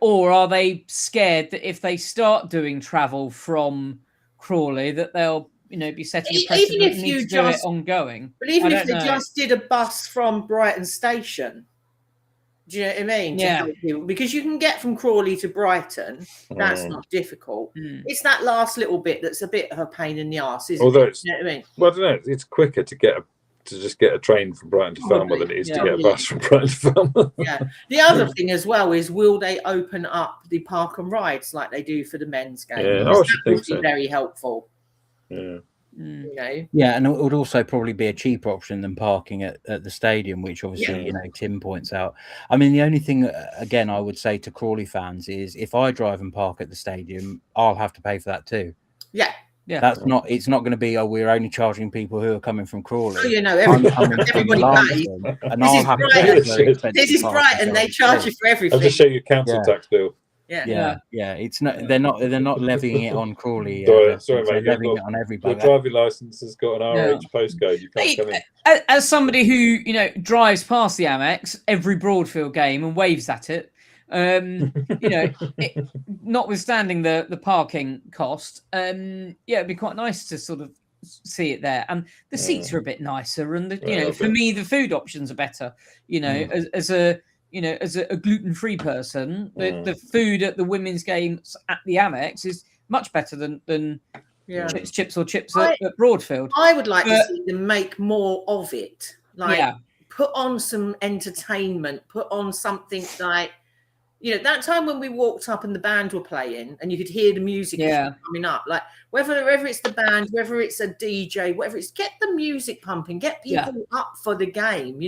Or are they scared that if they start doing travel from Crawley that they'll be setting a precedent even if and you need to do it ongoing? But even if they just did a bus from Brighton Station, do you know what I mean? Yeah. Because you can get from Crawley to Brighton. That's not difficult. It's that last little bit that's a bit of a pain in the arse, isn't it? You know what I mean? Well, I don't know. It's quicker to just get a train from Brighton to Falmer than it is to get a bus from Brighton to Falmer. Yeah. The other thing as well is, will they open up the park and rides like they do for the men's game? Yeah, that would be very helpful. Yeah. Yeah, and it would also probably be a cheaper option than parking at the stadium, which obviously Tim points out. I mean, the only thing again I would say to Crawley fans is, if I drive and park at the stadium, I'll have to pay for that too. Yeah. That's it's not going to be, we're only charging people who are coming from Crawley. Everybody pays. And I'll have to pay very expensive. This is Brighton, they charge you for everything. I'll just show you a council tax bill. Yeah. It's not. They're not levying it on Crawley. Sorry, mate. They're levying it on everybody. Your driving license has got an RH postcode. You can't come in. As somebody who drives past the Amex every Broadfield game and waves at it, notwithstanding the parking cost, it'd be quite nice to sort of see it there, and the seats are a bit nicer, and for me the food options are better. As a gluten-free person, the food at the women's games at the Amex is much better than chips at Broadfield. I would like to see them make more of it. Put on some entertainment, put on something like, that time when we walked up and the band were playing and you could hear the music coming up, like whether it's the band, whether it's a DJ, whatever it's, get the music pumping, get people up for the game,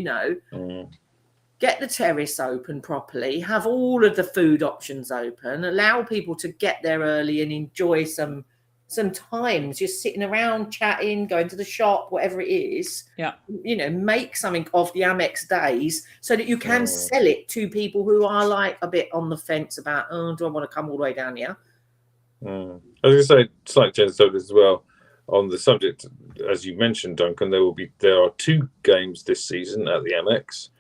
Get the terrace open properly, have all of the food options open, allow people to get there early and enjoy some times just sitting around, chatting, going to the shop, whatever it is. Make something of the Amex days so that you can sell it to people who are like a bit on the fence about, do I want to come all the way down here? I was going to say, it's like Jen said as well, on the subject, as you mentioned, Duncan, there are 2 games this season at the Amex.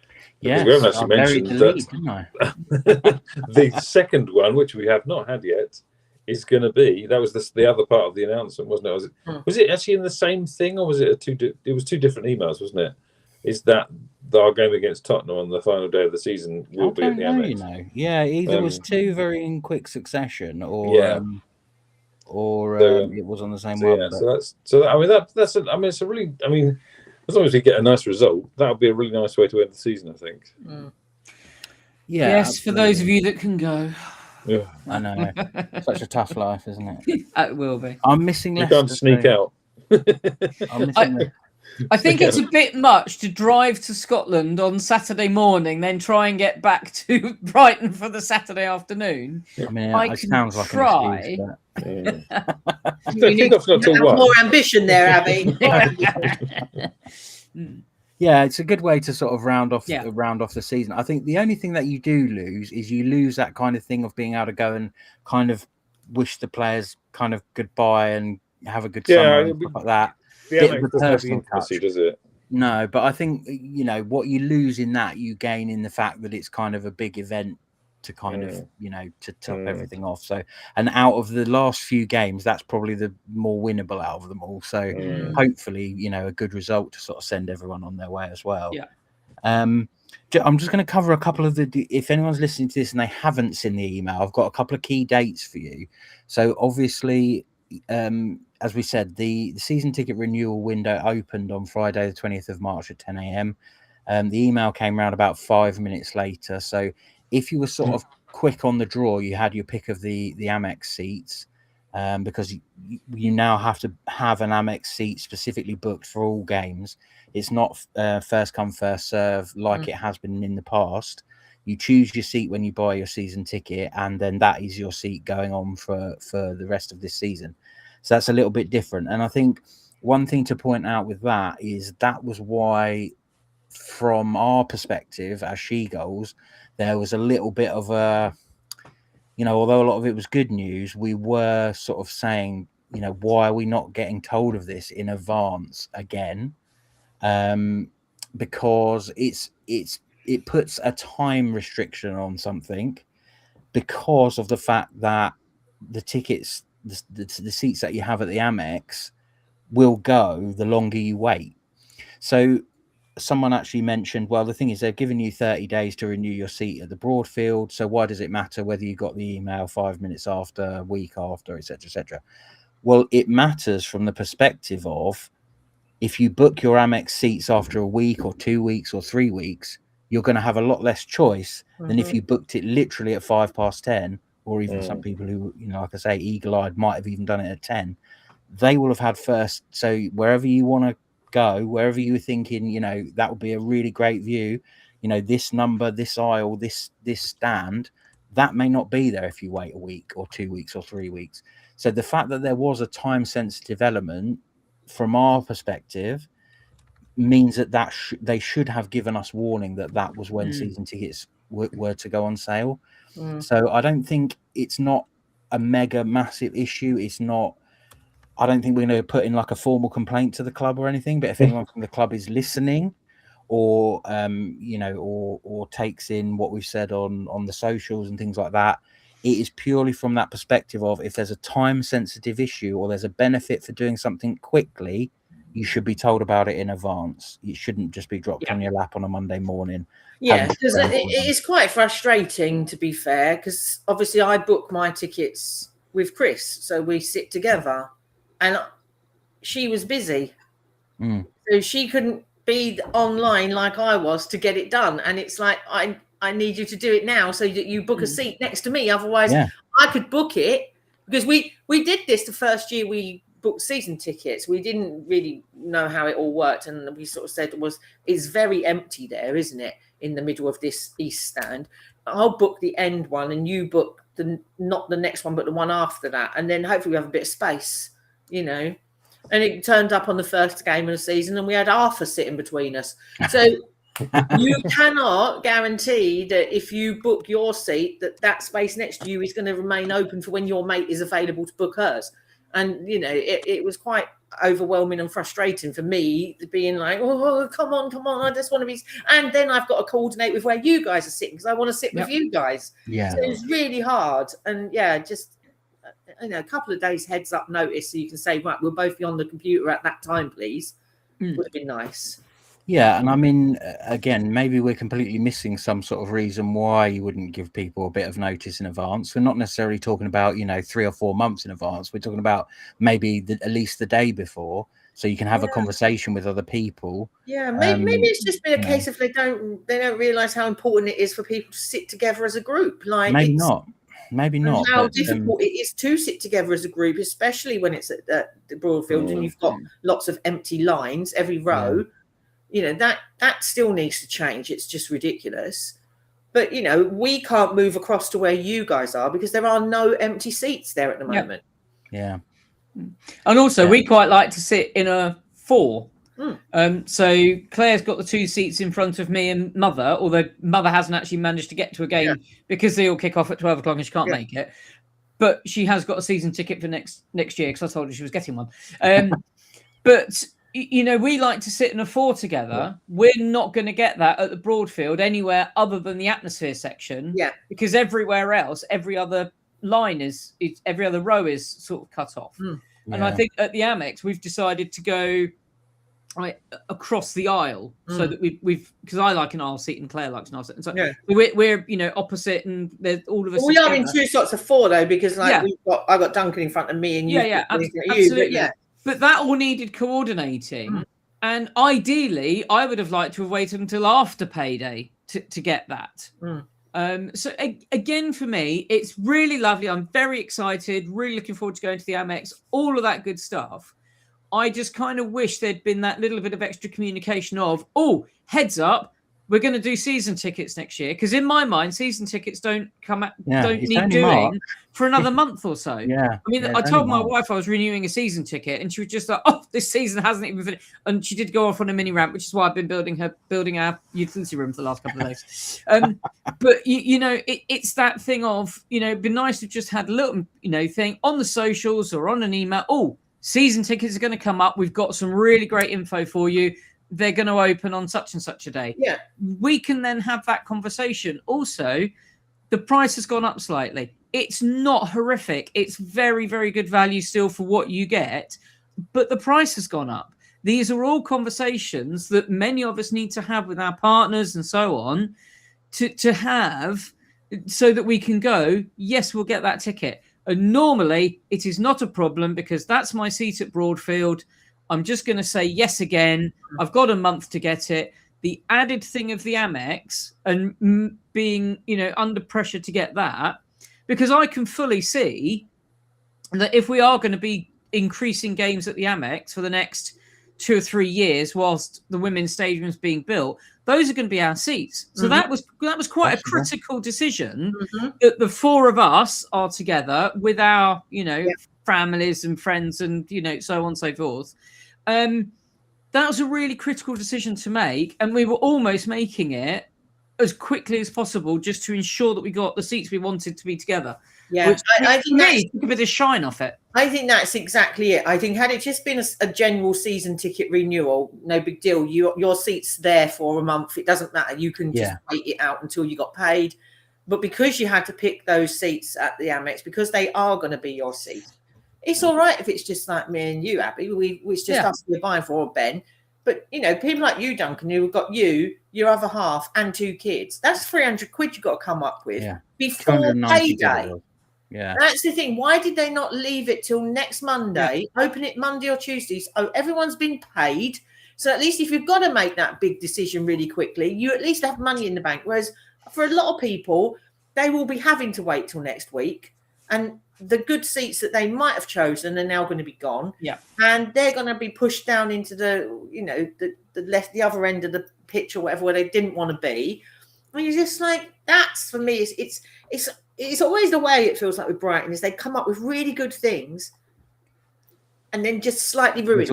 Yes, we haven't actually mentioned that the second one, which we have not had yet, is going to be, that was the other part of the announcement, wasn't it? Was it actually in the same thing, or was it it was 2 different emails, wasn't it? Is that our game against Tottenham on the final day of the season will be at the Amex? Either was 2 very in quick succession, or it was on the same one. It's a really, as long as we get a nice result, that would be a really nice way to end the season, I think. Yes, absolutely. For those of you that can go. Yeah, I know. Such a tough life, isn't it? It will be. I'm missing You Leicester. can't sneak out. I'm missing I think it's a bit much to drive to Scotland on Saturday morning, then try and get back to Brighton for the Saturday afternoon. I mean, I it can sounds like try. an excuse, You need Kick-off's not to till have what? more ambition there, Abby. yeah, it's a good way to sort of round off Yeah. the season. I think the only thing that you do lose is you lose that kind of thing of being able to go and kind of wish the players kind of goodbye and have a good summer and stuff like that. The Bit of Amex the doesn't have the personal intimacy, touch. does it? No, but I think, you know, what you lose in that, you gain in the fact that it's kind of a big event to kind of, you know, to top everything off. So, and out of the last few games, that's probably the more winnable out of them all. So hopefully, you know, a good result to sort of send everyone on their way as well. Yeah. I'm just going to cover a couple of if anyone's listening to this and they haven't seen the email, I've got a couple of key dates for you. So obviously, as we said, the season ticket renewal window opened on Friday, the 20th of March at 10 a.m. The email came around about 5 minutes later. So if you were sort of quick on the draw, you had your pick of the Amex seats, because you now have to have an Amex seat specifically booked for all games. It's not first come, first serve like it has been in the past. You choose your seat when you buy your season ticket, and then that is your seat going on for the rest of this season. So that's a little bit different. And I think one thing to point out with that is that was why, from our perspective as SheGulls, there was a little bit of a, you know, although a lot of it was good news, we were sort of saying, you know, why are we not getting told of this in advance again? Because it puts a time restriction on something, because of the fact that the tickets, the seats that you have at the Amex will go the longer you wait. So someone actually mentioned, well, the thing is they're giving you 30 days to renew your seat at the Broadfield. So why does it matter whether you got the email 5 minutes after, a week after, etc., etc.? Well, it matters from the perspective of, if you book your Amex seats after a week or 2 weeks or 3 weeks, you're going to have a lot less choice than if you booked it literally at 10:05, or even some people who, you know, like I say, eagle-eyed, might have even done it at 10. They will have had first. So wherever you want to go, wherever you were thinking, you know, that would be a really great view, you know, this number, this aisle, this stand, that may not be there if you wait a week or 2 weeks or 3 weeks. So the fact that there was a time-sensitive element, from our perspective, means that they should have given us warning that was when season tickets were to go on sale. So I don't think it's not a mega massive issue. It's not, I don't think we're going to put in like a formal complaint to the club or anything, but if anyone from the club is listening, or you know, or takes in what we've said on the socials and things like that, it is purely from that perspective of, if there's a time sensitive issue or there's a benefit for doing something quickly, you should be told about it in advance. It shouldn't just be dropped on your lap on a Monday morning. Yeah, because it is quite frustrating, to be fair, because obviously I book my tickets with Chris, so we sit together, and she was busy, so she couldn't be online like I was to get it done. And it's like, I need you to do it now so that you book a seat next to me. Otherwise, I could book it, because we did this the first year we booked season tickets. We didn't really know how it all worked, and we sort of said it's very empty there, isn't it, in the middle of this east stand. I'll book the end one and you book not the next one but the one after that, and then hopefully we have a bit of space, you know. And it turned up on the first game of the season and we had Arthur sitting between us. So you cannot guarantee that if you book your seat, that space next to you is going to remain open for when your mate is available to book hers. And, you know, it was quite overwhelming and frustrating for me, being like, oh, come on, I just want to be. And then I've got to coordinate with where you guys are sitting, because I want to sit with you guys. Yeah. So it was really hard. And yeah, just, you know, a couple of days heads up notice so you can say, right, we'll both be on the computer at that time, please. Would have been nice. Yeah, and I mean, again, maybe we're completely missing some sort of reason why you wouldn't give people a bit of notice in advance. We're not necessarily talking about, you know, 3 or 4 months in advance. We're talking about maybe at least the day before, so you can have a conversation with other people. Yeah, maybe it's just been a case of they don't realise how important it is for people to sit together as a group. Like, maybe not. maybe not. How But difficult it is to sit together as a group, especially when it's at the Broadfield and you've got lots of empty lines every row. You know, that still needs to change. It's just ridiculous. But, you know, we can't move across to where you guys are because there are no empty seats there at the moment. Yeah. And also, we quite like to sit in a 4. So Claire's got the 2 seats in front of me and Mother, although Mother hasn't actually managed to get to a game because they all kick off at 12 o'clock and she can't make it. But she has got a season ticket for next year because I told her she was getting one. But, you know, we like to sit in a 4 together. We're not going to get that at the Broadfield anywhere other than the atmosphere section. Because everywhere else, every other line every other row is sort of cut off. And I think at the Amex, we've decided to go across the aisle so that we've because I like an aisle seat and Claire likes an aisle seat, and so we're you know opposite, and there's all of us. We are in 2 sorts of 4 though, because like I got Duncan in front of me and you. Absolutely. But that all needed coordinating, and ideally, I would have liked to have waited until after payday to get that. So again, for me, it's really lovely. I'm very excited, really looking forward to going to the Amex, all of that good stuff. I just kind of wish there'd been that little bit of extra communication of, oh, heads up, we're going to do season tickets next year. Because in my mind, season tickets don't need doing for another month or so. I mean, I told my wife I was renewing a season ticket, and she was just like, oh, this season hasn't even finished. And she did go off on a mini rant, which is why I've been building our utility room for the last couple of days. But, you know, it's that thing of, you know, it'd be nice to just had a little, you know, thing on the socials or on an email. Oh, season tickets are going to come up. We've got some really great info for you. They're going to open on such and such a day. We can then have that conversation. Also, the price has gone up slightly. It's not horrific. It's very, very good value still for what you get, but the price has gone up. These are all conversations that many of us need to have with our partners and so on to have so that we can go, yes, we'll get that ticket. And normally it is not a problem because that's my seat at Broadfield. I'm just going to say yes again. I've got a month to get it. The added thing of the Amex and being, you know, under pressure to get that, because I can fully see that if we are going to be increasing games at the Amex for the next 2 or 3 years whilst the women's stadium is being built, those are going to be our seats. So that was quite a critical decision that the 4 of us are together with our, you know, families and friends and, you know, so on and so forth. That was a really critical decision to make, and we were almost making it as quickly as possible just to ensure that we got the seats we wanted to be together. Which I think that took a bit of shine off it. I think that's exactly it. I think had it just been a general season ticket renewal, no big deal. Your seat's there for a month. It doesn't matter. You can just wait it out until you got paid. But because you had to pick those seats at the Amex, because they are going to be your seat, it's all right if it's just like me and you, Abby. It's just us we're buying for, or Ben. But, you know, people like you, Duncan, who've got you, your other half, and 2 kids. That's 300 quid you've got to come up with before payday. That's the thing. Why did they not leave it till next Monday, open it Monday or Tuesday? So everyone's been paid. So at least if you've got to make that big decision really quickly, you at least have money in the bank. Whereas for a lot of people, they will be having to wait till next week. And the good seats that they might have chosen are now going to be gone. And they're going to be pushed down into the, you know, the other end of the pitch or whatever, where they didn't want to be. And you're just like, that's for me, it's always the way it feels like with Brighton is they come up with really good things and then just slightly ruin it.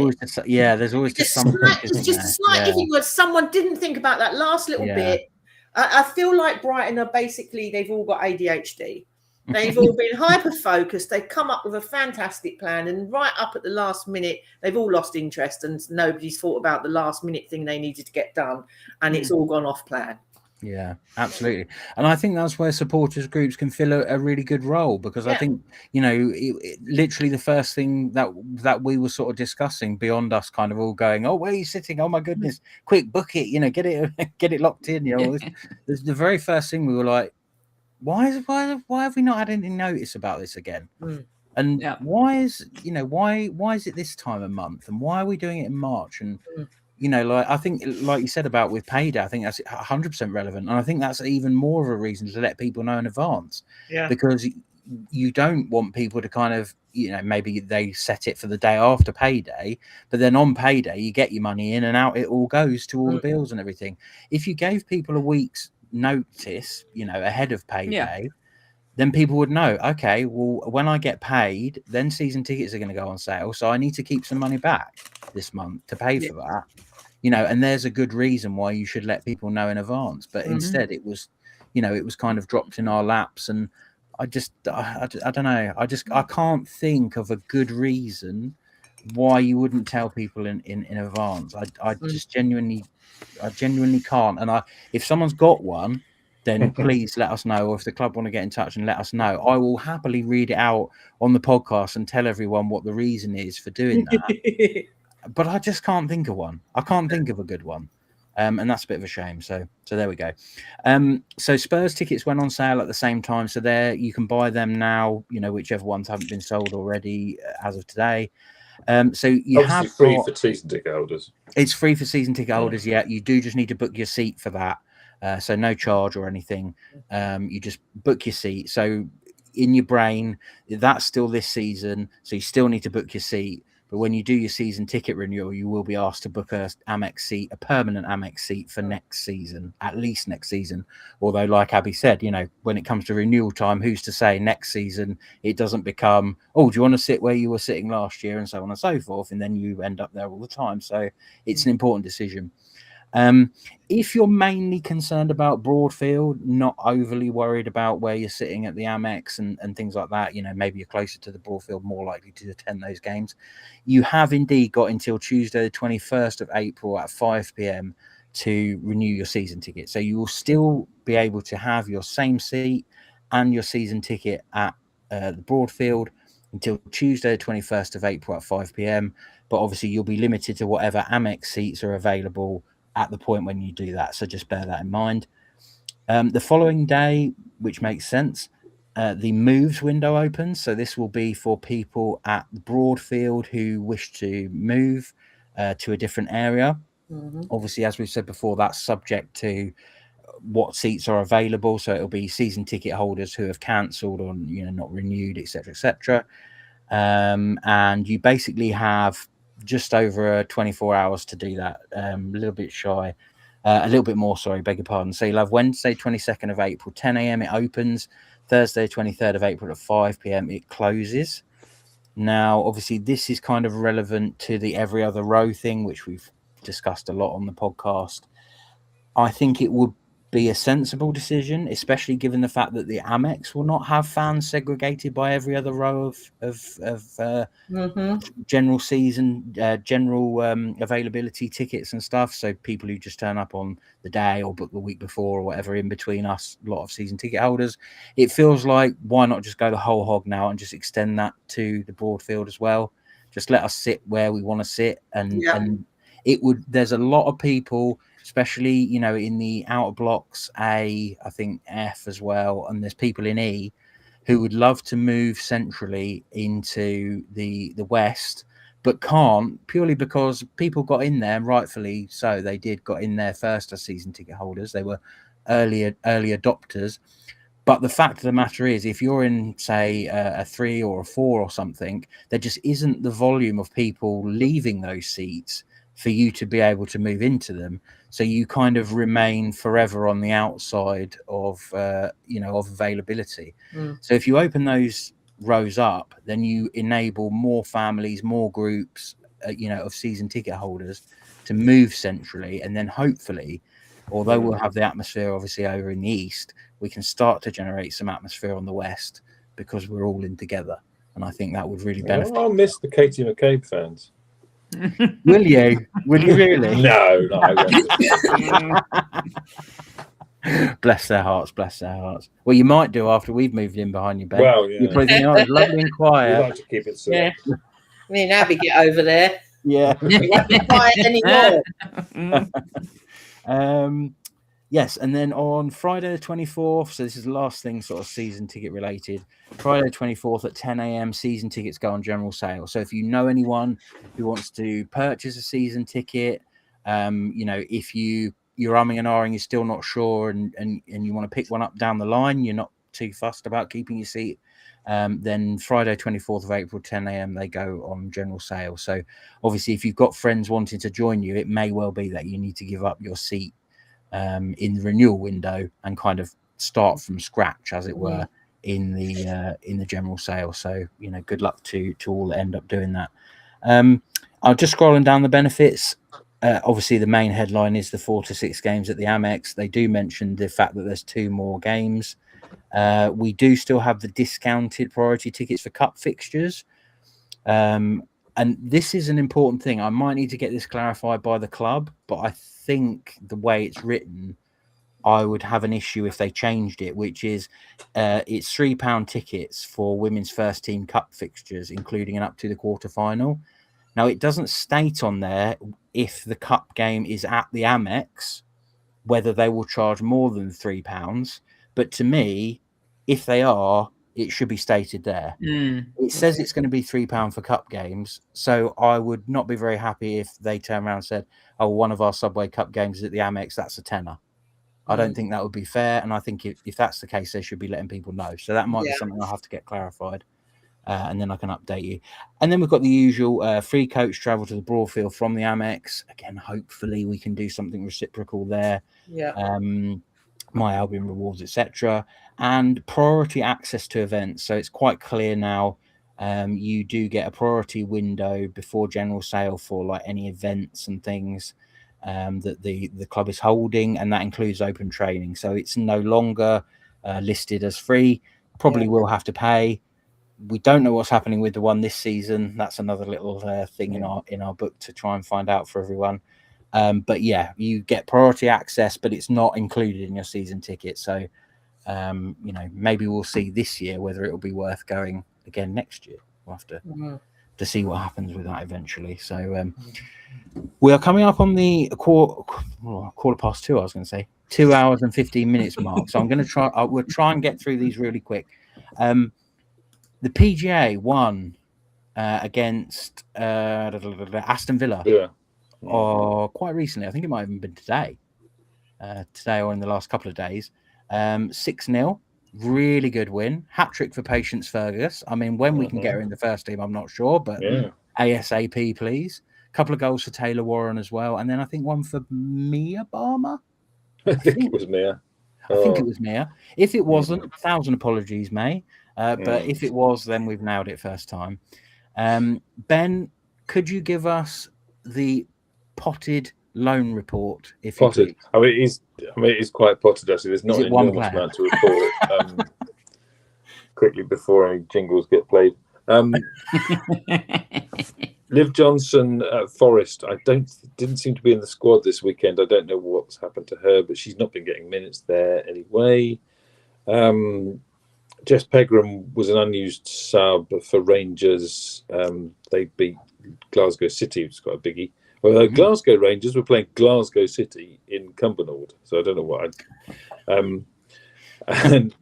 There's always just something. It's just a slight thing where someone didn't think about that last little bit. I feel like Brighton are basically, they've all got ADHD. They've all been hyper-focused. They've come up with a fantastic plan, and right up at the last minute, they've all lost interest, and nobody's thought about the last-minute thing they needed to get done, and it's all gone off plan. Yeah, absolutely. And I think that's where supporters groups can fill a really good role, because I think, you know, literally the first thing that we were sort of discussing beyond us kind of all going, oh, where are you sitting? Oh my goodness, quick, book it, you know, get it locked in. You know, this the very first thing we were like, why have we not had any notice about this again? And why is it this time of month, and why are we doing it in March? And you know, like I think, like you said about with payday, I think that's 100% relevant, and I think that's even more of a reason to let people know in advance, because you don't want people to kind of, you know, maybe they set it for the day after payday, but then on payday you get your money in and out, it all goes to all the bills and everything. If you gave people a week's notice, you know, ahead of payday, then people would know, okay, well, when I get paid, then season tickets are going to go on sale, so I need to keep some money back this month to pay for that, you know, and there's a good reason why you should let people know in advance. But instead it was, you know, it was kind of dropped in our laps, and I don't know, I can't think of a good reason why you wouldn't tell people in advance. I genuinely can't. And if someone's got one, then please let us know, or if the club want to get in touch and let us know, I will happily read it out on the podcast and tell everyone what the reason is for doing that. But I just can't think of one. I can't think of a good one. And that's a bit of a shame. So there we go. So Spurs tickets went on sale at the same time. So there you can buy them now, you know, whichever ones haven't been sold already as of today. So you obviously have free for season ticket holders. It's free for season ticket holders. Yeah, you do just need to book your seat for that. So no charge or anything. You just book your seat. So in your brain, that's still this season. So you still need to book your seat. But when you do your season ticket renewal, you will be asked to book a Amex seat, a permanent Amex seat for next season, at least next season. Although, like Abby said, you know, when it comes to renewal time, who's to say next season it doesn't become, oh, do you want to sit where you were sitting last year, and so on and so forth, and then you end up there all the time. So it's an important decision. If you're mainly concerned about Broadfield, not overly worried about where you're sitting at the Amex and things like that, you know, maybe you're closer to the Broadfield, more likely to attend those games. You have indeed got until Tuesday, the 21st of April at 5 p.m. to renew your season ticket. So you will still be able to have your same seat and your season ticket at the Broadfield until Tuesday, the 21st of April at 5 p.m. But obviously you'll be limited to whatever Amex seats are available at the point when you do that. So just bear that in mind. The following day, which makes sense, the moves window opens. So this will be for people at Broadfield who wish to move to a different area. Obviously, as we've said before, that's subject to what seats are available. So it'll be season ticket holders who have cancelled or, you know, not renewed, etc., etc. And you basically have just over 24 hours to do that. A little bit shy, a little bit more, sorry, beg your pardon. So you'll have Wednesday 22nd of April 10 a.m. it opens, Thursday 23rd of April at 5 p.m. it closes. Now obviously this is kind of relevant to the every other row thing, which we've discussed a lot on the podcast. I think it would be a sensible decision, especially given the fact that the Amex will not have fans segregated by every other row of general season, general availability tickets and stuff. So people who just turn up on the day or book the week before or whatever in between us, a lot of season ticket holders. It feels like, why not just go the whole hog now and just extend that to the Broadfield as well? Just let us sit where we want to sit, and it would. There's a lot of people, especially, you know, in the outer blocks A, I think F as well, and there's people in E who would love to move centrally into the West, but can't, purely because people got in there, rightfully so, they got in there first as season ticket holders. They were early adopters. But the fact of the matter is, if you're in, say, a 3 or a 4 or something, there just isn't the volume of people leaving those seats for you to be able to move into them. So you kind of remain forever on the outside of, of availability. So if you open those rows up, then you enable more families, more groups, of season ticket holders to move centrally. And then hopefully, although we'll have the atmosphere obviously over in the East, we can start to generate some atmosphere on the West because we're all in together. And I think that would really benefit. I'll miss the Katie McCabe fans. Will you? Will you really? No, I won't. Bless their hearts, bless their hearts. Well, you might do after we've moved in behind you, Ben. Well, yeah. You're probably thinking, oh, it's lovely and quiet. We like to keep it select. Yeah. Me and Abby get over there. Yeah. We won't be quiet anymore. Yes, and then on Friday the 24th, so this is the last thing sort of season ticket related, Friday the 24th at 10 a.m, season tickets go on general sale. So if you know anyone who wants to purchase a season ticket, You know, if you're umming and ahhing, you're still not sure, and you want to pick one up down the line, you're not too fussed about keeping your seat, then Friday 24th of April 10 a.m. they go on general sale. So obviously if you've got friends wanting to join you, it may well be that you need to give up your seat in the renewal window and kind of start from scratch, as it were, in the general sale. So, you know, good luck to all that end up doing that. I'm just scrolling down the benefits. Obviously the main headline is the 4 to 6 games at the Amex. They do mention the fact that there's 2 more games. We do still have the discounted priority tickets for cup fixtures. And this is an important thing. I might need to get this clarified by the club, but I think the way it's written, I would have an issue if they changed it, which is it's £3 tickets for women's first team cup fixtures, including and up to the quarterfinal. Now, it doesn't state on there if the cup game is at the Amex, whether they will charge more than £3. But to me, if they are, it should be stated there. It says it's going to be £3 for cup games. So I would not be very happy if they turn around and said, oh, one of our Subway Cup games is at the Amex, that's a tenner. I don't think that would be fair. And I think if that's the case, they should be letting people know. So that might be something I'll have to get clarified. And then I can update you. And then we've got the usual free coach travel to the Broadfield from the Amex. Again, hopefully we can do something reciprocal there. My Albion rewards, etc. And priority access to events. So it's quite clear now. You do get a priority window before general sale for like any events and things that the club is holding, and that includes open training. So it's no longer listed as free. Probably will have to pay. We don't know what's happening with the one this season. That's another little thing in our book to try and find out for everyone. But yeah, you get priority access, but it's not included in your season ticket. So, you know, maybe we'll see this year whether it will be worth going again next year. We'll have to see what happens with that eventually. So we are coming up on the quarter past 2. I was going to say 2 hours and 15 minutes mark. So I'm going to try. We'll try and get through these really quick. The PGA won against Aston Villa. Or quite recently, I think it might have even been today or in the last couple of days. 6-0, really good win. Hat trick for Patience Fergus. I mean, when we can get her in the first team, I'm not sure, but ASAP, please. A couple of goals for Taylor Warren as well, and then I think one for Mia Barmer. I think it was Mia. I think it was Mia. If it wasn't, 1,000 apologies, May. But if it was, then we've nailed it first time. Ben, could you give us the potted loan report? If potted, I mean, it is quite potted actually. There's not an enormous amount to report. Quickly before any jingles get played. Liv Johnson at Forest. Didn't seem to be in the squad this weekend. I don't know what's happened to her, but she's not been getting minutes there anyway. Jess Pegram was an unused sub for Rangers. They beat Glasgow City, which is quite a biggie. Although Glasgow Rangers were playing Glasgow City in Cumbernauld, so I don't know what.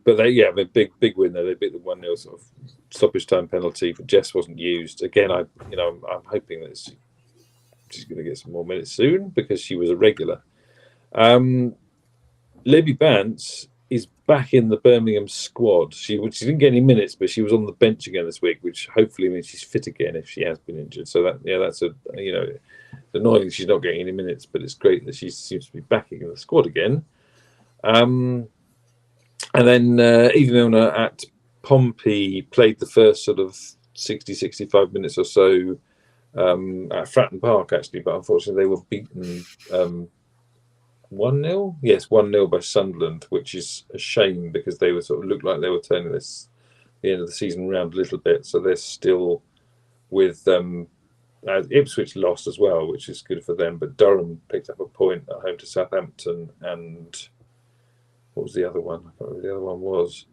But they, big win there. They beat the 1-0 sort of stoppage time penalty, but Jess wasn't used again. I'm hoping that she's going to get some more minutes soon because she was a regular. Libby Bance is back in the Birmingham squad. She didn't get any minutes, but she was on the bench again this week, which hopefully means she's fit again if she has been injured. So that's annoying she's not getting any minutes, but it's great that she seems to be back in the squad again. And then Evie Milner at Pompey played the first sort of 60-65 minutes or so at Fratton Park actually, but unfortunately they were beaten 1-0? Yes, 1-0 by Sunderland, which is a shame because they looked like they were turning the end of the season around a little bit. So they're still with Ipswich lost as well, which is good for them. But Durham picked up a point at home to Southampton, and what was the other one? I can't remember what the other one was.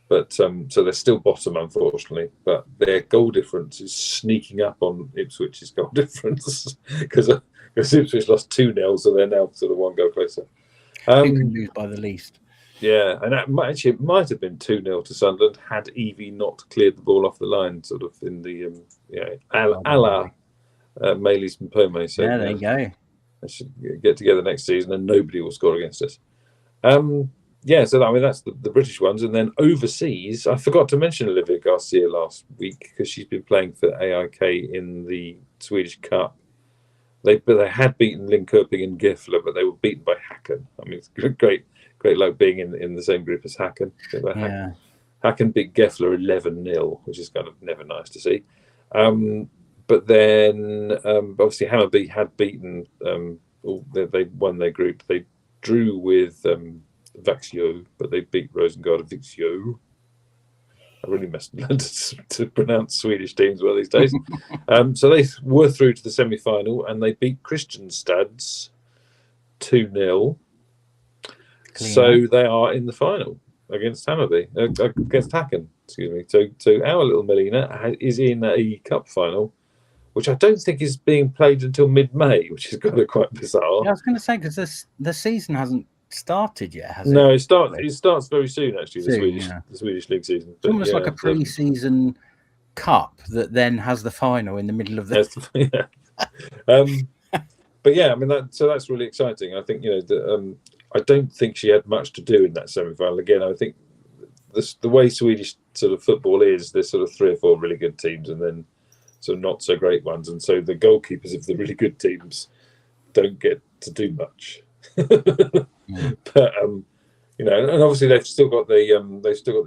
But so they're still bottom, unfortunately. But their goal difference is sneaking up on Ipswich's goal difference because Ipswich lost 2-0, so they're now sort of one goal closer. Who can lose by the least? Yeah, and it might have been 2-0 to Sunderland had Evie not cleared the ball off the line, sort of in the a la Maylis Mpome. So there you go. They should get together next season, and nobody will score against us. Yeah, so I mean that's the British ones, and then overseas, I forgot to mention Olivia Garcia last week because she's been playing for AIK in the Swedish Cup. They had beaten Linköping and Gefle, but they were beaten by Häcken. I mean, it's great luck being in the same group as Häcken. Yeah. Häcken beat Gefle 11-0, which is kind of never nice to see. But then obviously Hammarby had beaten. They won their group. They drew with Växjö, but they beat Rosengård and Växjö. I really must learn to pronounce Swedish teams well these days. So they were through to the semi-final, and they beat Kristianstads 2-0. So they are in the final against Hammarby, against Häcken. Excuse me. So our little Melina is in a cup final, which I don't think is being played until mid-May, which is kind of quite bizarre. Yeah, I was going to say because the season hasn't started yet, has it? No, it starts very soon. Actually, the Swedish league season. It's almost like a pre-season cup that then has the final in the middle of the. But yeah, I mean that's really exciting. I think I don't think she had much to do in that semi-final. Again, I think the way Swedish sort of football is, there's sort of 3 or 4 really good teams, and then sort of not so great ones, and so the goalkeepers of the really good teams don't get to do much. But and obviously they've still got the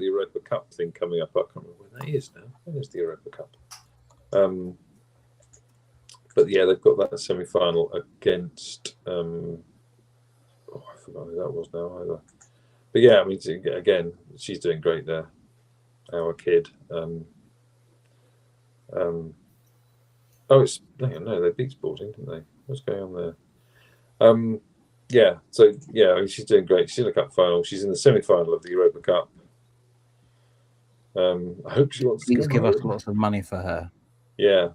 Europa Cup thing coming up. I can't remember when that is now. When is the Europa Cup? But yeah, they've got that semi-final against. I forgot who that was now either. But yeah, I mean, again, she's doing great there. Our kid. They beat Sporting, didn't they? What's going on there? Yeah, so yeah, I mean, she's doing great. She's in the cup final. She's in the semi-final of the Europa Cup. I hope she wants to give us lots of money for her. Yeah.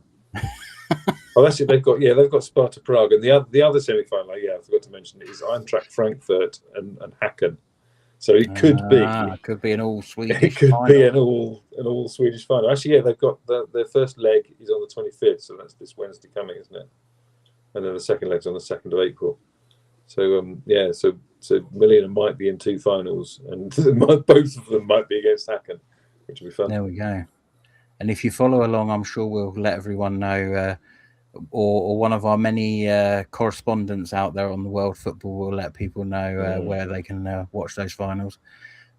Oh, that's it. They've got Sparta Prague, and the other semi-final. I forgot to mention is Eintracht Frankfurt and Häcken. So it could be an all Swedish. It could be an all Swedish final. Actually, yeah, they've got their first leg is on the 25th, so that's this Wednesday coming, isn't it? And then the second leg's on the 2nd of April. So so Melina might be in 2 finals, and both of them might be against Häcken, which will be fun. There we go. And if you follow along, I'm sure we'll let everyone know, or one of our many correspondents out there on the world football will let people know where they can watch those finals.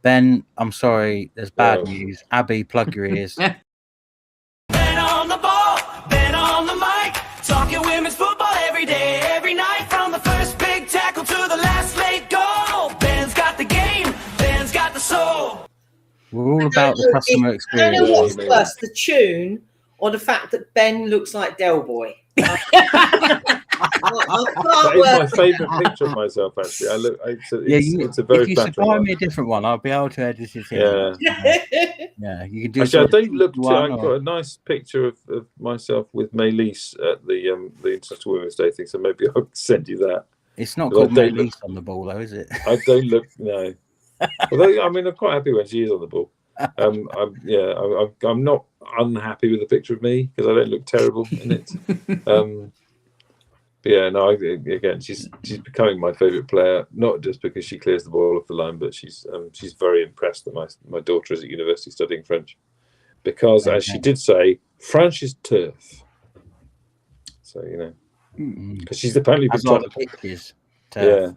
Ben, I'm sorry, there's bad news. Abby, plug your ears. Ben on the ball, Ben on the mic, talking women's football every day, every night, from the first big tackle to the last late goal. Ben's got the game, Ben's got the soul. We're all about the customer experience. I don't know what's worse, the tune or the fact that Ben looks like Del Boy. That is my favourite picture of myself. Actually, it's a very. If you supply me a different one, I'll be able to edit it in. Yeah, you can do. Actually, I don't look. I've got a nice picture of myself with Maylise at the International Women's Day thing, so maybe I'll send you that. It's not called Maylise on the ball, though, is it? I don't look. No. Although, I mean, I'm quite happy when she is on the ball. I'm not unhappy with the picture of me because I don't look terrible in it. But yeah, no. Again, she's becoming my favourite player, not just because she clears the ball off the line, but she's very impressed that my daughter is at university studying French, because as she did say, French is tough. So because she's apparently been trying to.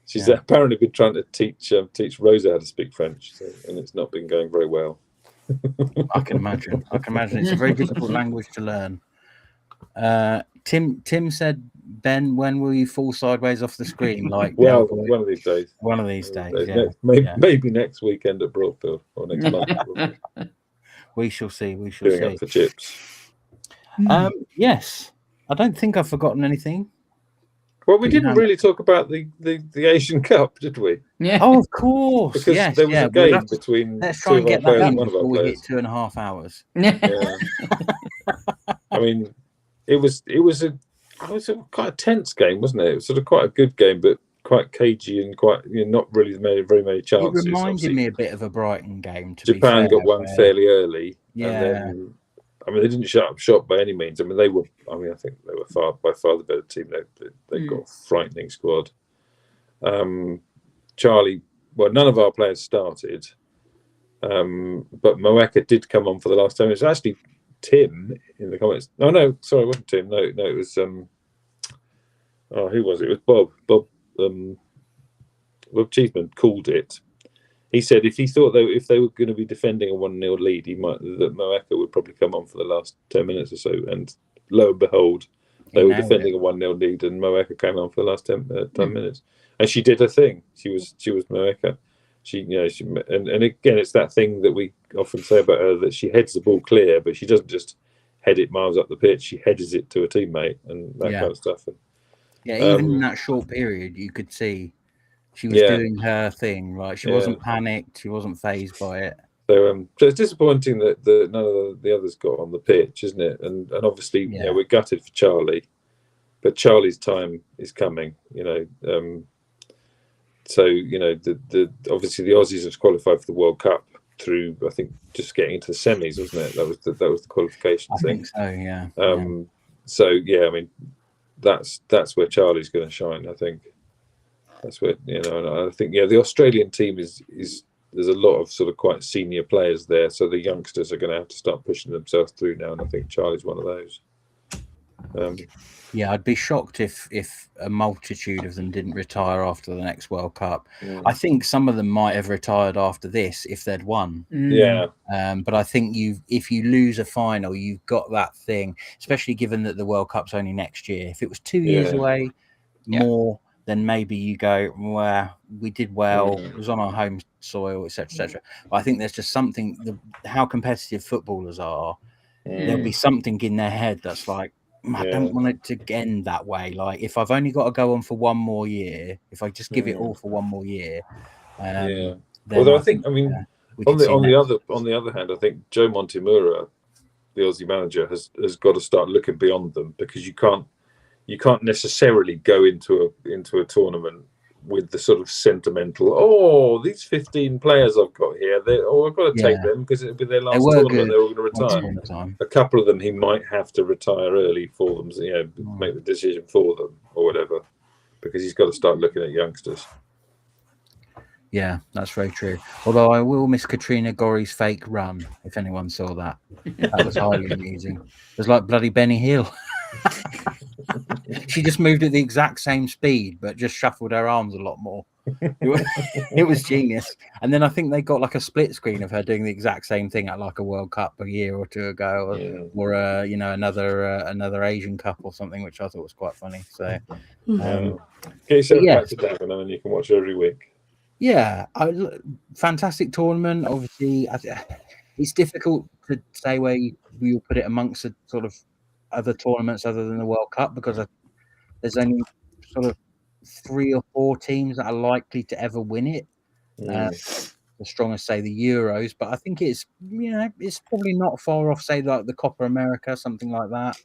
She's apparently been trying to teach Rosa how to speak French, and it's not been going very well. I can imagine. It's a very difficult language to learn. Tim said, Ben, when will you fall sideways off the screen? Like, well, one of these days. One of these days. Yeah. Maybe next weekend at Broadfield or next month. We shall see. Doing up for chips. Yes. I don't think I've forgotten anything. Well, we didn't really talk about the Asian Cup, did we? Yeah. Oh, of course. Because there was a game between let's try and get that in before we hit 2.5 hours. Yeah. I mean, it was a quite a tense game, wasn't it? It was sort of quite a good game, but quite cagey and quite not really very many chances. It reminded me a bit of a Brighton game. Japan got one fairly early. Yeah. And then I mean, they didn't shut up shop by any means. I mean, they were. I mean, I think they were by far the better team. They've got a frightening squad. Charlie. Well, none of our players started, but Moeka did come on for the last time. It was actually Tim in the comments. Oh no, sorry, it wasn't Tim. No, it was. Oh, who was it? It was Bob. Bob Cheeseman called it. He said if he thought if they were going to be defending a 1-0 lead, that Moeka would probably come on for the last 10 minutes or so. And lo and behold, they were defending a 1-0 lead, and Moeka came on for the last 10 minutes. And she did her thing. She was Moeka. And again, it's that thing that we often say about her, that she heads the ball clear, but she doesn't just head it miles up the pitch. She heads it to a teammate and that kind of stuff. And, even in that short period, you could see she was doing her thing. Like she wasn't panicked. She wasn't fazed by it. So it's disappointing that none of the others got on the pitch, isn't it? And obviously, we're gutted for Charlie, but Charlie's time is coming. So obviously the Aussies have qualified for the World Cup through, I think, just getting into the semis, wasn't it? That was the qualification thing. I think so. Yeah. So I mean, that's where Charlie's going to shine. I think that's where and I think the Australian team is there's a lot of sort of quite senior players there, so the youngsters are going to have to start pushing themselves through now, and I think Charlie's one of those. I'd be shocked if a multitude of them didn't retire after the next World Cup. I think some of them might have retired after this if they'd won. But I think if you lose a final, you've got that thing, especially given that the World Cup's only next year. If it was 2 years away more, then maybe you go, well, we did well. It was on our home soil, etc., etc. But I think there's just something, how competitive footballers are. There'll be something in their head that's like, I don't want it to end that way. Like if I've only got to go on for one more year, if I just give it all for one more year. Although I think, on the other hand, I think Joe Montemurro, the Aussie manager, has got to start looking beyond them, because you can't necessarily go into a tournament with the sort of sentimental, these 15 players I've got here, I've got to take them because it'll be their last tournament. They're all going to retire. A couple of them he might have to retire early for them, make the decision for them or whatever, because he's got to start looking at youngsters. Yeah, that's very true. Although I will miss Katrina Gorry's fake run, if anyone saw that. That was highly amusing. It was like bloody Benny Hill. She just moved at the exact same speed, but just shuffled her arms a lot more. It was genius. And then I think they got like a split screen of her doing the exact same thing at like a World Cup a year or two ago, or another Asian Cup or something, which I thought was quite funny. So, get yourself back to Dagenham and you can watch it every week. Yeah, fantastic tournament. Obviously, it's difficult to say where you'll put it amongst the sort of other tournaments other than the World Cup, because there's only sort of 3 or 4 teams that are likely to ever win it. As strong as, say, the Euros, but I think it's probably not far off, say, like the Copa America, something like that.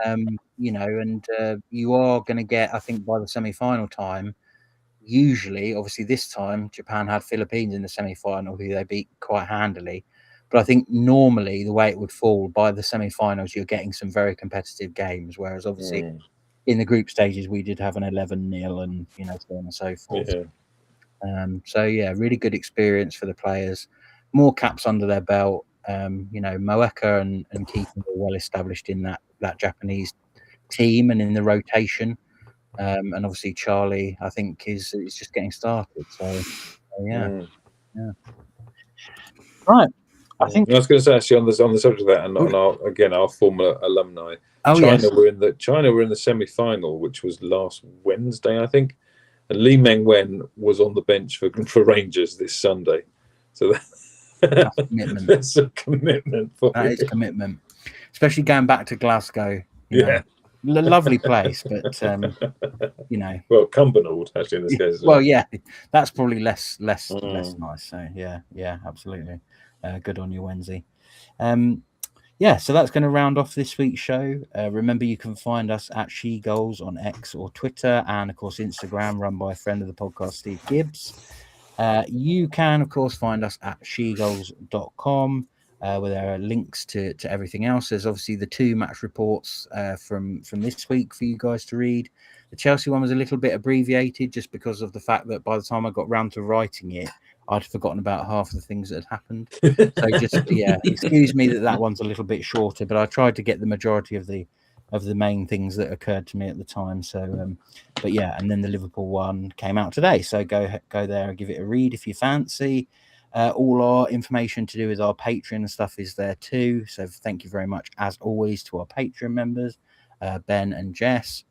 And you are going to get, I think, by the semi-final time. Usually, obviously, this time Japan had Philippines in the semi-final, who they beat quite handily. But I think normally the way it would fall, by the semi-finals, you're getting some very competitive games. Whereas obviously in the group stages, we did have an 11-0 and, so on and so forth. Really good experience for the players. More caps under their belt. Moeka and Keaton were well established in that Japanese team and in the rotation. And obviously Charlie, I think, is just getting started. So, Right. I was going to say, actually, on the subject of that, and on our former alumni, China were in the semi-final, which was last Wednesday, I think, and Lee Meng-wen was on the bench for Rangers this Sunday. So that's commitment. That's a commitment. That is commitment, especially going back to Glasgow. Lovely place, but well, Cumbernauld actually in this case. Well, that's probably less nice. So absolutely. Good on you, Wednesday. So that's going to round off this week's show. Remember, you can find us at SheGulls on X or Twitter, and of course Instagram, run by a friend of the podcast, Steve Gibbs. You can, of course, find us at SheGulls.com. where there are links to everything else. There's obviously the 2 match reports from this week for you guys to read. The Chelsea one was a little bit abbreviated just because of the fact that by the time I got round to writing it, I'd forgotten about half of the things that had happened. So just excuse me that one's a little bit shorter, but I tried to get the majority of the main things that occurred to me at the time. So but yeah, and then the Liverpool one came out today, so go there and give it a read if you fancy. All our information to do with our Patreon and stuff is there too, so thank you very much as always to our Patreon members, Ben and Jess.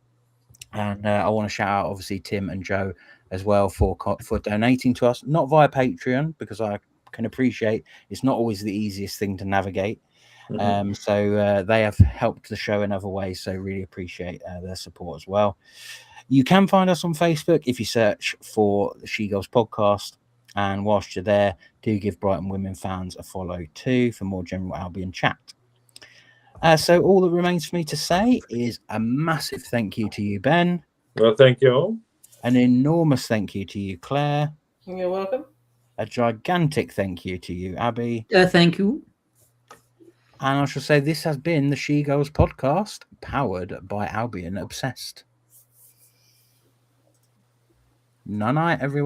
And I want to shout out obviously Tim and Joe as well for donating to us, not via Patreon, because I can appreciate it's not always the easiest thing to navigate. So they have helped the show in other ways, so really appreciate their support as well. You can find us on Facebook if you search for the SheGulls podcast, and whilst you're there, do give Brighton Women fans a follow too for more general Albion chat. So all that remains for me to say is a massive thank you to you, Ben. Well, thank you all. An enormous thank you to you, Claire. You're welcome. A gigantic thank you to you, Abby. Thank you. And I shall say this has been the SheGulls podcast, powered by Albion Obsessed. Night, everyone.